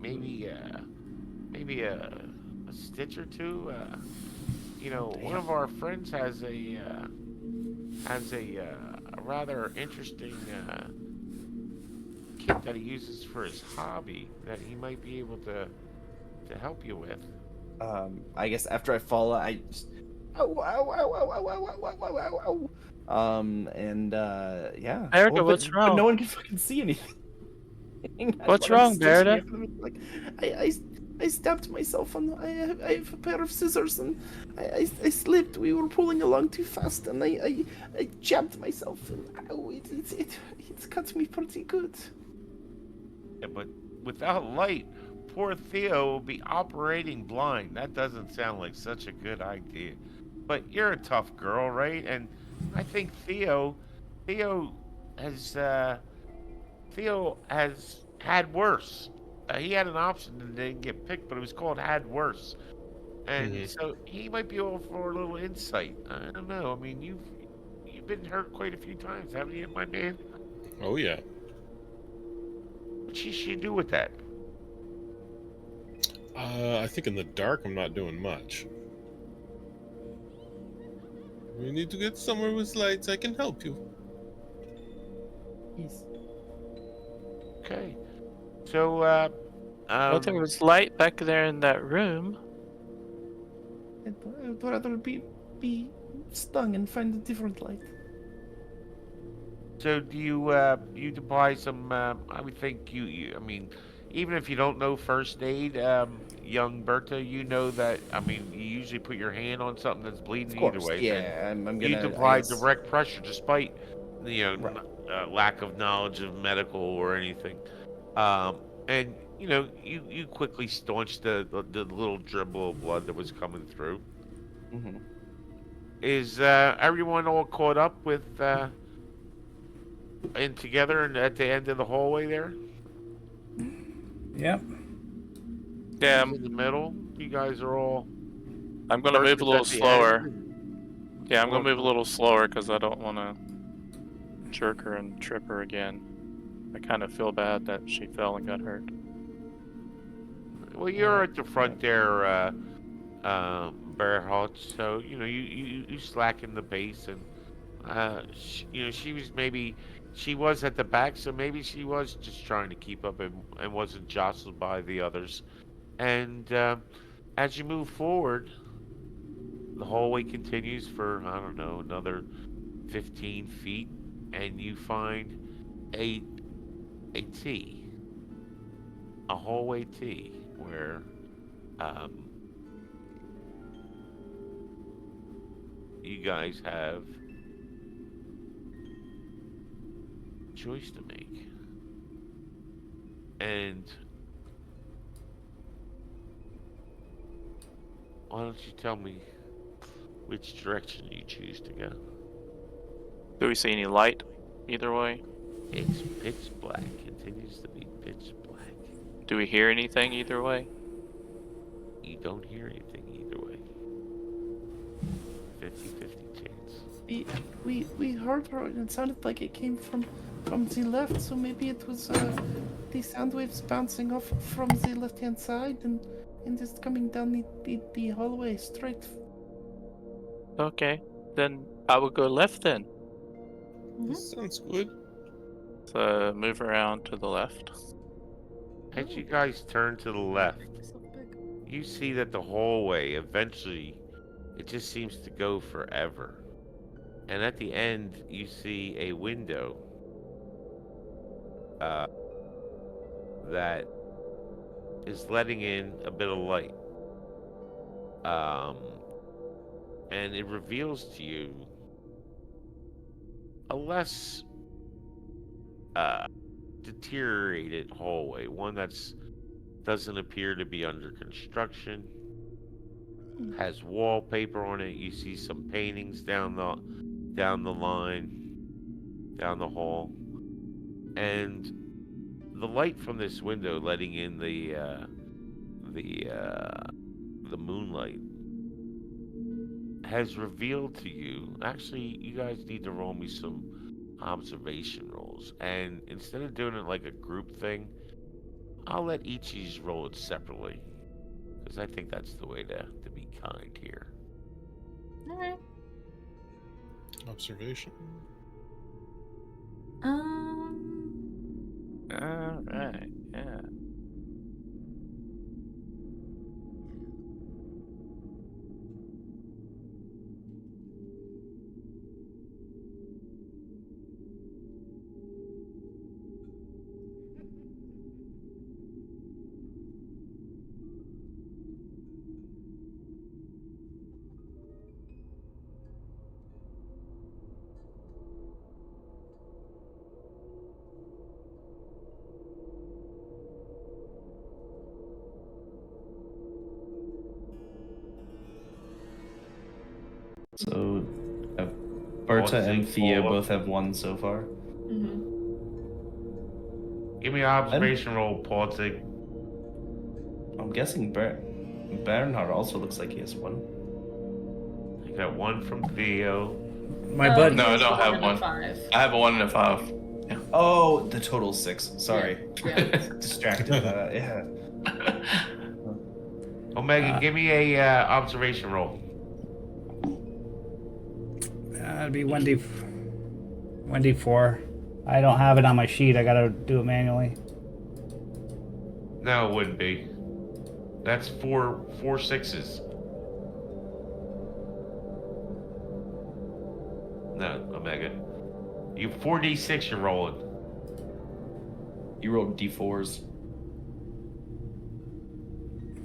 a stitch or two. One of our friends has a rather interesting kit that he uses for his hobby that he might be able to help you with. I guess after I fall, I just ow, ow, ow, ow, ow, ow, ow, ow, ow, ow. And yeah. Erica, Well, what's but wrong? no one can fucking see anything. That's What's what I'm wrong, stitching Berta? after them. Like, I stabbed myself on. I have a pair of scissors, and I slipped. We were pulling along too fast, and I jabbed myself, and ow, it's cut me pretty good. Yeah, but without light, poor Theo will be operating blind. That doesn't sound like such a good idea. But you're a tough girl, right? And I think Theo has had worse. He had an option that didn't get picked, but it was called had worse. And so he might be able for a little insight. I don't know. I mean, you've been hurt quite a few times, haven't you, my man? Oh yeah. What should she do with that? I think in the dark I'm not doing much. We need to get somewhere with lights. I can help you. Yes. Okay. So, Well, there was light back there in that room. I'd rather be stung and find a different light. so do you devise some? I would think I mean, even if you don't know first aid, young Berta, you know that. I mean, you usually put your hand on something that's bleeding Of either course, way, and yeah. I'm you gonna. I apply guess. direct pressure despite Right. lack of knowledge of medical or anything. And you quickly staunched the little dribble of blood that was coming through. Mm-hmm. Is everyone all caught up with and together and at the end of the hallway there? Yep. Yeah, In the middle? You guys are all I'm gonna move a Bertha's little at the slower. end, and Yeah, I'm gonna Well, move a little slower because I don't want to jerk her and trip her again. I kind of feel bad that she fell and got hurt. well, you're at the front there, Bearhawk, so you slacken the pace, and she was at the back, so maybe she was just trying to keep up and wasn't jostled by the others. And as you move forward, the hallway continues for, I don't know, another 15 feet, and you find a a T, a hallway T, where um, you guys have a choice to make. And why don't you tell me which direction you choose to go? Do we see any light either way? It's pitch black, continues to be pitch black. Do we hear anything either way? You don't hear anything either way. 50-50 chance. We heard her, and it sounded like it came from the left. So maybe it was the sound waves bouncing off from the left-hand side and just coming down the hallway straight. Okay, then I will go left then. This sounds good. So move around to the left. As you guys turn to the left, you see that the hallway eventually, it just seems to go forever. And at the end, you see a window that is letting in a bit of light. And it reveals to you a less deteriorated hallway, one that's doesn't appear to be under construction, has wallpaper on it. You see some paintings down the line, down the hall, and the light from this window letting in the moonlight has revealed to you. Actually, you guys need to roll me some observation rolls, and instead of doing it like a group thing, I'll let each of you roll it separately, because I think that's the way to be kind here. Alright. Observation. Alright, yeah. So, Berta and Pausing, Thea follow. both have one so far. Give me an observation roll, Paulsig. I'm guessing Bernhard also looks like he has one. You got one from Theo. My bud. No, I don't have one. 5. I have a 1 and a 5. Oh, the total's 6. Sorry. Yeah. Distracted. Yeah. Omega, give me a observation roll. It'd be 1d4. I don't have it on my sheet. I gotta do it manually. No, it wouldn't be. That's four sixes. No, Omega. You 4d6 you're rolling. You rolled d4s.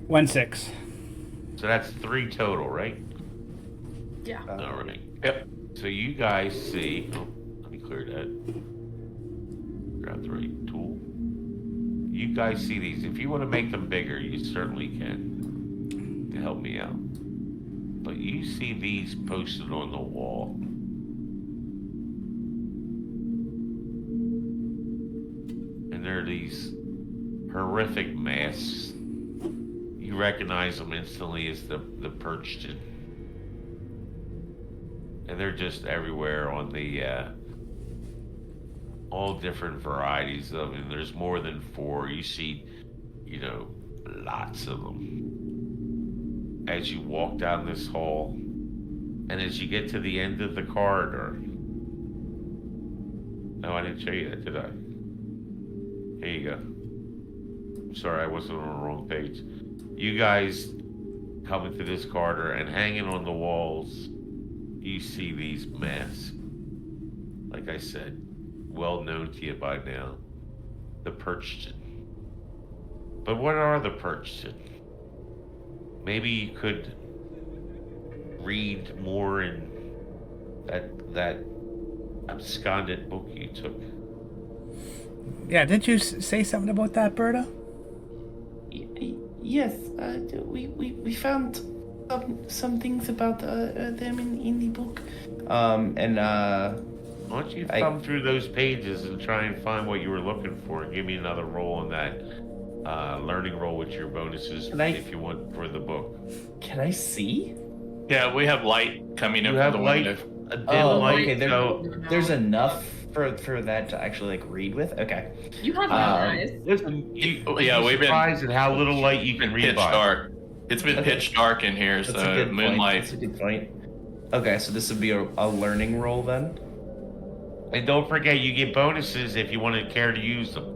1 6. So that's 3 total, right? Yeah. All right. Yep. So you guys see. Oh, let me clear that. Grab the right tool. You guys see these. If you want to make them bigger, you certainly can to help me out. But you see these posted on the wall. And they're these horrific masks. You recognize them instantly as the perched. And they're just everywhere on the all different varieties of them. There's more than 4. You see, lots of them. As you walk down this hall, and as you get to the end of the corridor. No, I didn't show you that, did I? Here you go. I'm sorry, I wasn't on the wrong page. You guys come into this corridor, and hanging on the walls, you see these masks. Like I said, well known to you by now. The perched. But what are the perched? Maybe you could read more in that absconded book you took. Yeah, didn't you say something about that, Berta? Yes, we found some things about them in the book. Why don't you thumb through those pages and try and find what you were looking for, and give me another roll on that learning roll with your bonuses if you want for the book. Can I see? Yeah, we have light coming in You from have the light, window. a dim light. Okay. So There's enough for that to actually read with. Okay. You have no eyes. listen, Yeah, you're we've been surprised at how little light you It's can been read pitch by. dark. It's been pitch dark in here, That's a so good moonlight. Point. That's a good point. Okay, so this would be a learning roll then. And don't forget, you get bonuses if you want to care to use them.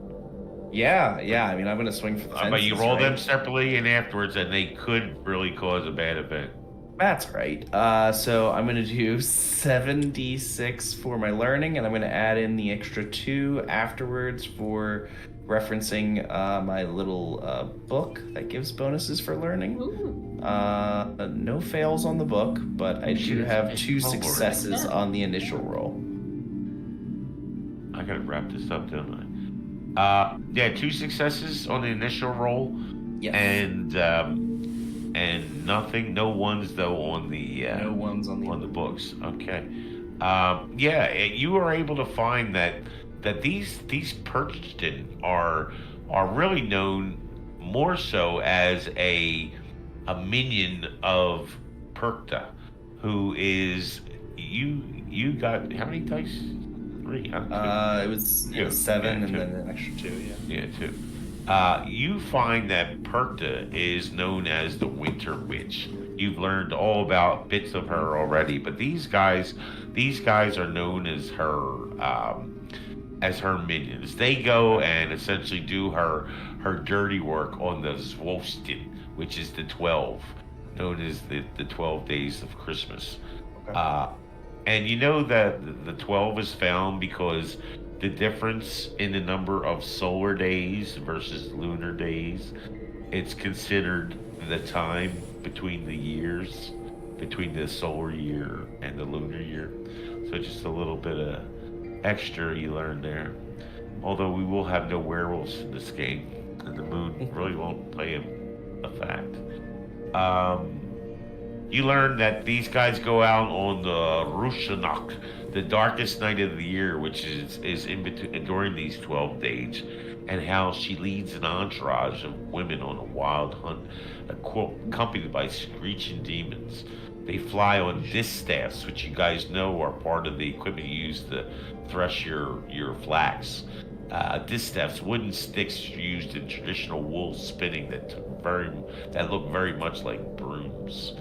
Yeah. I mean, I'm gonna swing for the fences. But you roll them right? separately and afterwards, and they could really cause a bad event. That's right. So I'm gonna do 7d6 for my learning, and I'm gonna add in the extra 2 afterwards for referencing my little book that gives bonuses for learning. Ooh. No fails on the book, but I do have 2 successes on the initial roll. I gotta wrap this up, don't I? Yeah, 2 successes on the initial roll, Yes. and nothing, no ones though on the No ones on the books. Okay. You are able to find that these perched are really known more so as a minion of Perkta, who is you got how many dice? 3, huh? It was 2. 7 Yeah, and 2. then an extra 2. Yeah. Yeah, 2. You find that Perkta is known as the Winter Witch. You've learned all about bits of her already, but these guys are known as her minions. They go and essentially do her dirty work on the Zwolstin, which is the 12, known as the 12 days of Christmas. Okay. And you know that the 12 is found because the difference in the number of solar days versus lunar days, it's considered the time between the years, between the solar year and the lunar year. So just a little bit of extra you learn there. Although we will have no werewolves in this game, and the moon really won't play a fact. You learn that these guys go out on the Rushanok, the darkest night of the year, which is in between during these 12 days, and how she leads an entourage of women on a wild hunt, accompanied by screeching demons. They fly on distaffs, which you guys know are part of the equipment you use to thresh your flax. Distaffs, wooden sticks used in traditional wool spinning that look very much like brooms.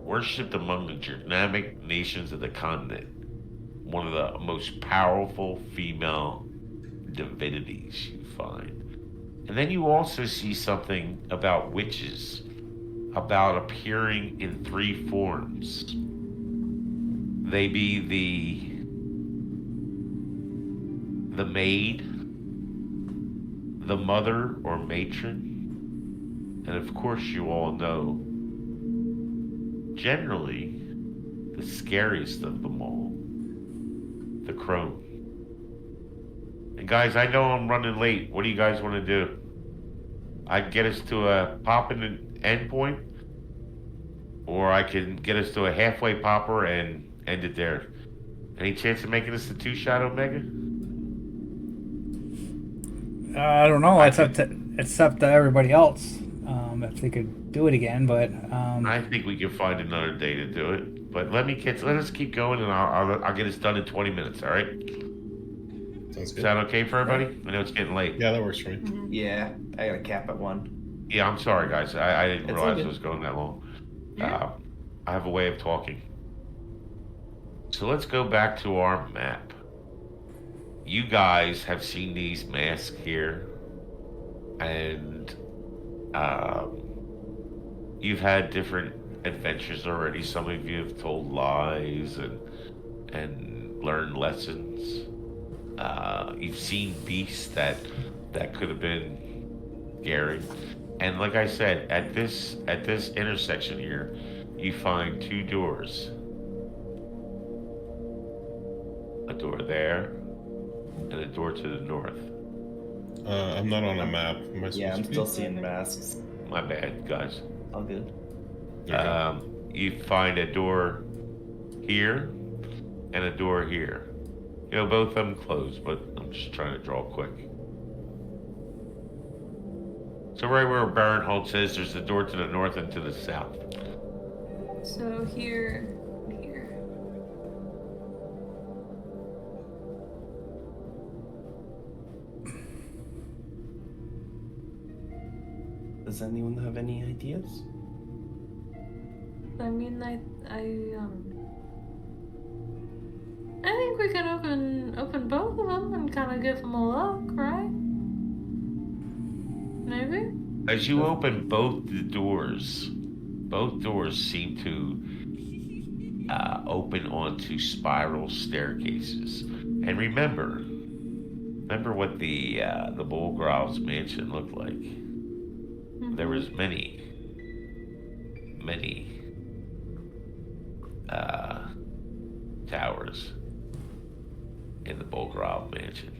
Worshipped among the Germanic nations of the continent. one of the most powerful female divinities you find. And then you also see something about witches, about appearing in three forms. They be the maid, the mother or matron, and of course you all know, generally, the scariest of them all, the crone. And guys, I know I'm running late. What do you guys want to do? I can get us to a popping end point, or I can get us to a halfway popper and end it there. Any chance of making this a two-shot Omega? I don't know. It's up to everybody else if they could do it again. But I think we can find another day to do it. But let us keep going, and I'll get this done in 20 minutes. All right? Sounds Is good. that okay for everybody? I know it's getting late. Yeah, that works for me. Yeah, I got a cap at 1. Yeah, I'm sorry, guys. I didn't It's all realize good. it was going that long. Yeah. I have a way of talking. So let's go back to our map. You guys have seen these masks here, and you've had different adventures already. Some of you have told lies and learned lessons. You've seen beasts that could have been scary. And like I said, at this intersection here, you find 2 doors. A door there, and a door to the north. I'm not on a map. Am I supposed Yeah, I'm to be? still seeing masks. My bad, guys. All good. Okay. You find a door here and a door here. You know, both of them closed, but I'm just trying to draw quick. So right where Baron says there's the door to the north and to the south. So here. Does anyone have any ideas? I mean, I think we can open both of them and kind of give them a look, right? Maybe. As you open both doors seem to open onto spiral staircases. And remember what the Bullgrow's mansion looked like. There was many towers in the Bullgrow mansion.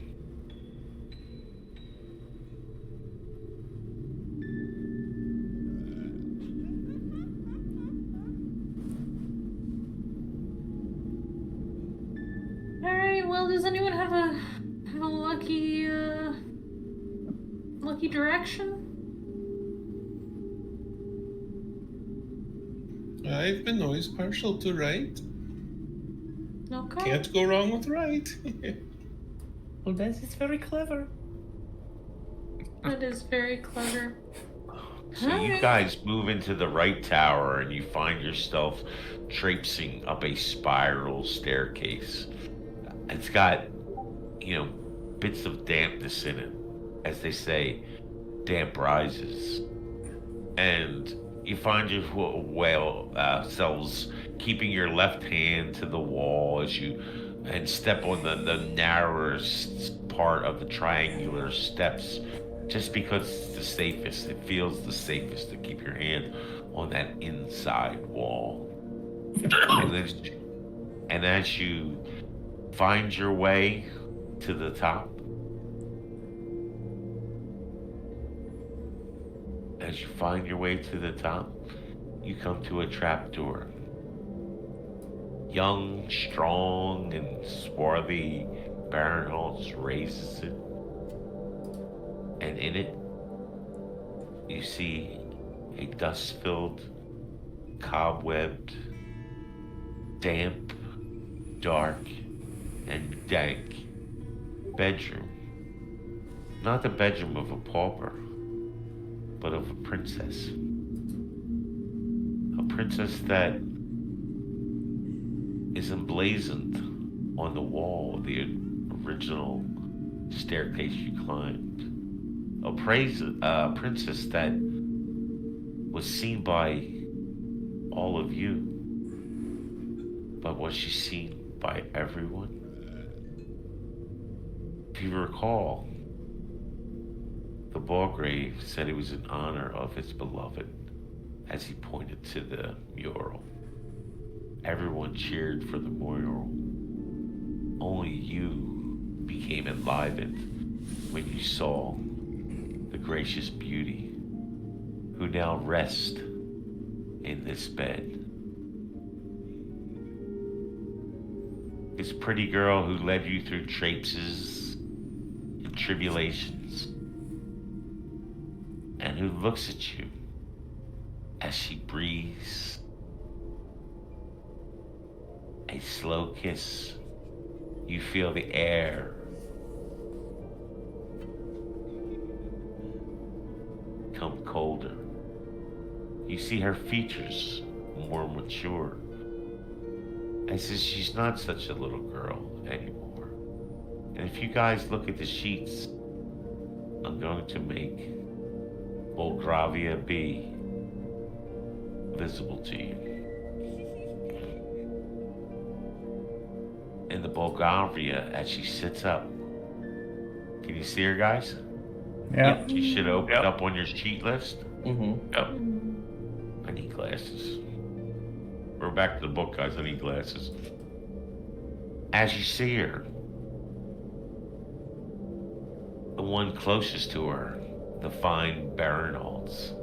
All right. Well, does anyone have a lucky direction? I've been always partial to right. Okay. Can't go wrong with right. Well, that is very clever. That is very clever. So you guys move into the right tower and you find yourself traipsing up a spiral staircase. It's got, bits of dampness in it. As they say, damp rises. And you find yourselves keeping your left hand to the wall and step on the narrowest part of the triangular steps, just because it's the safest. It feels the safest to keep your hand on that inside wall. And as you find your way to the top, you come to a trapdoor. Young, strong, and swarthy Baron raises it. And in it, you see a dust-filled, cobwebbed, damp, dark, and dank bedroom. Not the bedroom of a pauper, but of a princess. A princess that is emblazoned on the wall of the original staircase you climbed. A princess that was seen by all of you, but was she seen by everyone? If you recall, the Balgrave said it was in honor of his beloved as he pointed to the mural. Everyone cheered for the mural. Only you became enlivened when you saw the gracious beauty who now rests in this bed. This pretty girl who led you through traipses and tribulations, and who looks at you as she breathes a slow kiss. You feel the air come colder. You see her features more mature, as if she's not such a little girl anymore. And if you guys look at the sheets, I'm going to make Bulgravia be visible to you. And the Bulgravia, as she sits up, can you see her, guys? Yeah. She should open up on your sheet list. Mm-hmm. Yep. I need glasses. We're back to the book, guys. I need glasses. As you see her, the one closest to her, the fine Barinholtz,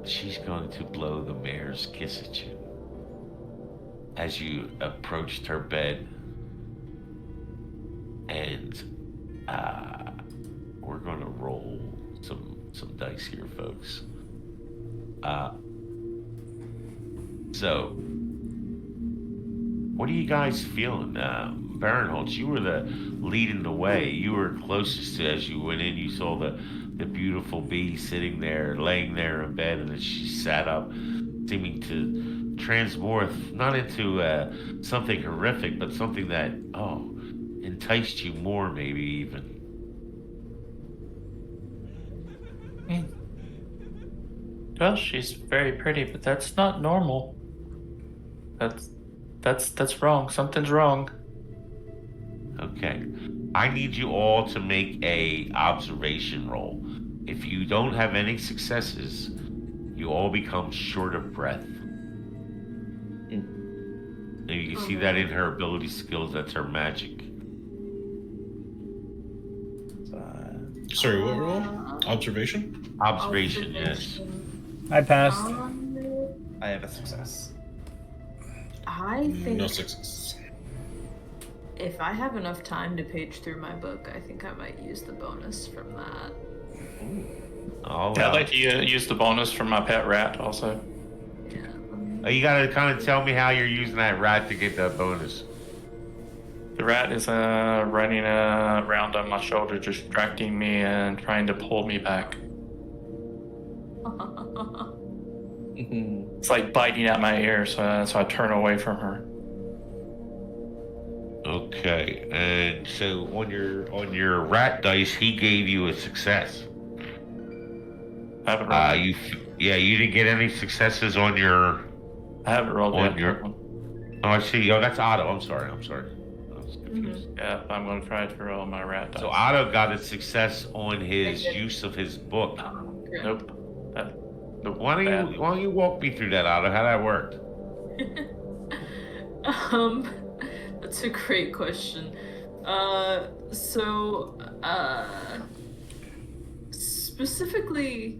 she's going to blow the mayor's kiss at you. As you approached her bed, and we're going to roll some dice here, folks. So, what are you guys feeling? Barinholtz, you were the leading the way. You were closest to, as you went in, you saw the beautiful bee sitting there, laying there in bed, and then she sat up, seeming to transmorph, not into something horrific, but something that, enticed you more, maybe even. Well, she's very pretty, but that's not normal. That's wrong. Something's wrong. Okay. I need you all to make a observation roll. If you don't have any successes, you all become short of breath. And you can see that in her ability skills. That's her magic. Sorry, what roll? Observation? Observation, yes. I passed. I have a success. I think No success. If I have enough time to page through my book, I think I might use the bonus from that. Oh, I'd like to use the bonus from my pet rat also. Yeah. You gotta kind of tell me how you're using that rat to get that bonus. The rat is running around on my shoulder, distracting me and trying to pull me back. It's like biting at my ear, so I turn away from her. Okay, and so on your rat dice, he gave you a success. I haven't rolled. You didn't get any successes on your. I haven't rolled on yet. your. Oh, I see. Oh, that's Otto. I'm sorry. I was confused. Yeah, I'm going to try to roll my rat dice. So Otto got a success on his use of his book. Nope. Nope. Why don't you walk me through that, Otto? How that worked? That's a great question. Specifically,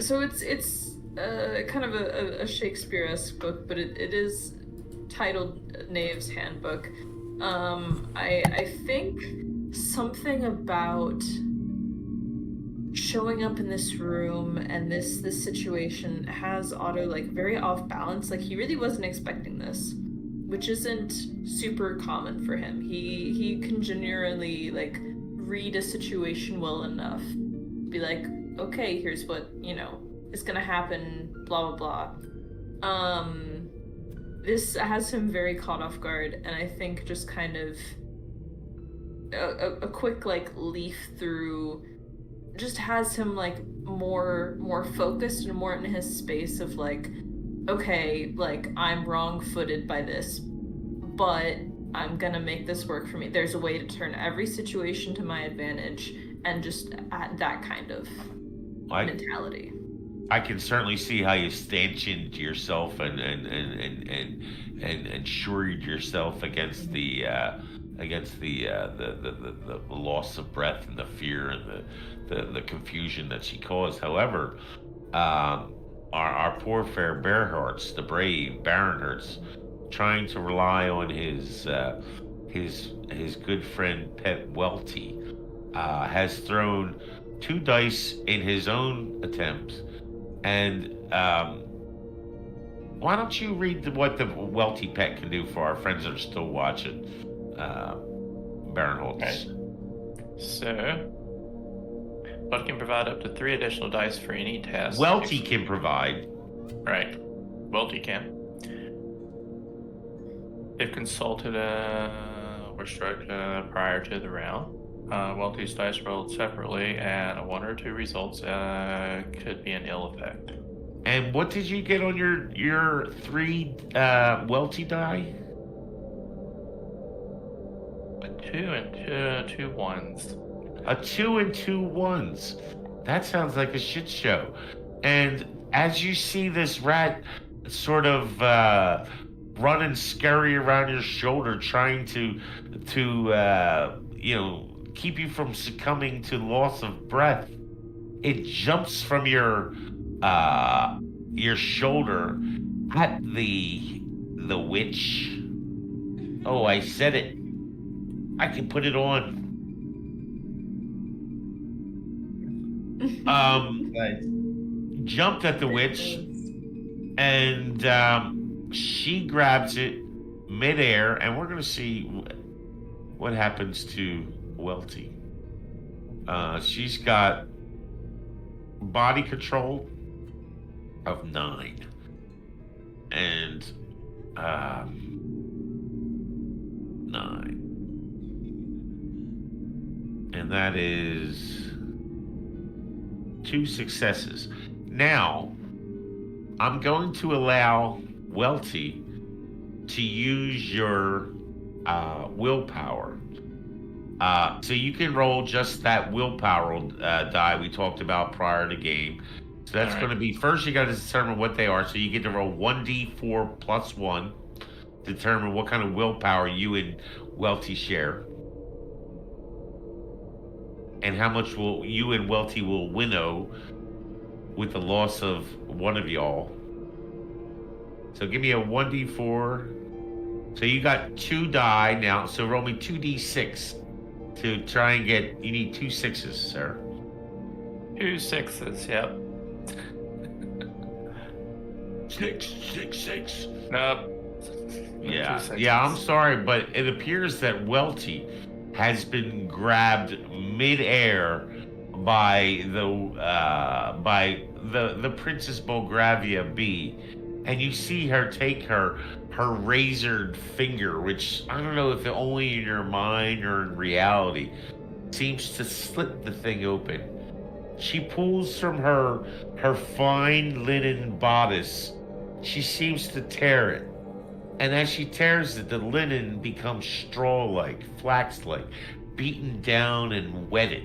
so it's kind of a Shakespeare-esque book, but it is titled Knave's Handbook. I think something about showing up in this room and this situation has Otto like very off balance. Like he really wasn't expecting this, which isn't super common for him. He can genuinely like read a situation well enough, be like, okay, here's what is gonna happen, blah blah blah. This has him very caught off guard, and I think just kind of a quick like leaf through just has him like more focused and more in his space of like, okay, like I'm wrong-footed by this, but I'm gonna make this work for me. There's a way to turn every situation to my advantage, and just that kind of mentality. I can certainly see how you stanchioned yourself and shored yourself against the loss of breath and the fear and the confusion that she caused. However, our poor fair Bearhearts, the brave Baronhearts, trying to rely on his good friend Pet Welty, has thrown 2 dice in his own attempt. And why don't you read what the Welty Pet can do for our friends that are still watching? Baronholtz. Okay. So, Bud can provide up to 3 additional dice for any test. Welty can provide. Right. Welty can. If consulted or struck prior to the round, Welty's dice rolled separately, and 1 or 2 results could be an ill effect. And what did you get on your 3 Welty die? A 2 and 2 1s. A 2 and 2 1s. That sounds like a shit show. And as you see this rat sort of run and scurry around your shoulder, trying to keep you from succumbing to loss of breath, it jumps from your shoulder at the witch. Oh, I said it. I can put it on. Jumped at the witch, and she grabs it midair, and we're gonna see what happens to Welty. She's got body control of 9, and 9, and that is 2 successes. Now, I'm going to allow Welty to use your willpower. So you can roll just that willpower die we talked about prior to game. So that's going to be, first you got to determine what they are. So you get to roll 1d4 plus 1, determine what kind of willpower you and Welty share, and how much will you and Welty will winnow with the loss of one of y'all. So give me a 1d4. So you got 2 die now, so roll me 2d6 to try and get, you need 2 6s, sir. 2 6s, yep. 6. Nope. Yeah, I'm sorry, but it appears that Welty has been grabbed midair by the Princess Bulgravia bee, and you see her take her razored finger, which I don't know if it only in your mind or in reality, seems to slit the thing open. She pulls from her fine linen bodice. She seems to tear it. And as she tears it, the linen becomes straw-like, flax-like, beaten down and wetted.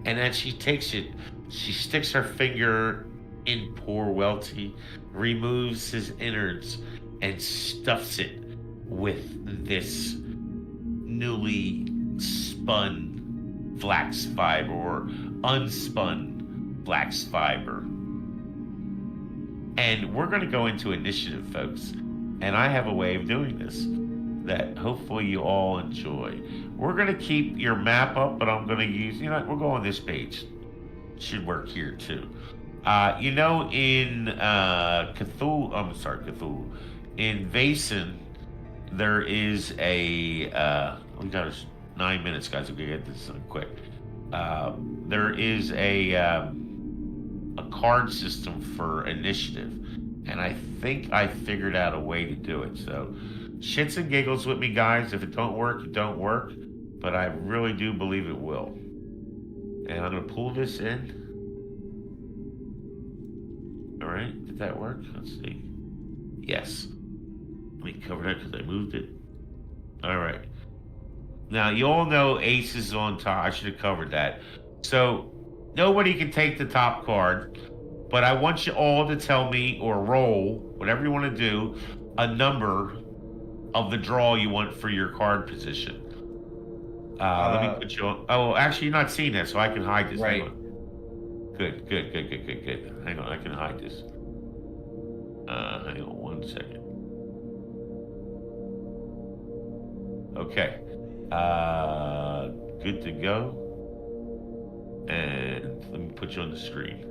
And as she takes it, she sticks her finger in poor Welty, removes his innards, and stuffs it with this newly spun flax fiber or unspun flax fiber. And we're going to go into initiative, folks. And I have a way of doing this that hopefully you all enjoy. We're going to keep your map up, but I'm going to use, we'll go on this page. Should work here too. In Cthulhu, in Vaesen, there is we got 9 minutes, guys. We're going to get this done quick. There is a card system for initiative. And I think I figured out a way to do it. So, shits and giggles with me, guys. If it don't work, it don't work. But I really do believe it will. And I'm going to pull this in. All right. Did that work? Let's see. Yes. Let me cover that because I moved it. All right. Now, you all know ace is on top. I should have covered that. So, nobody can take the top card. But I want you all to tell me or roll, whatever you want to do, a number of the draw you want for your card position. Let me put you on. Oh, actually, you're not seeing that, so I can hide this. Right. Hang on. Good. Hang on, I can hide this. Hang on 1 second. Okay. Good to go. And let me put you on the screen.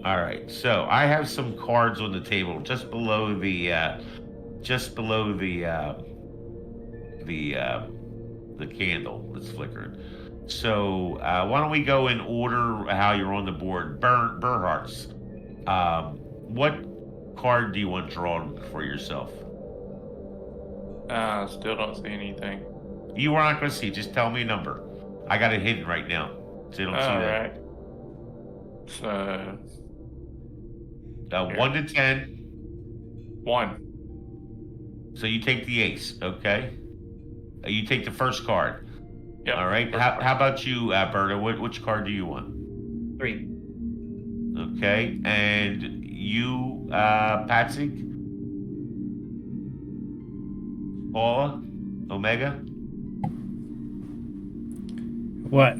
All right, so I have some cards on the table just below the candle that's flickering. So why don't we go in order how you're on the board? Bernhardt's. What card do you want drawn for yourself? Still don't see anything. You are not going to see. Just tell me a number. I got it hidden right now, so you don't see that. Alright. So 1 to 10. 1. So you take the ace, okay? You take the first card. Yep. All right. How about you, Berta? Which card do you want? 3. Okay. And you, Patsy? Paula? Omega? What?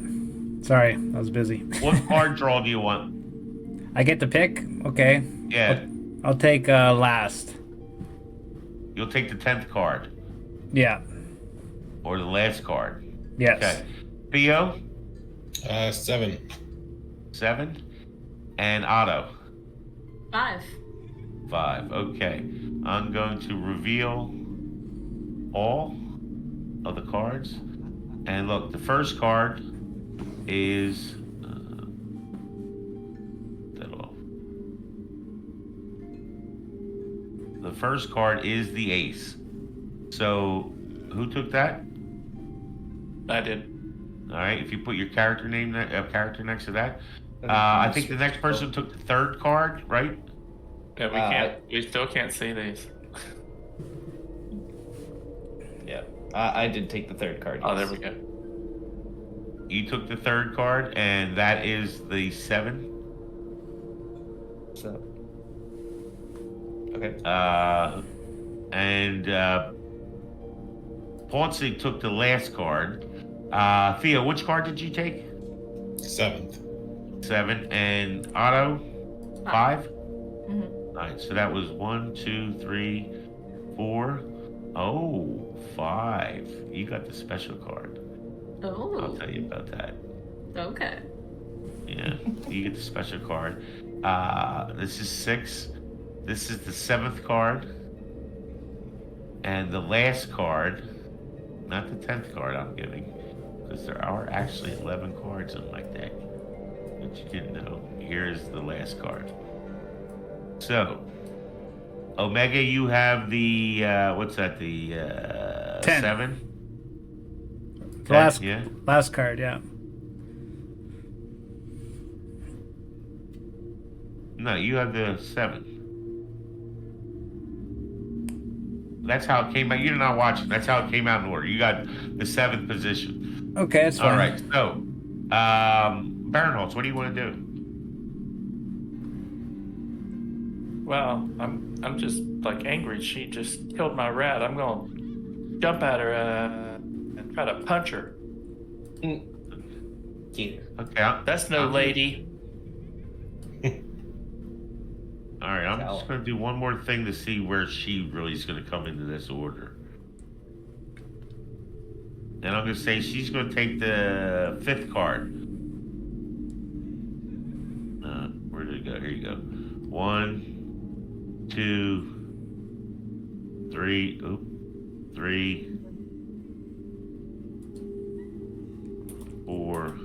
Sorry, I was busy. What card draw do you want? I get to pick? Okay. Yeah. I'll take last. You'll take the 10th card. Yeah. Or the last card. Yes. Okay. Theo? 7. 7. And Otto? 5. 5. Okay. I'm going to reveal all of the cards. And look, the first card is that off. The first card is the ace. So who took that? I did. All right. If you put your character name, character next to that. I think the next person took the third card, right? Yeah, we can't. We still can't see these. Yeah. I did take the third card. Oh, yes. there we go. You took the third card, and that is the 7. So. Okay. And Ponce took the last card. Theo, which card did you take? 7th. 7. And Otto? 5? Mm-hmm. All right, so that was 1, 2, 3, 4. Oh, 5. You got the special card. Oh. I'll tell you about that. Okay. Yeah, you get the special card. This is 6. This is the 7th card. And the last card, not the 10th card I'm giving, because there are actually 11 cards in my deck, which you didn't know. Here's the last card. So, Omega, you have the, what's that, the 10. 7? The last, yeah. last card, yeah. No, you have the 7. That's how it came out. You're not watching. That's how it came out in order. You got the 7th position. Okay, that's fine. All right. So, Barinholtz, what do you want to do? Well, I'm just like angry. She just killed my rat. I'm gonna jump at her and try to punch her. Yeah. Okay. That's no lady. All right. I'm just going to do one more thing to see where she really is going to come into this order. And I'm going to say she's going to take the 5th card. Where did it go? Here you go. 1, 2, 3. Oop. 3, 4,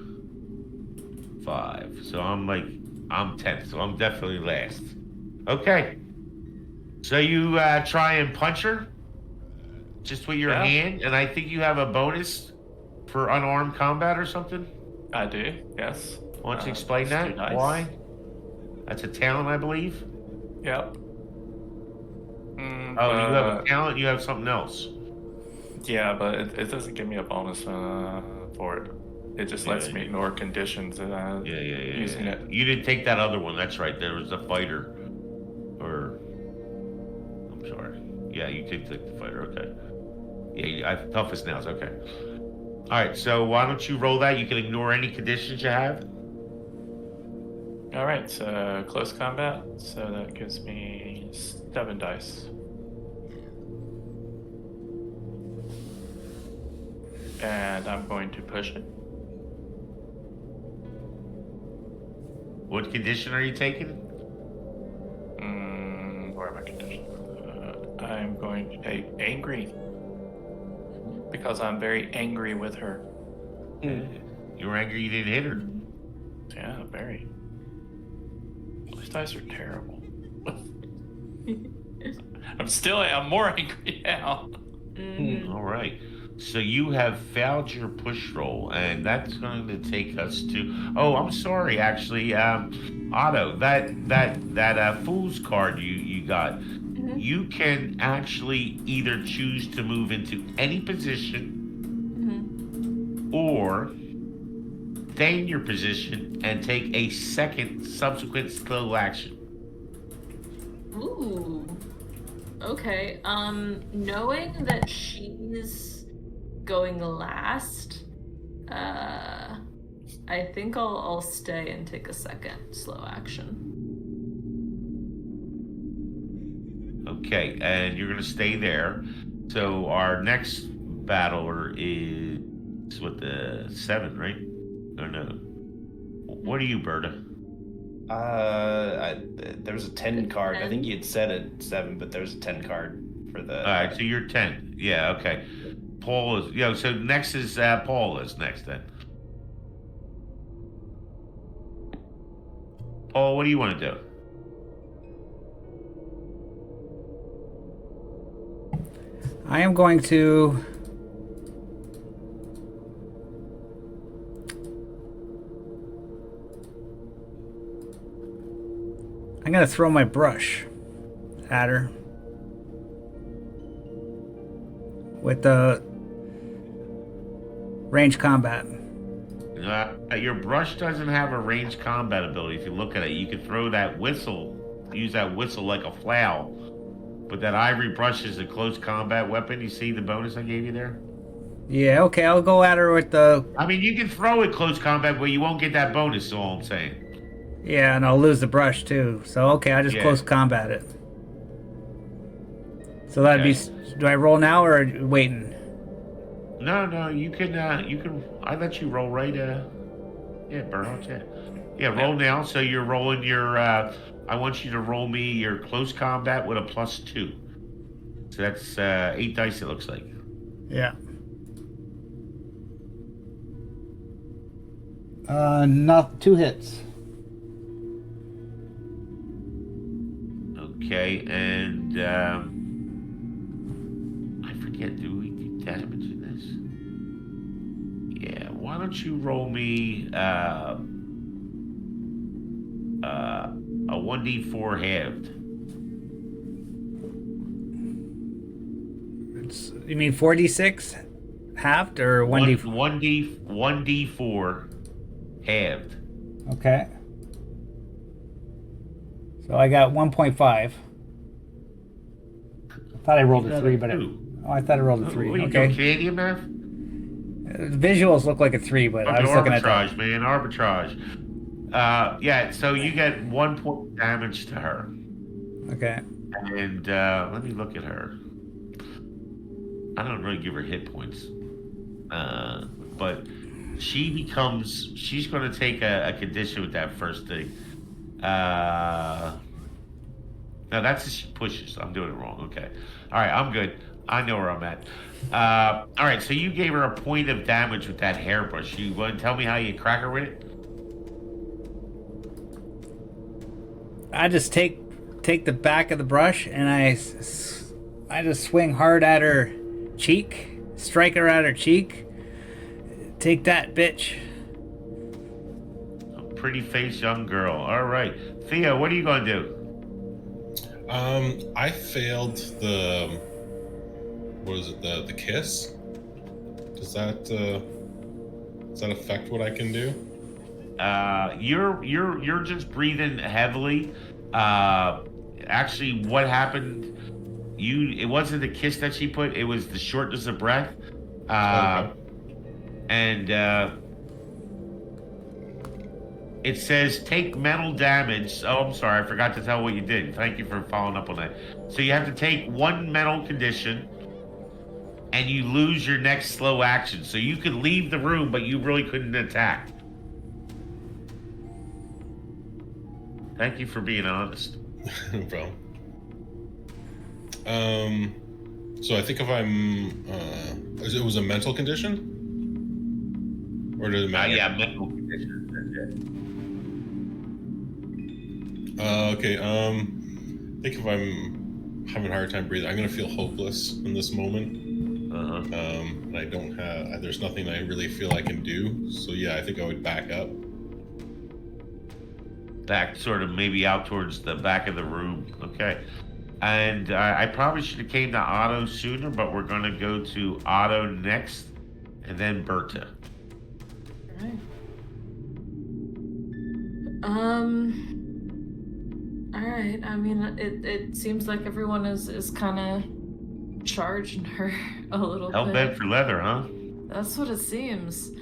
5. So I'm 10th. So I'm definitely last. Okay. So you try and punch her, just with your Yeah. hand, and I think you have a bonus for unarmed combat or something. I do, yes. Why don't you explain Plus 2 that? dice. Why? That's a talent, I believe. Yep. Oh, you have a talent. You have something else. Yeah, but it doesn't give me a bonus for it. It just lets Yeah, me ignore conditions using it. You didn't take that other one. That's right. There was a fighter. Or, I'm sorry. Yeah, you did take the fighter. Okay. Yeah, toughest nails. Okay. All right. So why don't you roll that? You can ignore any conditions you have. All right, so close combat. So that gives me 7 dice. And I'm going to push it. What condition are you taking? Where are my conditions? I'm going to take angry. Because I'm very angry with her. You were angry you didn't hit her. Yeah, very. These dice are terrible. I'm more angry now. All right. So you have failed your push roll, and that's going to take us to. Oh, I'm sorry. Actually, Otto, that fool's card you got. You can actually either choose to move into any position, or stay in your position and take a second subsequent slow action. Ooh. Okay. Knowing that she's going last, I think I'll stay and take a second slow action. Okay, and you're gonna stay there. So our next battler is with the 7, right? Or no? What are you, Berta? There was a 10 card. I think you had said a 7, but there's a 10 card for the. All right, so you're 10. Yeah, okay. Paul is. So next is Paul is next then. Paul, what do you want to do? I am going to. I'm going to throw my brush at her with the range combat. Your brush doesn't have a ranged combat ability. If you look at it, you can throw that whistle, use that whistle like a flail. But that ivory brush is a close combat weapon. You see the bonus I gave you there? Yeah, okay, I'll go at her with the. I mean, you can throw it close combat, but you won't get that bonus, is all I'm saying. Yeah, and I'll lose the brush too. So, okay, I just close combat it. So that'd be. Do I roll now or waiting? No, you can. I let you roll right. Yeah, burnout. Yeah, roll now. So you're rolling your. I want you to roll me your close combat with a +2. So that's 8 dice. It looks like. Yeah. Not 2 hits. Okay, and I forget. Do we do damage in this? Yeah. Why don't you roll me a 1d4 halved? You mean 4d6 halved or 1d4? 1d4 halved. Okay. So I got 1.5. I thought I rolled a 3, but I thought I rolled a 3. What are you Okay. doing, Canadian math? Visuals look like a 3, but I was looking at that. Arbitrage, man, arbitrage. Yeah, so you get 1 point of damage to her. Okay. And let me look at her. I don't really give her hit points. But she's going to take a condition with that first thing. No, that's if she pushes. I'm doing it wrong. Okay. All right, I'm good. I know where I'm at. All right, so you gave her a point of damage with that hairbrush. You want to tell me how you crack her with it? I just take take the back of the brush and I just swing hard at her cheek, strike her at her cheek. Take that, bitch. A pretty faced young girl. All right. Theo, what are you going to do? I failed the, what is it, the kiss? Does that affect what I can do? You're just breathing heavily. Actually, what happened? It wasn't the kiss that she put. It was the shortness of breath. Okay. And it says take mental damage. Oh, I'm sorry, I forgot to tell what you did. Thank you for following up on that. So you have to take one mental condition, and you lose your next slow action. So you could leave the room, but you really couldn't attack. Thank you for being honest. No problem. So I think if I'm, it was a mental condition? Or does it matter? Yeah, mental condition. That's it. Okay, I think if I'm having a hard time breathing, I'm gonna feel hopeless in this moment. And I don't have, there's nothing I really feel I can do. So yeah, I think I would back up. Back sort of maybe out towards the back of the room. Okay. And I probably should have came to Otto sooner, but we're going to go to Otto next and then Berta. Alright. I mean, it seems like everyone is kind of charging her a little bit. Hell-bent for leather, huh? That's what it seems.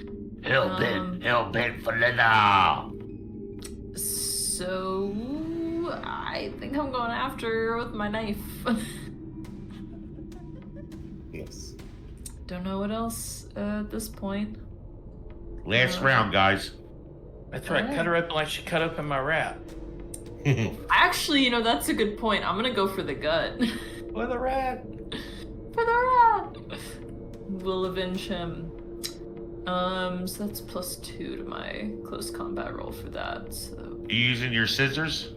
Hell-bent for leather. So I think I'm going after her with my knife. Yes. Don't know what else at this point. Last round, guys. That's right. Cut her up like she cut up in my wrap. Actually, that's a good point. I'm gonna go for the gut. For the rat. For the rat. We'll avenge him. So that's +2 to my close combat roll for that. So. Are you using your scissors?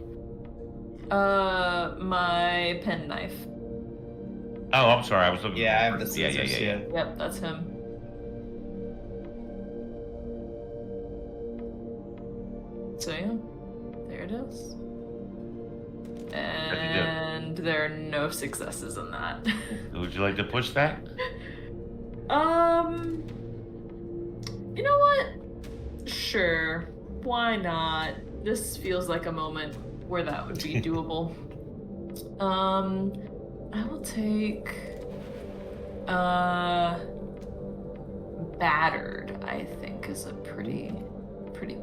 My penknife. Oh, I'm sorry. I was looking. Yeah, I have for- the scissors. Yeah. Yep, that's him. So yeah, there it is. And there are no successes in that. Would you like to push that? You know what? Sure. Why not? This feels like a moment where that would be doable. I will take battered, I think, is a pretty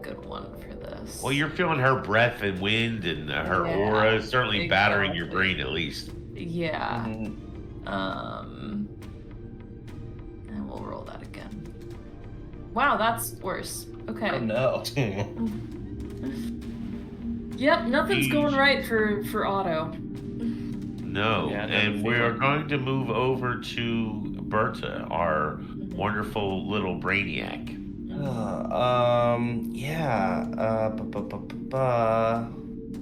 good one for this. Well, you're feeling her breath and wind, and her aura is certainly battering your brain at least. Yeah. Mm-hmm. And we'll roll that again. Wow, that's worse. Okay. Oh no. Yep, nothing's going right for Otto. No, Yeah, and we are going to move over to Berta, our wonderful little brainiac.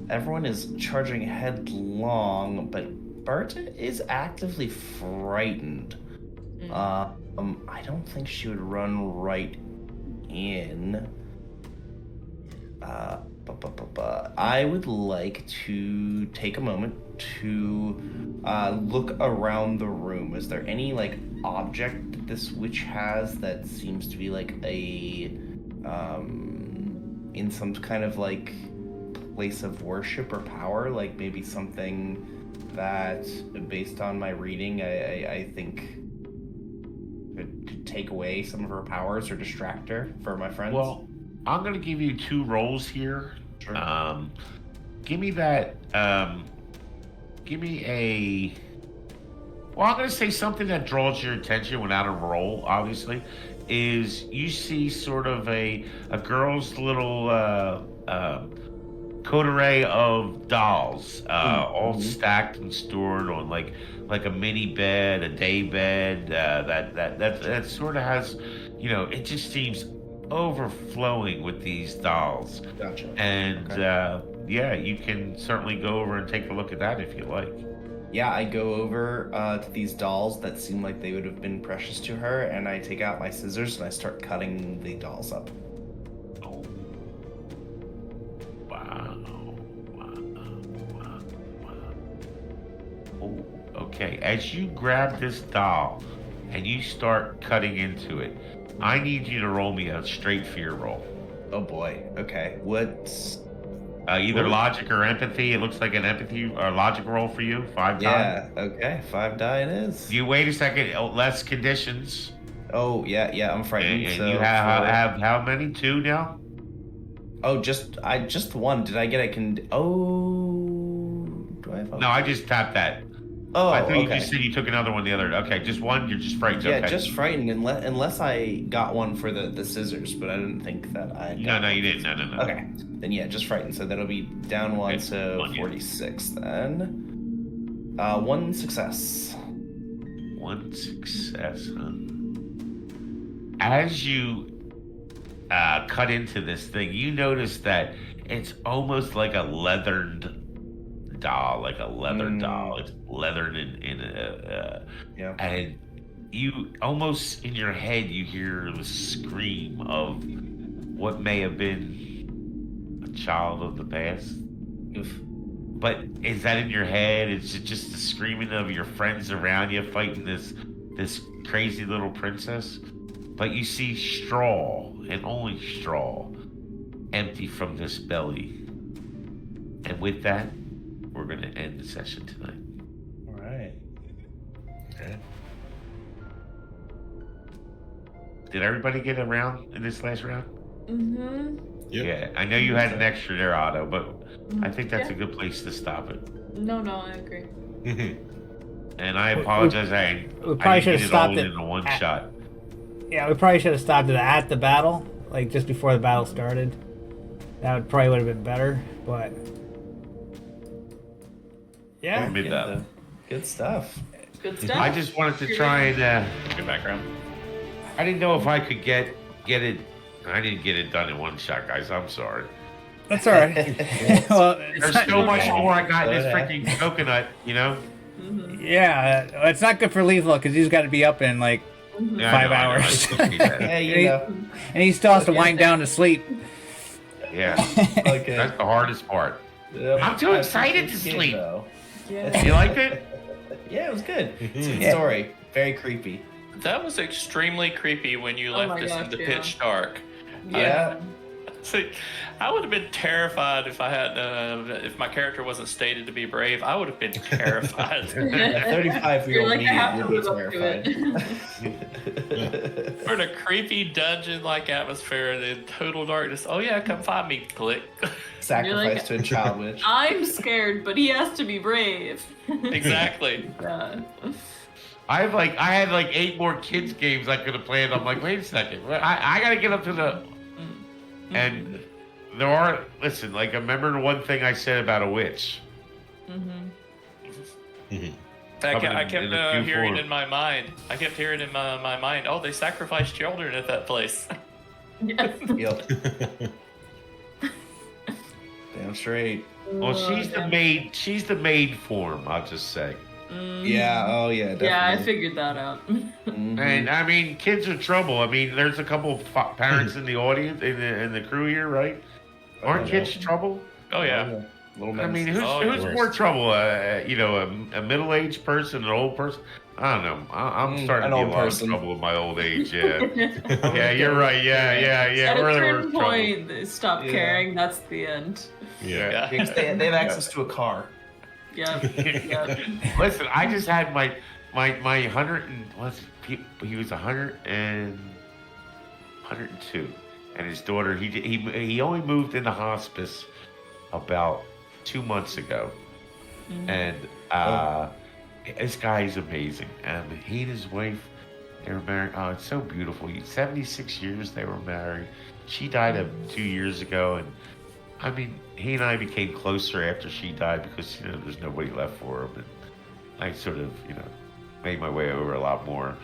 Everyone is charging headlong, but Berta is actively frightened. I don't think she would run right in. I would like to take a moment to look around the room. Is there any object that this witch has that seems to be in some kind of place of worship or power? Maybe something that, based on my reading, I think could take away some of her powers or distract her for my friends. Well, I'm going to give you 2 rolls here. Sure. Give me that. Give me a. Well, I'm going to say something that draws your attention without a roll, obviously, is you see sort of a girl's little coterie of dolls, all stacked and stored on like a mini bed, a day bed. That sort of has, it just seems overflowing with these dolls. Gotcha. And Okay. yeah, you can certainly go over and take a look at that if you like. Yeah, I go over to these dolls that seem like they would have been precious to her, and I take out my scissors and I start cutting the dolls up. Oh. Wow. Oh, okay. As you grab this doll and you start cutting into it, I need you to roll me a straight fear roll. Oh boy. Okay. What's Either Ooh. logic or empathy. It looks like an empathy or logic roll for you. 5 times. Yeah. Okay. 5 die it is. You wait a second. Less conditions. Oh yeah. I'm frightened. And so you have how many? 2 now? Oh, just one. Did I get a Oh, do I have? No, I just tapped that. Oh, I thought you okay. just said you took another one the other. Okay, just one. You're just frightened. Yeah, Okay. just frightened unless I got one for the scissors, but I didn't think that I. No, you didn't. No. Okay, then yeah, just frightened. So that'll be down 1, Okay, so one, yeah. 46 then. 1 success. 1 success, huh? As you cut into this thing, you notice that it's almost like a leathered doll, doll. It's leathered Yeah. and you almost in your head you hear the scream of what may have been a child of the past. Oof. But is that in your head? Is it just the screaming of your friends around you fighting this crazy little princess? But you see straw, and only straw, empty from this belly. And with that, we're going to end the session tonight. All right. Okay. Did everybody get a round in this last round? Mm-hmm. Yep. Yeah, I know you had an extra there, Otto, but I think that's Yeah. a good place to stop it. No, I agree. And I apologize, I probably didn't should have get it stopped all it in a one at- shot. Yeah, we probably should have stopped it at the battle, like just before the battle started. That would probably would have been better, but yeah. Admit that. Good stuff. Good stuff. I just wanted to try and Good background. I didn't know if I could get it. I didn't get it done in one shot, guys. I'm sorry. That's all right. Well, it's There's not- so much more I got in this Okay. freaking coconut, you know? Yeah, it's not good for Lethal because he's got to be up in like Yeah, 5 I know, I hours. just need that. Yeah, you know. And he still has to wind down to sleep. Yeah, Okay. that's the hardest part. Yep. I'm too I excited appreciate to the sleep. game, though. Yeah. You liked it? Yeah, it was good. It's a good Yeah. story. Very creepy. That was extremely creepy when you Oh left my us gosh, in the yeah. pitch dark. Yeah. See, I would have been terrified if I had, if my character wasn't stated to be brave. I would have been terrified. A 35-year-old You're like, me I have to would be live up to terrified. We're in a creepy dungeon-like atmosphere and in total darkness. Oh yeah, come find me. Click. Sacrifice to a child witch. I'm scared, but he has to be brave. Exactly. Yeah. I had like 8 more kids games I could have played. I'm like, wait a second, I gotta get up to the. And there are listen, like remember the one thing I said about a witch. I Coming kept in the Q4. hearing in my mind. I kept hearing in my mind. Oh, they sacrificed children at that place. Yes. Yep. Damn straight. Well, she's the maid. She's the maid form. I'll just say. Yeah. Oh yeah. Definitely. Yeah, I figured that out. Mhm. And I mean, kids are trouble. I mean, there's a couple of parents in the audience, in the crew here, right? Aren't kids trouble? Oh yeah. Little I mean, men's- who's yeah. more trouble? You know, a middle-aged person, an old person? I don't know. I'm starting an to be old a lot person. of trouble with my old age. Yeah, yeah, you're right. Yeah. At a Really, certain trouble. point, they stop Yeah. caring. That's the end. Yeah. Because they have access to a car. Yeah. Yeah. Listen, I just had my 100 and he was 102, and his daughter. He only moved into hospice about 2 months ago, and this guy is amazing. And he and his wife, they were married. Oh, it's so beautiful. 76 years they were married. She died 2 years ago, and I mean, he and I became closer after she died because there's nobody left for him, and I sort of made my way over a lot more,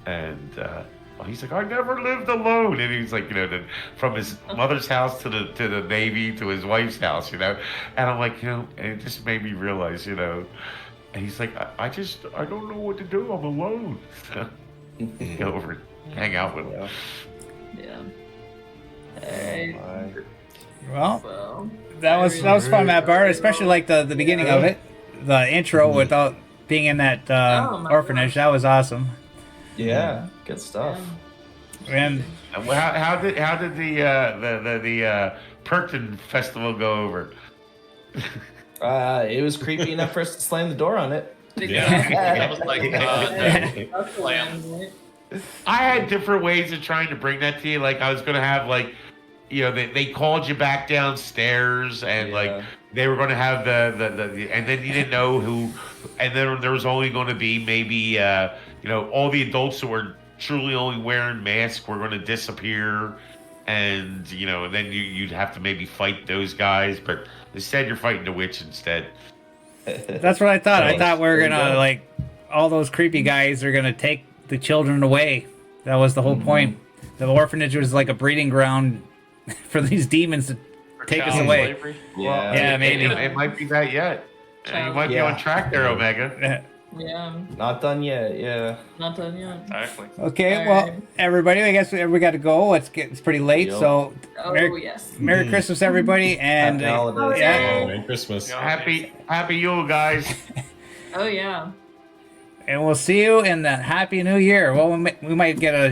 and He's like, I never lived alone, and he's like, from his mother's house to the Navy to his wife's house, and I'm like, and it just made me realize, and he's like, I don't know what to do. I'm alone. Go over and hang out with him. Yeah. Alright. Well, Well, that was fun, Matt Bart, especially like the beginning of it, the intro without being in that my orphanage. That was awesome. Yeah, good stuff. And How did the Perkin festival go over? It was creepy enough for us to slam the door on it. That was like, that's the Lamb. one, right? I had different ways of trying to bring that to you. Like I was gonna have they called you back downstairs and like they were gonna have the and then you didn't know who, and then there was only going to be maybe all the adults who were truly only wearing masks were going to disappear, and then you'd have to maybe fight those guys, but instead you're fighting the witch instead. that's what I thought. I thought we were gonna like all those creepy guys are gonna take the children away. That was the whole point. The orphanage was like a breeding ground for these demons to take us child away. slavery. Yeah, maybe. It might be that yet. You might be on track there, Omega. Yeah, Not done yet. Yeah. not done yet. Exactly. Okay, All well, right. everybody, I guess we got to go. It's pretty late, Yep. so Oh, Merry, yes. Merry Christmas, everybody, and Happy holidays. yeah, Merry Christmas. Yeah. Happy Yule, guys. Oh, yeah. and we'll see you in the Happy New Year. Well, we might get a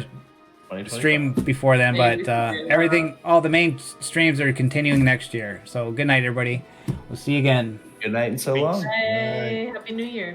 2025. stream before then, Maybe but we can. everything, all the main streams are continuing next year. So good night, everybody. We'll see you again. Good night and so long. Hey, Happy New Year.